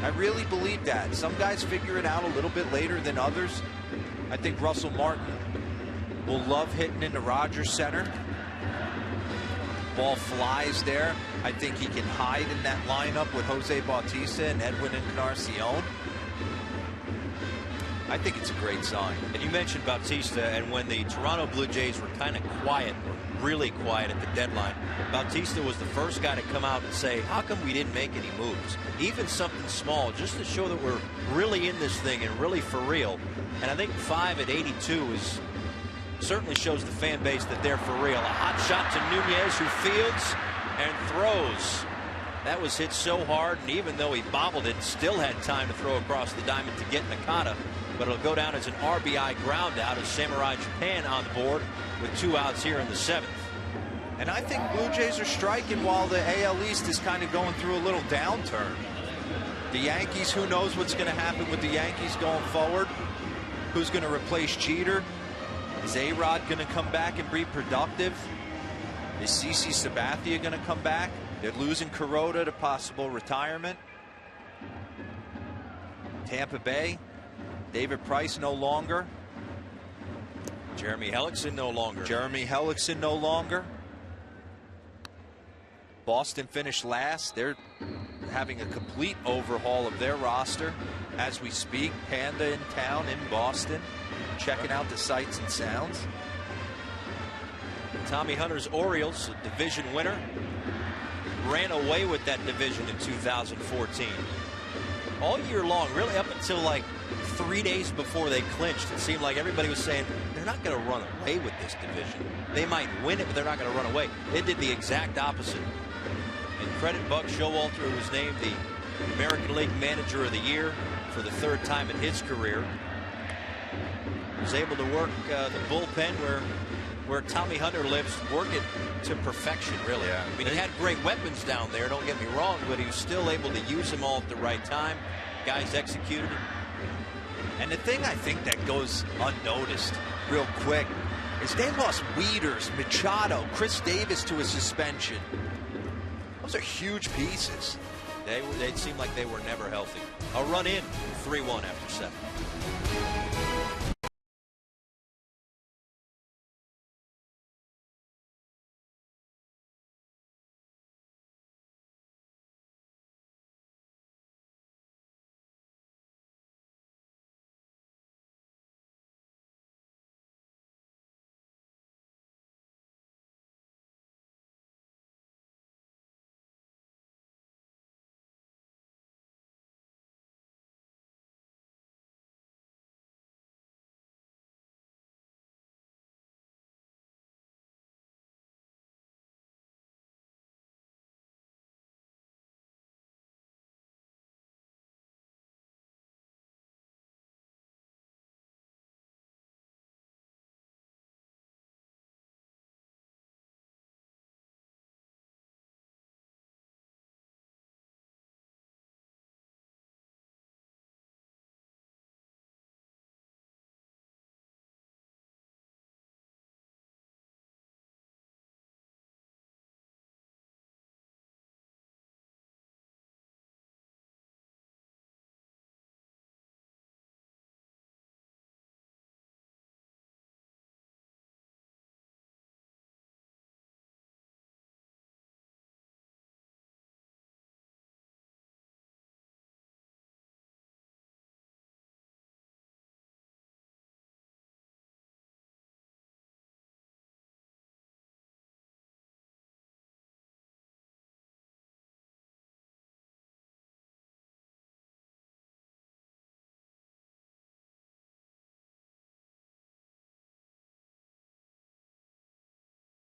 I really believe that. Some guys figure it out a little bit later than others. I think Russell Martin will love hitting in the Rogers Center. Ball flies there. I think he can hide in that lineup with Jose Bautista and Edwin Encarnacion. I think it's a great sign. And you mentioned Bautista, and when the Toronto Blue Jays were kind of quiet, really quiet at the deadline, Bautista was the first guy to come out and say, how come we didn't make any moves? Even something small, just to show that we're really in this thing and really for real. And I think 5 at 82 is certainly shows the fan base that they're for real. A hot shot to Nunez, who fields and throws. That was hit so hard, and even though he bobbled it, still had time to throw across the diamond to get Nakata. But it'll go down as an RBI ground out as Samurai Japan on the board with 2 outs here in the 7th. And I think Blue Jays are striking while the AL East is kind of going through a little downturn. The Yankees, who knows what's going to happen with the Yankees going forward? Who's going to replace Jeter? Is A-Rod going to come back and be productive? Is CC Sabathia going to come back? They're losing Kuroda to possible retirement. Tampa Bay, David Price no longer. Jeremy Hellickson no longer. Jeremy Hellickson no longer. Boston finished last. They're having a complete overhaul of their roster as we speak. Panda in town in Boston, checking out the sights and sounds. Tommy Hunter's Orioles, a division winner, ran away with that division in 2014. All year long, really up until like 3 days before they clinched, it seemed like everybody was saying they're not going to run away with this division. They might win it, but they're not going to run away. They did the exact opposite. And credit Buck Showalter, who was named the American League Manager of the Year for the 3rd time in his career. Was able to work the bullpen where Tommy Hunter lives, work it to perfection, really. Yeah. I mean, he had great weapons down there, don't get me wrong, but he was still able to use them all at the right time. Guys executed it. And the thing I think that goes unnoticed real quick is they lost Wieters, Machado, Chris Davis to a suspension. Those are huge pieces. They seemed like they were never healthy. A run in, 3-1 after 7.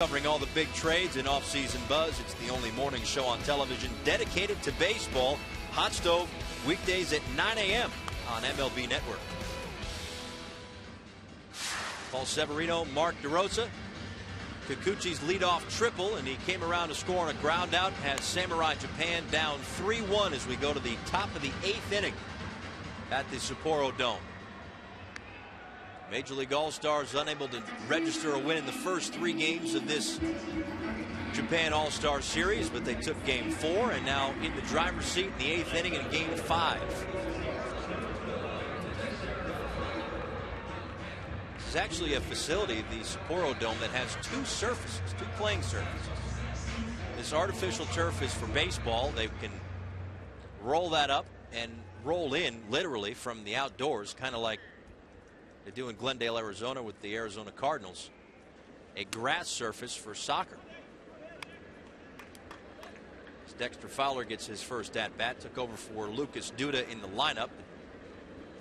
Covering all the big trades and off-season buzz, it's the only morning show on television dedicated to baseball. Hot Stove, weekdays at 9 a.m. on MLB Network. Paul Severino, Mark DeRosa. Kikuchi's leadoff triple, and he came around to score on a ground out. Has Samurai Japan down 3-1 as we go to the top of the 8th inning at the Sapporo Dome. Major League All-Stars unable to register a win in the first 3 games of this Japan All-Star Series, but they took Game 4 and now in the driver's seat in the 8th inning in Game 5. This is actually a facility, the Sapporo Dome, that has 2 surfaces, 2 playing surfaces. This artificial turf is for baseball. They can roll that up and roll in literally from the outdoors, kind of like they do in Glendale, Arizona with the Arizona Cardinals. A grass surface for soccer. As Dexter Fowler gets his first at-bat, took over for Lucas Duda in the lineup.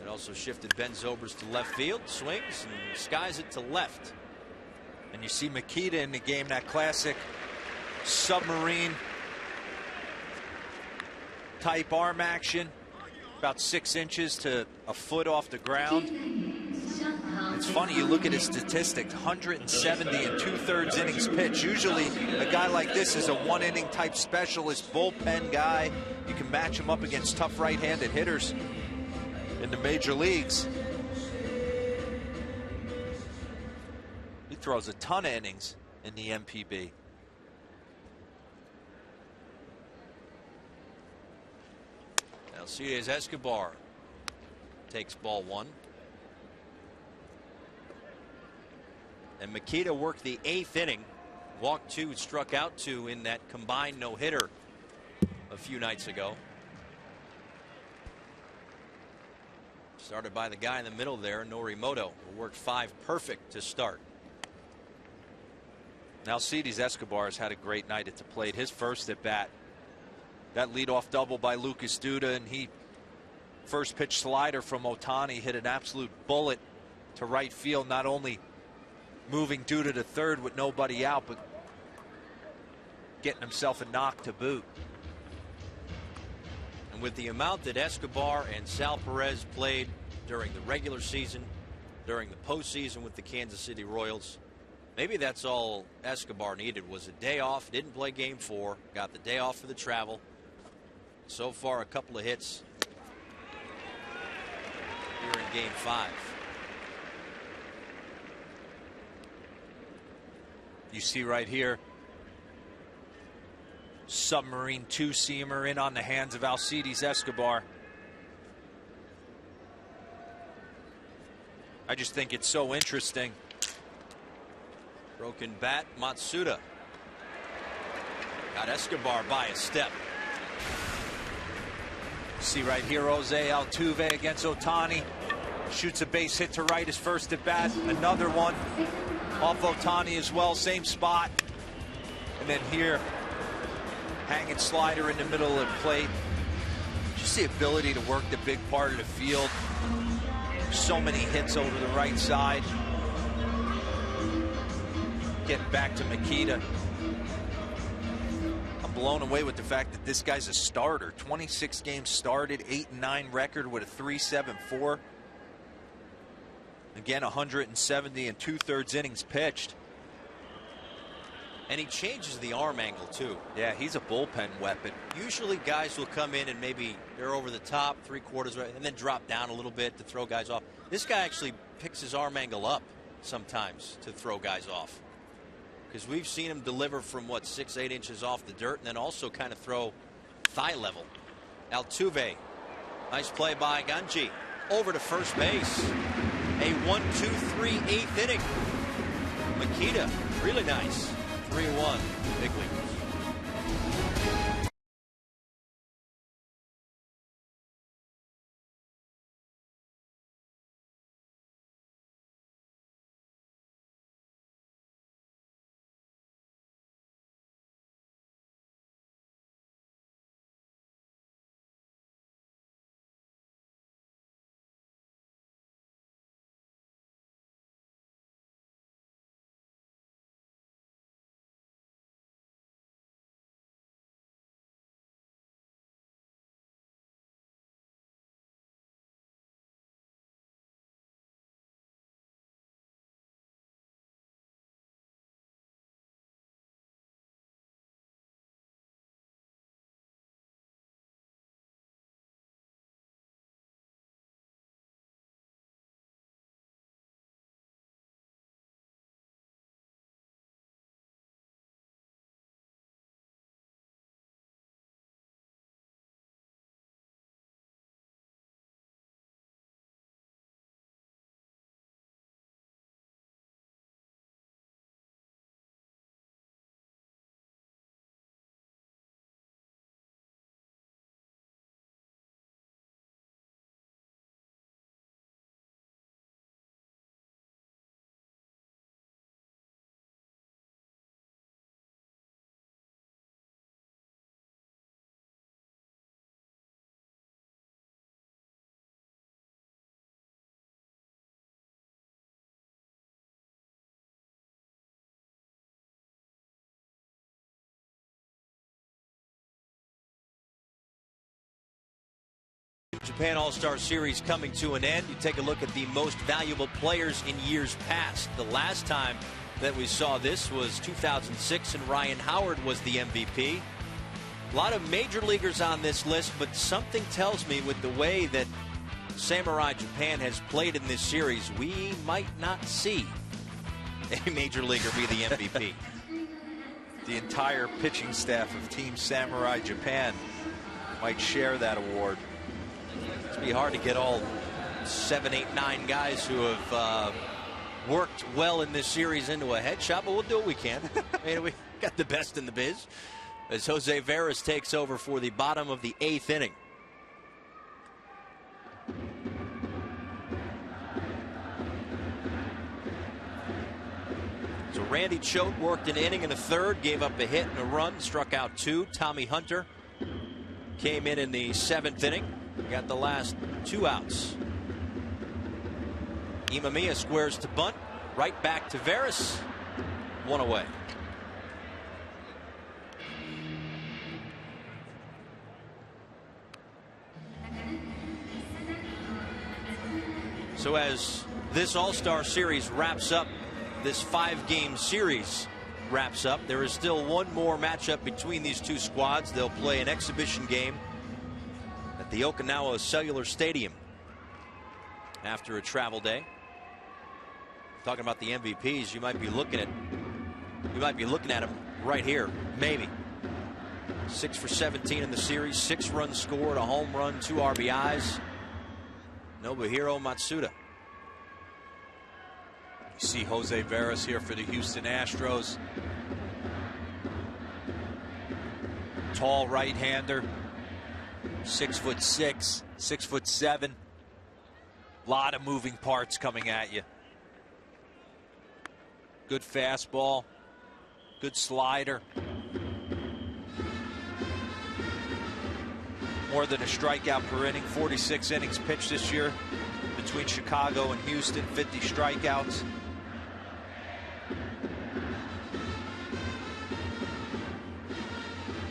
It also shifted Ben Zobrist to left field, swings and skies it to left. And you see Makita in the game, that classic submarine type arm action, about 6 inches to a foot off the ground. It's funny, you look at his statistics, 170 and 2/3 innings pitched. Usually a guy like this is a 1-inning type specialist, bullpen guy. You can match him up against tough right-handed hitters in the major leagues. He throws a ton of innings in the MPB. Alcides Escobar takes ball 1. And Makita worked the 8th inning. Walked 2, struck out 2 in that combined no-hitter a few nights ago. Started by the guy in the middle there, Norimoto, who worked 5 perfect to start. Now Alcides Escobar has had a great night at the plate. His first at bat, that leadoff double by Lucas Duda, and he first pitch slider from Otani hit an absolute bullet to right field, not only moving Duda to third with nobody out, but getting himself a knock to boot. And with the amount that Escobar and Sal Perez played during the regular season, during the postseason with the Kansas City Royals, maybe that's all Escobar needed, was a day off. Didn't play Game 4, got the day off for the travel. So far, a couple of hits here in Game 5. You see right here, submarine 2-seamer in on the hands of Alcides Escobar. I just think it's so interesting. Broken bat, Matsuda. Got Escobar by a step. See right here, Jose Altuve against Otani. Shoots a base hit to right, his first at bat. Another one off Otani as well, same spot. And then here, hanging slider in the middle of the plate. Just the ability to work the big part of the field. So many hits over the right side. Getting back to Makita. I'm blown away with the fact that this guy's a starter. 26 games started, 8-9 record with a 3.74. Again, 170 and 2/3 innings pitched. And he changes the arm angle too. Yeah, he's a bullpen weapon. Usually guys will come in and maybe they're over the top, 3/4 right, and then drop down a little bit to throw guys off. This guy actually picks his arm angle up sometimes to throw guys off. Because we've seen him deliver from, what, 6-8 inches off the dirt, and then also kind of throw thigh level. Altuve, nice play by Ganji, over to first base. A 1-2-3 8th inning. Makita, really nice. 3-1, big league. Japan All-Star Series coming to an end. You take a look at the most valuable players in years past. The last time that we saw this was 2006, and Ryan Howard was the MVP. A lot of major leaguers on this list, but something tells me with the way that Samurai Japan has played in this series, we might not see a major leaguer be the MVP. The entire pitching staff of Team Samurai Japan might share that award. It's be hard to get all 7, 8, 9 guys who have worked well in this series into a headshot, but we'll do what we can. I mean, we got the best in the biz as Jose Veras takes over for the bottom of the 8th inning. So Randy Choate worked an inning and a third, gave up a hit and a run, struck out 2. Tommy Hunter came in the 7th inning, got the last 2 outs. Imamiya squares to bunt, right back to Veras, 1 away. So as this All-Star Series wraps up, this 5-game series wraps up, there is still one more matchup between these two squads. They'll play an exhibition game at the Okinawa Cellular Stadium after a travel day. Talking about the MVPs, you might be looking at them right here, maybe. 6 for 17 in the series, 6 runs scored, a home run, 2 RBIs. Nobuhiro Matsuda. You see Jose Veras here for the Houston Astros. Tall right-hander, 6'6", 6'7". Lot of moving parts coming at you. Good fastball, good slider. More than a strikeout per inning. 46 innings pitched this year between Chicago and Houston. 50 strikeouts.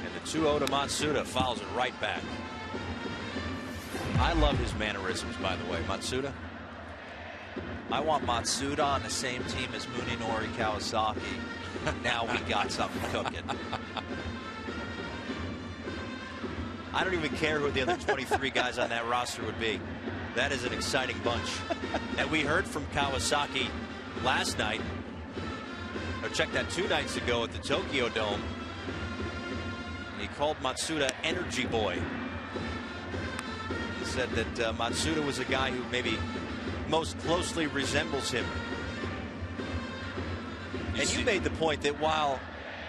And the 2-0 to Matsuda fouls it right back. I love his mannerisms, by the way. Matsuda. I want Matsuda on the same team as Munenori Kawasaki. Now we got something cooking. I don't even care who the other 23 guys on that roster would be. That is an exciting bunch. And we heard from Kawasaki last night, or checked that 2 nights ago at the Tokyo Dome. He called Matsuda Energy Boy. He said that Matsuda was a guy who maybe most closely resembles him. And you made the point that while,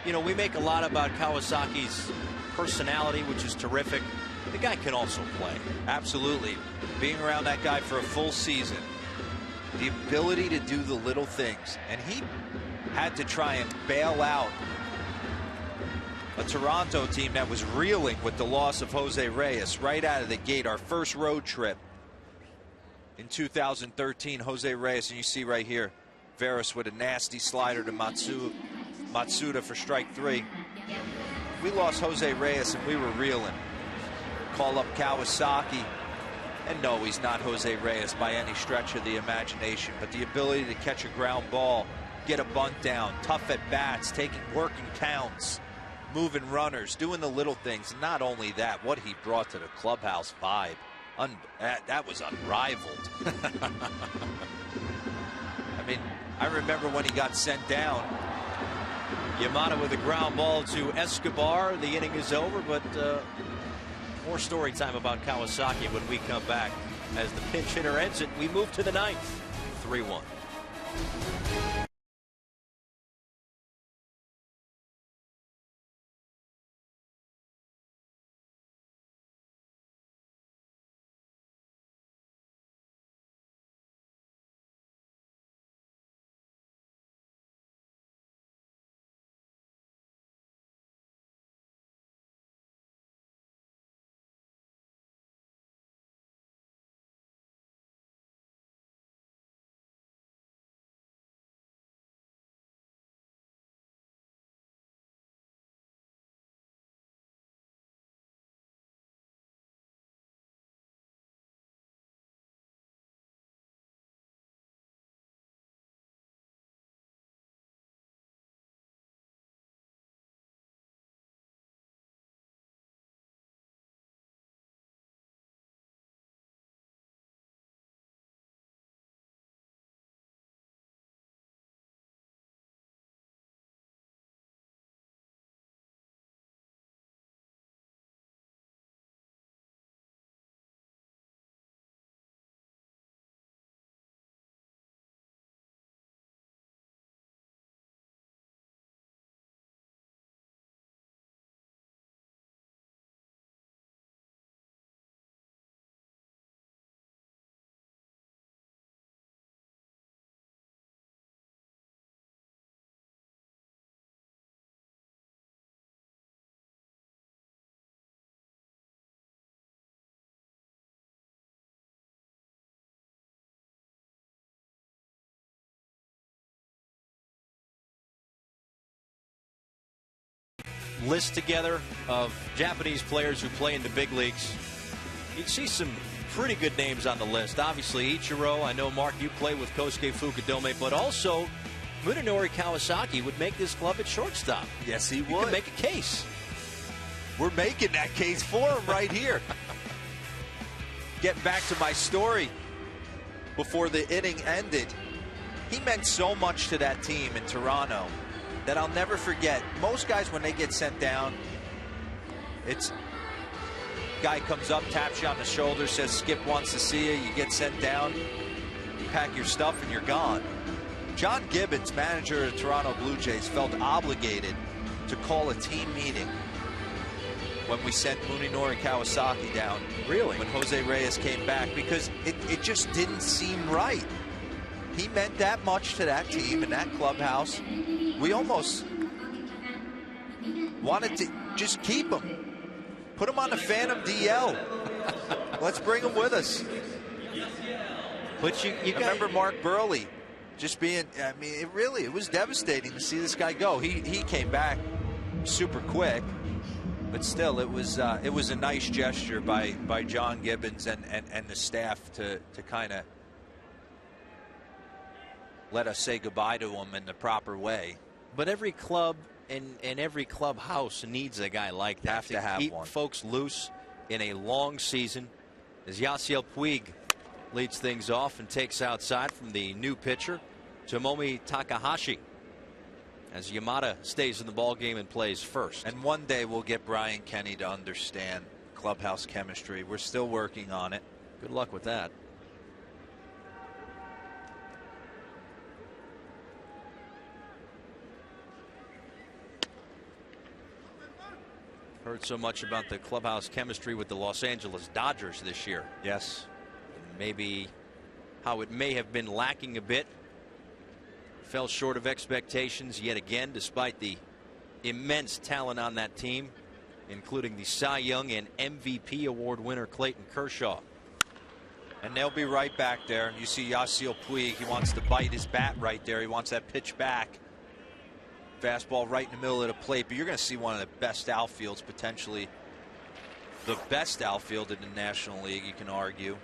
you know, we make a lot about Kawasaki's personality, which is terrific, the guy can also play. Absolutely. Being around that guy for a full season, the ability to do the little things, and he had to try and bail out a Toronto team that was reeling with the loss of Jose Reyes right out of the gate. Our first road trip in 2013, Jose Reyes, and you see right here, Veras with a nasty slider to Matsuda for strike 3. We lost Jose Reyes and we were reeling. Call up Kawasaki, and no, he's not Jose Reyes by any stretch of the imagination, but the ability to catch a ground ball, get a bunt down, tough at bats, taking working counts, moving runners, doing the little things. And not only that, what he brought to the clubhouse vibe, that was unrivaled. I mean, I remember when he got sent down. Yamada with a ground ball to Escobar. The inning is over, but more story time about Kawasaki when we come back. As the pinch hitter ends it, we move to the 9th. 3-1. list together of Japanese players who play in the big leagues, you'd see some pretty good names on the list. Obviously, Ichiro. I know, Mark, you play with Kosuke Fukudome, but also Munenori Kawasaki would make this club at shortstop. Yes, he would. You could make a case. We're making that case for him right here. Getting back to my story before the inning ended, he meant so much to that team in Toronto that I'll never forget. Most guys, when they get sent down, it's guy comes up, taps you on the shoulder, says Skip wants to see you, you get sent down, you pack your stuff and you're gone. John Gibbons, manager of the Toronto Blue Jays, felt obligated to call a team meeting when we sent Munenori Kawasaki down. Really? When Jose Reyes came back, because it just didn't seem right. He meant that much to that team and that clubhouse. We almost wanted to just keep him. Put him on the Phantom DL. Let's bring him with us. But you remember Mark Burley just being, I mean, it was devastating to see this guy go. He came back super quick, but still, it was a nice gesture by John Gibbons and the staff to kind of let us say goodbye to him in the proper way. But every club and every clubhouse needs a guy like that. Have to have keep one. Folks loose in a long season. As Yasiel Puig leads things off and takes outside from the new pitcher, Tomomi Takahashi, as Yamada stays in the ball game and plays first. And one day we'll get Brian Kenny to understand clubhouse chemistry. We're still working on it. Good luck with that. Heard so much about the clubhouse chemistry with the Los Angeles Dodgers this year. Yes. Maybe how it may have been lacking a bit. Fell short of expectations yet again, despite the immense talent on that team, including the Cy Young and MVP award winner Clayton Kershaw. And they'll be right back there. You see Yasiel Puig, he wants to bite his bat right there. He wants that pitch back. Fastball right in the middle of the plate, but you're going to see one of the best outfields, potentially the best outfield in the National League, you can argue.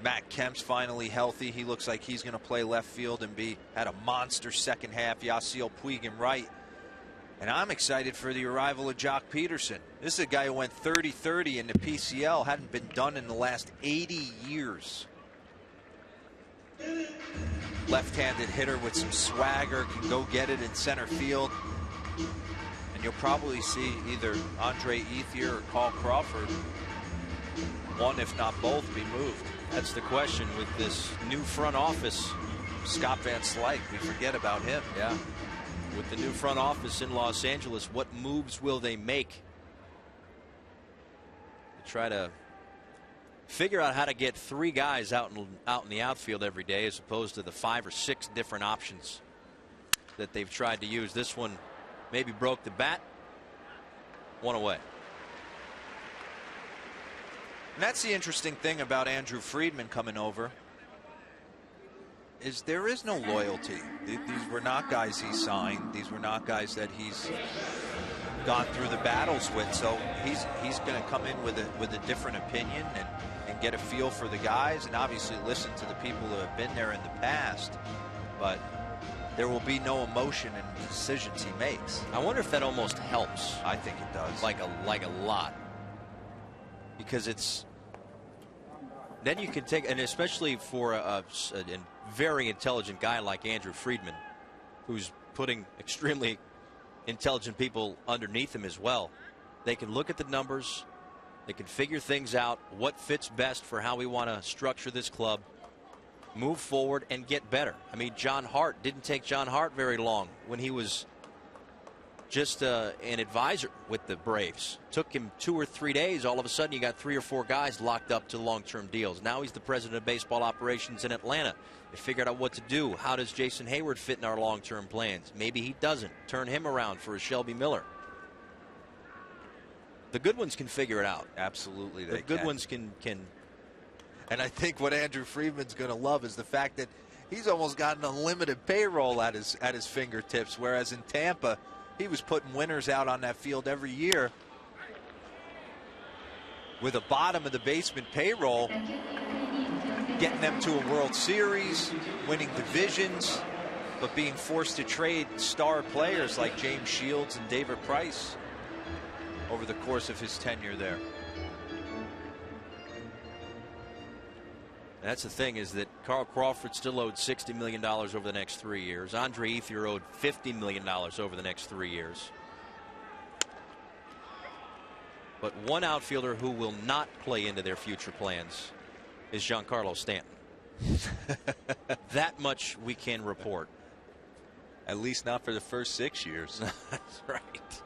Matt Kemp's finally healthy. He looks like he's going to play left field and had a monster second half. Yasiel Puig in right. And I'm excited for the arrival of Jock Peterson. This is a guy who went 30-30 in the PCL. Hadn't been done in the last 80 years. Left-handed hitter with some swagger, can go get it in center field. And you'll probably see either Andre Ethier or Carl Crawford, one if not both, be moved. That's the question with this new front office. Scott Van Slyke, we forget about him. Yeah. With the new front office in Los Angeles, what moves will they make to try to figure out how to get three guys out in the outfield every day, as opposed to the 5 or 6 different options that they've tried to use? This one maybe broke the bat. One away. And that's the interesting thing about Andrew Friedman coming over, is there is no loyalty. These were not guys he signed. These were not guys that he's gone through the battles with. So he's going to come in with a different opinion and get a feel for the guys, and obviously listen to the people who have been there in the past. But there will be no emotion in the decisions he makes. I wonder if that almost helps. I think it does. Like a lot. Because it's then you can take, and especially for a very intelligent guy like Andrew Friedman, who's putting extremely intelligent people underneath him as well. They can look at the numbers, they can figure things out, what fits best for how we want to structure this club, move forward and get better. I mean, John Hart, didn't take John Hart very long when he was just an advisor with the Braves. Took him 2 or 3 days. All of a sudden you got 3 or 4 guys locked up to long-term deals. Now he's the president of baseball operations in Atlanta. They figured out what to do. How does Jason Hayward fit in our long-term plans? Maybe he doesn't. Turn him around for a Shelby Miller. The good ones can figure it out. Absolutely, the good ones can. And I think what Andrew Friedman's going to love is the fact that he's almost got an unlimited payroll at his fingertips, whereas in Tampa, He was putting winners out on that field every year. With a bottom of the basement payroll, getting them to a World Series, winning divisions, but being forced to trade star players like James Shields and David Price over the course of his tenure there. That's the thing, is that Carl Crawford still owed $60 million over the next 3 years. Andre Ethier owed $50 million over the next 3 years. But one outfielder who will not play into their future plans is Giancarlo Stanton. That much we can report. At least not for the first 6 years. That's right.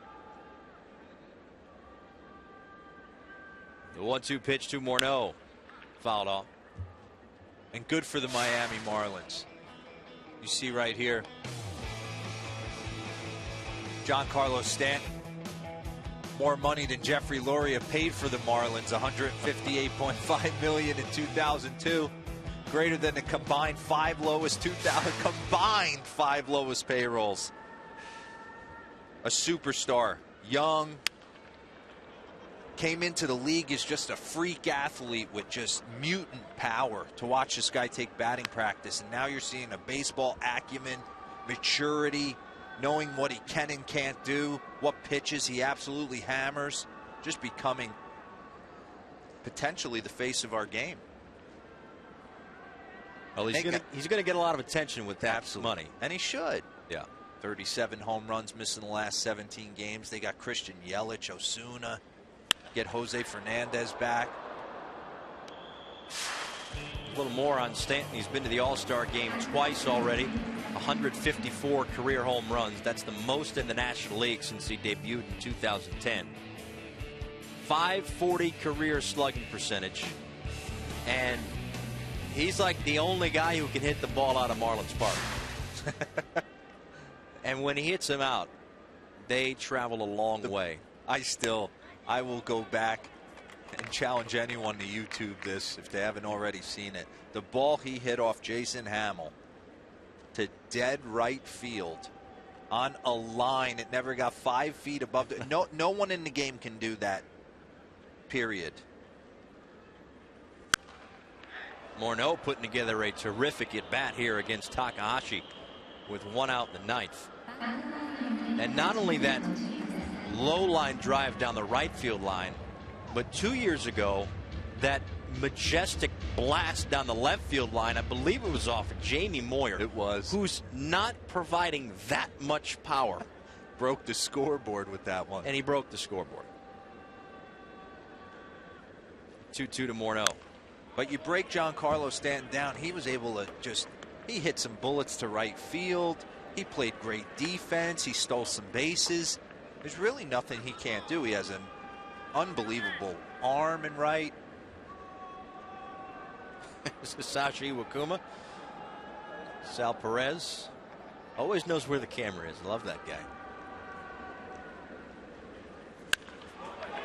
The 1-2 pitch to Morneau. Fouled off. And good for the Miami Marlins. You see right here, Giancarlo Stanton, more money than Jeffrey Loria paid for the Marlins, $158.5 million in 2002, greater than the combined five lowest payrolls. A superstar, young, came into the league as just a freak athlete with just mutant power. To watch this guy take batting practice, and now you're seeing a baseball acumen, maturity, knowing what he can and can't do, what pitches he absolutely hammers, just becoming potentially the face of our game. Well, he's going to get a lot of attention with that money. And he should. Yeah. 37 home runs missed in the last 17 games. They got Christian Yelich, Osuna, get Jose Fernandez back. A little more on Stanton. He's been to the All-Star game twice already. 154 career home runs. That's the most in the National League since he debuted in 2010. .540 career slugging percentage. And he's like the only guy who can hit the ball out of Marlins Park. And when he hits them out, they travel a long way. I will go back and challenge anyone to YouTube this if they haven't already seen it. The ball he hit off Jason Hamill to dead right field on a line. It never got 5 feet above. No one in the game can do that, period. Morneau putting together a terrific at-bat here against Takahashi with 1 out in the 9th. And not only that low line drive down the right field line, but 2 years ago, that majestic blast down the left field line, I believe it was off of Jamie Moyer. It was. Who's not providing that much power. Broke the scoreboard with that one. And he broke the scoreboard. 2-2 to Morneau. But you break Giancarlo Stanton down, he was able to he hit some bullets to right field. He played great defense. He stole some bases. There's really nothing he can't do. He has an unbelievable arm in right. This is Sashi Iwakuma. Sal Perez always knows where the camera is. Love that guy.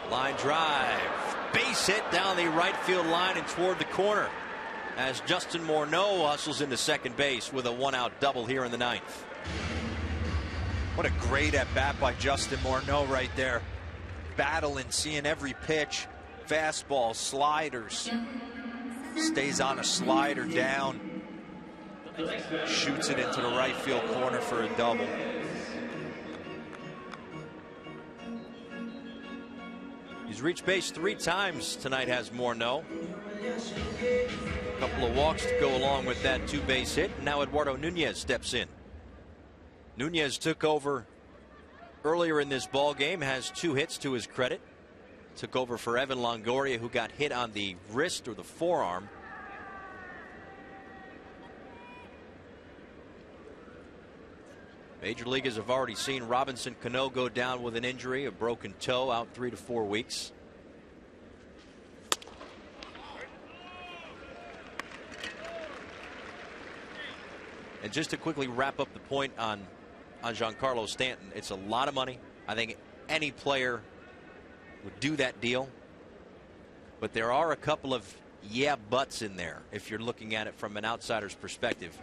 Line drive. Base hit down the right field line and toward the corner as Justin Morneau hustles into second base with a 1-out double here in the 9th. What a great at-bat by Justin Morneau right there. Battling, seeing every pitch. Fastballs, sliders. Stays on a slider down. Shoots it into the right field corner for a double. He's reached base 3 times tonight, has Morneau. A couple of walks to go along with that 2-base hit. And now Eduardo Nunez steps in. Nunez took over earlier in this ball game, has 2 hits to his credit. Took over for Evan Longoria, who got hit on the wrist or the forearm. Major leaguers have already seen Robinson Cano go down with an injury, a broken toe, out 3 to 4 weeks. And just to quickly wrap up the point on Giancarlo Stanton, it's a lot of money. I think any player would do that deal. But there are a couple of yeah buts in there if you're looking at it from an outsider's perspective.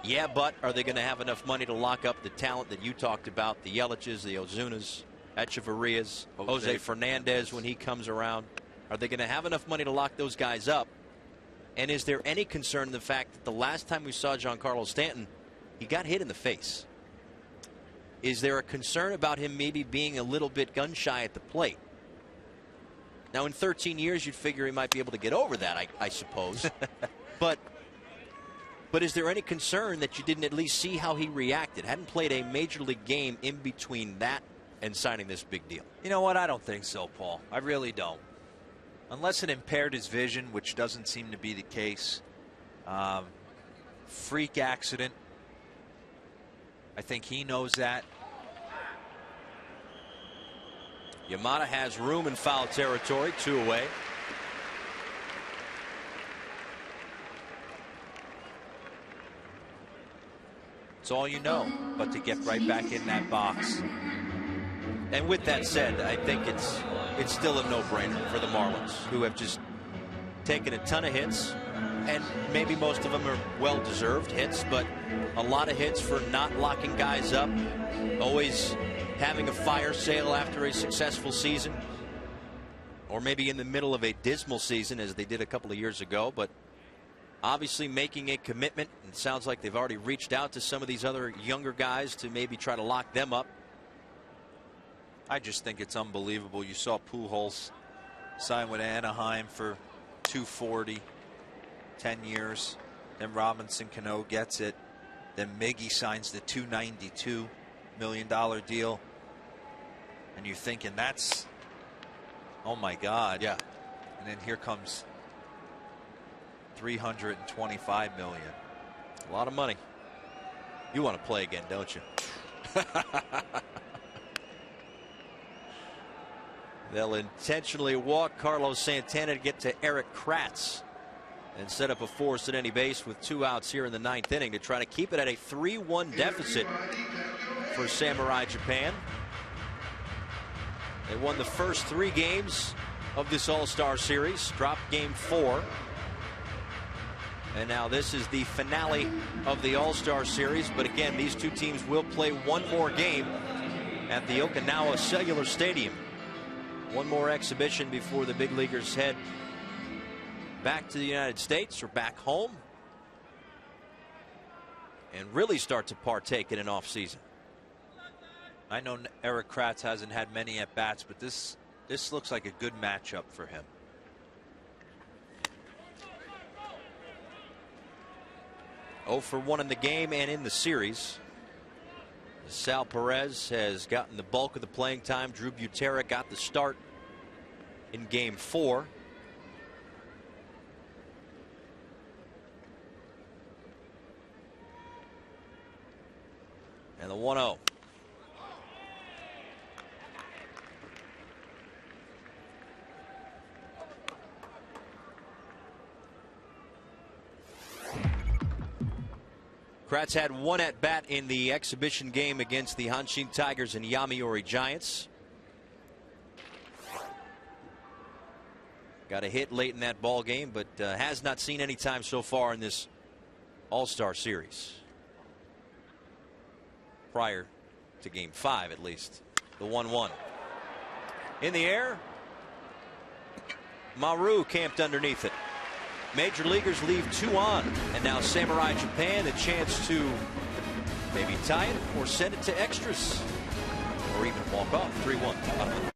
Yeah, but are they going to have enough money to lock up the talent that you talked about? The Yelich's, the Ozunas, Echeverrias, Jose Fernandez when he comes around. Are they going to have enough money to lock those guys up? And is there any concern in the fact that the last time we saw Giancarlo Stanton, he got hit in the face? Is there a concern about him maybe being a little bit gun shy at the plate? Now, in 13 years, you'd figure he might be able to get over that, I suppose. But is there any concern that you didn't at least see how he reacted? Hadn't played a major league game in between that and signing this big deal. You know what? I don't think so, Paul. I really don't. Unless it impaired his vision, which doesn't seem to be the case. Freak accident. I think he knows that. Yamada has room in foul territory, 2 away. It's all you know, but to get right back in that box. And with that said, I think it's still a no-brainer for the Marlins, who have just taken a ton of hits, and maybe most of them are well-deserved hits, but a lot of hits for not locking guys up, always having a fire sale after a successful season, or maybe in the middle of a dismal season as they did a couple of years ago, but obviously making a commitment. It sounds like they've already reached out to some of these other younger guys to maybe try to lock them up. I just think it's unbelievable. You saw Pujols sign with Anaheim for $240, 10 years. Then Robinson Cano gets it. Then Miggy signs the $292 million deal. And you're thinking that's, oh my God. Yeah. And then here comes $325 million. A lot of money. You want to play again, don't you? They'll intentionally walk Carlos Santana to get to Eric Kratz and set up a force at any base with 2 outs here in the 9th inning to try to keep it at a 3-1 deficit for Samurai Japan. They won the first 3 games of this All-Star Series, dropped game 4. And now this is the finale of the All-Star Series. But again, these 2 teams will play 1 more game at the Okinawa Cellular Stadium. 1 more exhibition before the big leaguers head back to the United States or back home and really start to partake in an offseason. I know Eric Kratz hasn't had many at-bats, but this looks like a good matchup for him. Oh for 1 in the game and in the series. Sal Perez has gotten the bulk of the playing time. Drew Butera got the start in game 4. And the 1-0. Kratz had 1 at bat in the exhibition game against the Hanshin Tigers and Yomiuri Giants. Got a hit late in that ball game, but has not seen any time so far in this All-Star Series. Prior to game 5, at least. The 1-1. In the air. Maru camped underneath it. Major leaguers leave 2 on, and now Samurai Japan a chance to maybe tie it or send it to extras or even walk off. 3-1.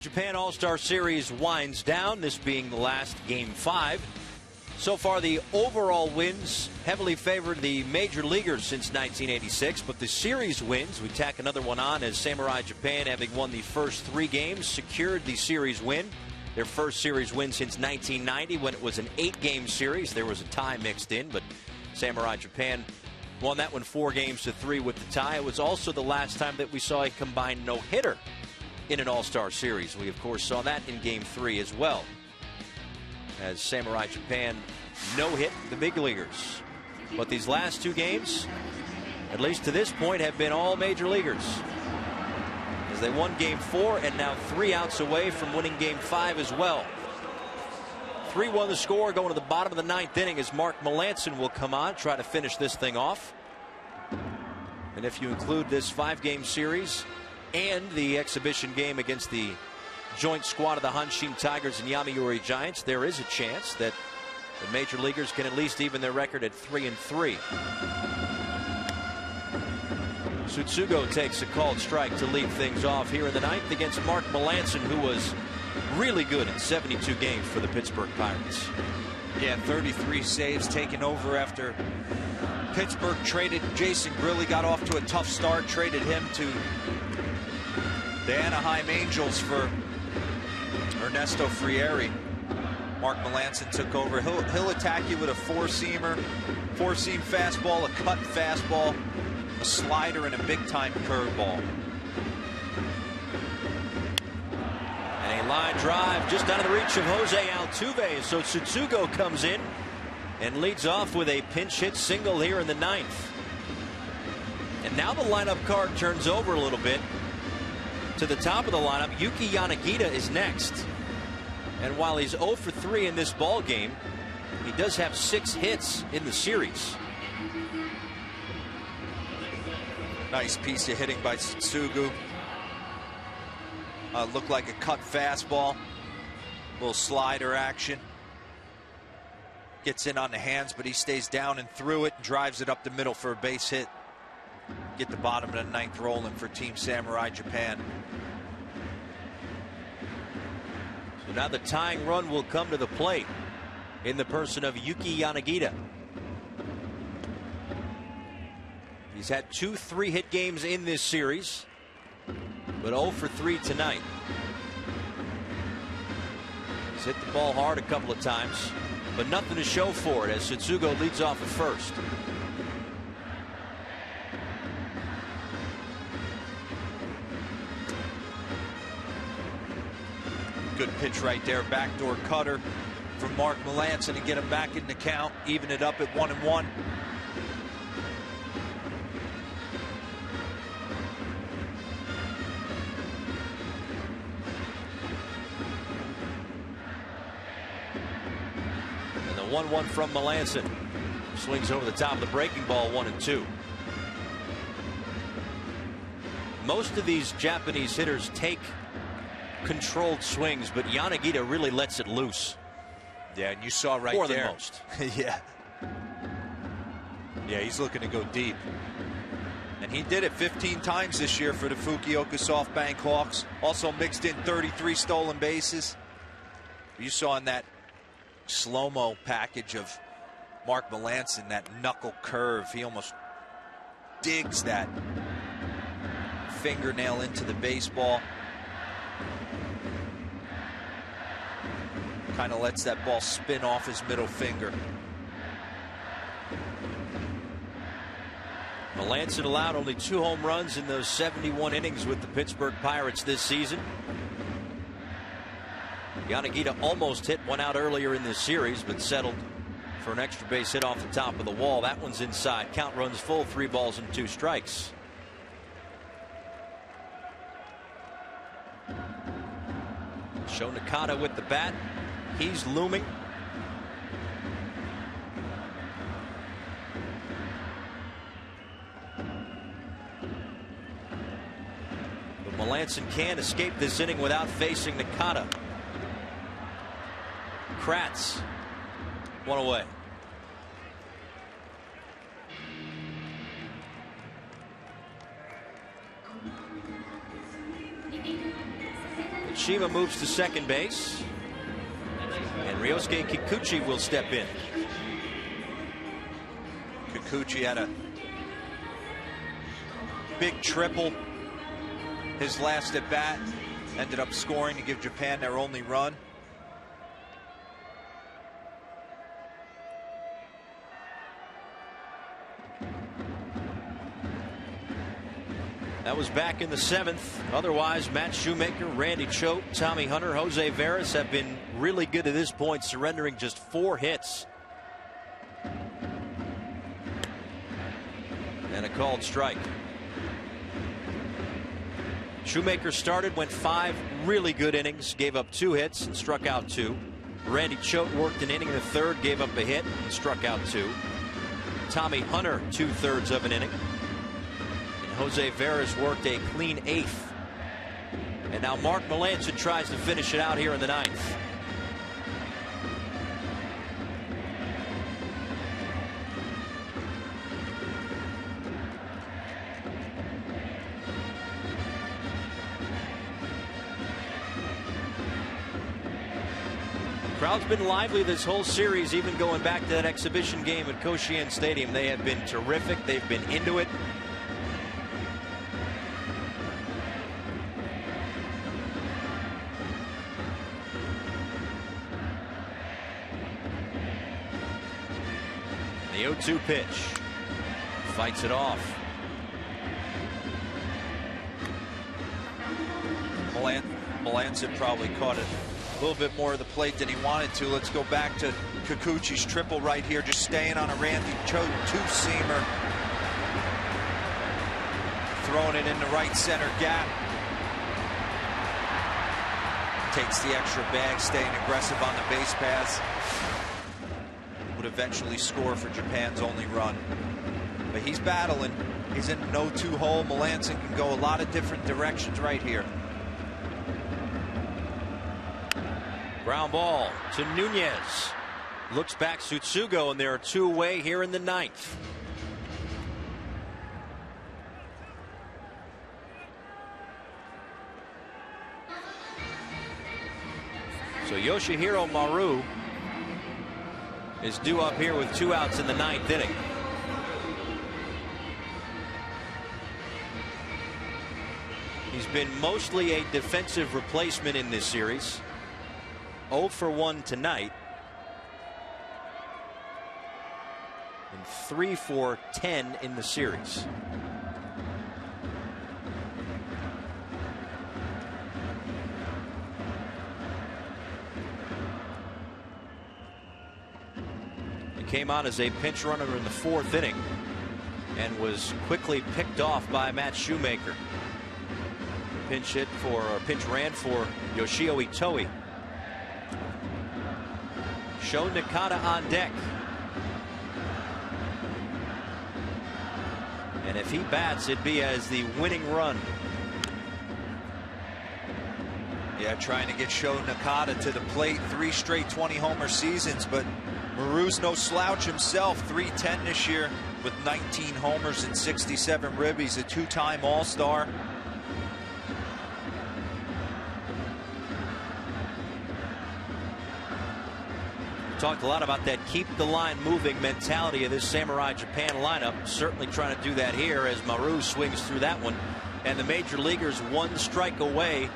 Japan All-Star Series winds down, this being the last Game 5. So far, the overall wins heavily favored the major leaguers since 1986, but the series wins, we tack another one on as Samurai Japan, having won the first 3 games, secured the series win. Their first series win since 1990 when it was an 8-game series. There was a tie mixed in, but Samurai Japan won that one 4-3 with the tie. It was also the last time that we saw a combined no-hitter in an All-Star Series. We, of course, saw that in Game 3 as well, as Samurai Japan no-hit the big leaguers. But these last 2 games, at least to this point, have been all major leaguers, as they won Game 4 and now 3 outs away from winning Game 5 as well. 3-1 the score going to the bottom of the 9th inning as Mark Melancon will come on, try to finish this thing off. And if you include this 5-game series and the exhibition game against the joint squad of the Hanshin Tigers and Yomiuri Giants, there is a chance that the major leaguers can at least even their record at 3-3. Tsutsugo takes a called strike to lead things off here in the 9th against Mark Melancon, who was really good in 72 games for the Pittsburgh Pirates. Yeah, 33 saves, taking over after Pittsburgh traded Jason Grilli, got off to a tough start, traded him to the Anaheim Angels for Ernesto Frieri. Mark Melancon took over. He'll attack you with a 4-seamer, 4-seam fastball, a cut fastball, a slider, and a big-time curveball. And a line drive just out of the reach of Jose Altuve. So Tsutsugo comes in and leads off with a pinch hit single here in the 9th. And now the lineup card turns over a little bit. To the top of the lineup, Yuki Yanagita is next. And while he's 0 for 3 in this ball game, he does have 6 hits in the series. Nice piece of hitting by Tsutsugo. Looked like a cut fastball. Little slider action. Gets in on the hands, but he stays down and through it and drives it up the middle for a base hit. Get the bottom of the 9th rolling for Team Samurai Japan. So now the tying run will come to the plate in the person of Yuki Yanagita. He's had 2 3-hit games in this series, but 0 for 3 tonight. He's hit the ball hard a couple of times, but nothing to show for it as Tsutsugo leads off at first. Good pitch right there, backdoor cutter from Mark Melancon to get him back in the count, even it up at 1-1. And the 1-1 from Melancon. Swings over the top of the breaking ball, 1-2. Most of these Japanese hitters take controlled swings, but Yanagita really lets it loose. Yeah, and you saw right more there. Than most. Yeah. Yeah, he's looking to go deep. And he did it 15 times this year for the Fukuoka SoftBank Hawks. Also mixed in 33 stolen bases. You saw in that slow-mo package of Mark Melancon, that knuckle curve. He almost digs that fingernail into the baseball. Kind of lets that ball spin off his middle finger. Melancon allowed only 2 home runs in those 71 innings with the Pittsburgh Pirates this season. Yanagita almost hit one out earlier in this series, but settled for an extra base hit off the top of the wall. That one's inside. Count runs full, 3 balls and 2 strikes. Sho Nakata with the bat. He's looming. But Melancon can't escape this inning without facing Nakata. Kratz, 1 away. Shima moves to second base. And Ryosuke Kikuchi will step in. Kikuchi had a big triple his last at bat. Ended up scoring to give Japan their only run. That was back in the 7th. Otherwise, Matt Shoemaker, Randy Choate, Tommy Hunter, Jose Veras have been really good at this point, surrendering just 4 hits. And a called strike. Shoemaker started, went 5 really good innings, gave up 2 hits and struck out 2. Randy Choate worked an inning in the 3rd, gave up a hit and struck out 2. Tommy Hunter 2/3 of an inning. Jose Veras worked a clean 8th. And now Mark Melancon tries to finish it out here in the 9th. Crowd's been lively this whole series, even going back to that exhibition game at Koshien Stadium. They have been terrific. They've been into it. The 0-2 pitch. Fights it off. Melancon probably caught it a little bit more of the plate than he wanted to. Let's go back to Kikuchi's triple right here, just staying on a Randy Choate 2-seamer. Throwing it in the right center gap. Takes the extra bag, staying aggressive on the base paths. Would eventually score for Japan's only run. But he's battling. He's in no 2 hole. Melancon can go a lot of different directions right here. Ground ball to Nunez. Looks back Tsutsugo, and there are 2 away here in the 9th. So Yoshihiro Maru is due up here with 2 outs in the 9th inning. He's been mostly a defensive replacement in this series. 0 for 1 tonight. And 3 for 10 in the series. He came on as a pinch runner in the 4th inning and was quickly picked off by Matt Shoemaker. Pinch ran for Yoshio Itoi. Sho Nakata on deck. And if he bats, it'd be as the winning run. Yeah, trying to get Sho Nakata to the plate. 3 straight 20-homer seasons, but Maru's no slouch himself. 310 this year with 19 homers and 67 ribbies. A 2-time All-Star. Talked a lot about that keep the line moving mentality of this Samurai Japan lineup. Certainly trying to do that here as Maru swings through that one. And the major leaguers 1 strike away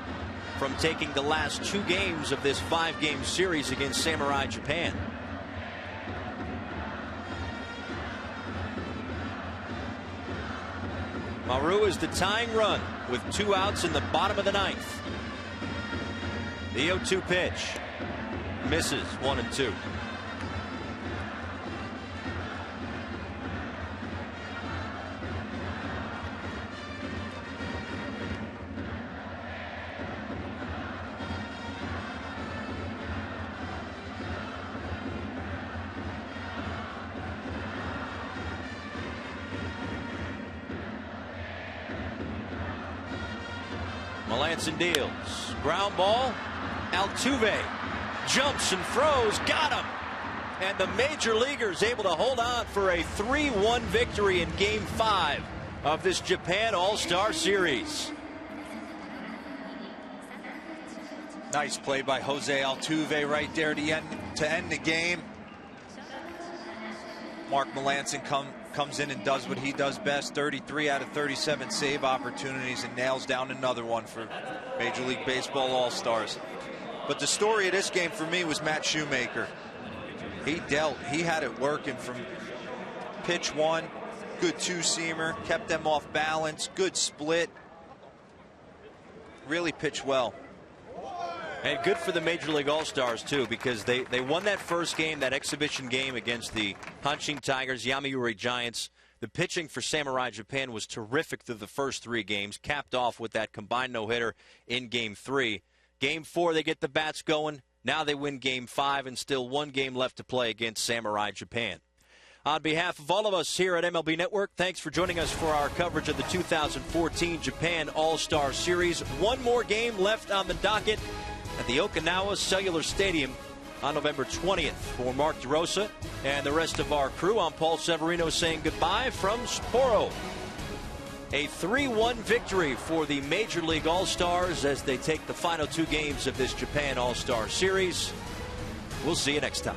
from taking the last 2 games of this 5-game series against Samurai Japan. Maru is the tying run with 2 outs in the bottom of the 9th. The 0-2 pitch. Misses 1-2. Melancon deals. Ground ball. Altuve jumps and throws. Got him. And the major leaguers able to hold on for a 3-1 victory in Game 5 of this Japan All-Star Series. Nice play by Jose Altuve right there to end the game. Mark Melancon comes in and does what he does best. 33 out of 37 save opportunities and nails down another one for Major League Baseball All-Stars. But the story of this game for me was Matt Shoemaker. He had it working from pitch one. Good two-seamer, kept them off balance, good split. Really pitched well. And good for the Major League All-Stars, too, because they won that first game, that exhibition game against the Hanshin Tigers, Yomiuri Giants. The pitching for Samurai Japan was terrific through the first 3 games, capped off with that combined no-hitter in Game 3. Game 4, they get the bats going. Now they win Game 5 and still 1 game left to play against Samurai Japan. On behalf of all of us here at MLB Network, thanks for joining us for our coverage of the 2014 Japan All-Star Series. 1 more game left on the docket at the Okinawa Cellular Stadium on November 20th. For Mark DeRosa and the rest of our crew, I'm Paul Severino saying goodbye from Sapporo. A 3-1 victory for the Major League All-Stars as they take the final 2 games of this Japan All-Star Series. We'll see you next time.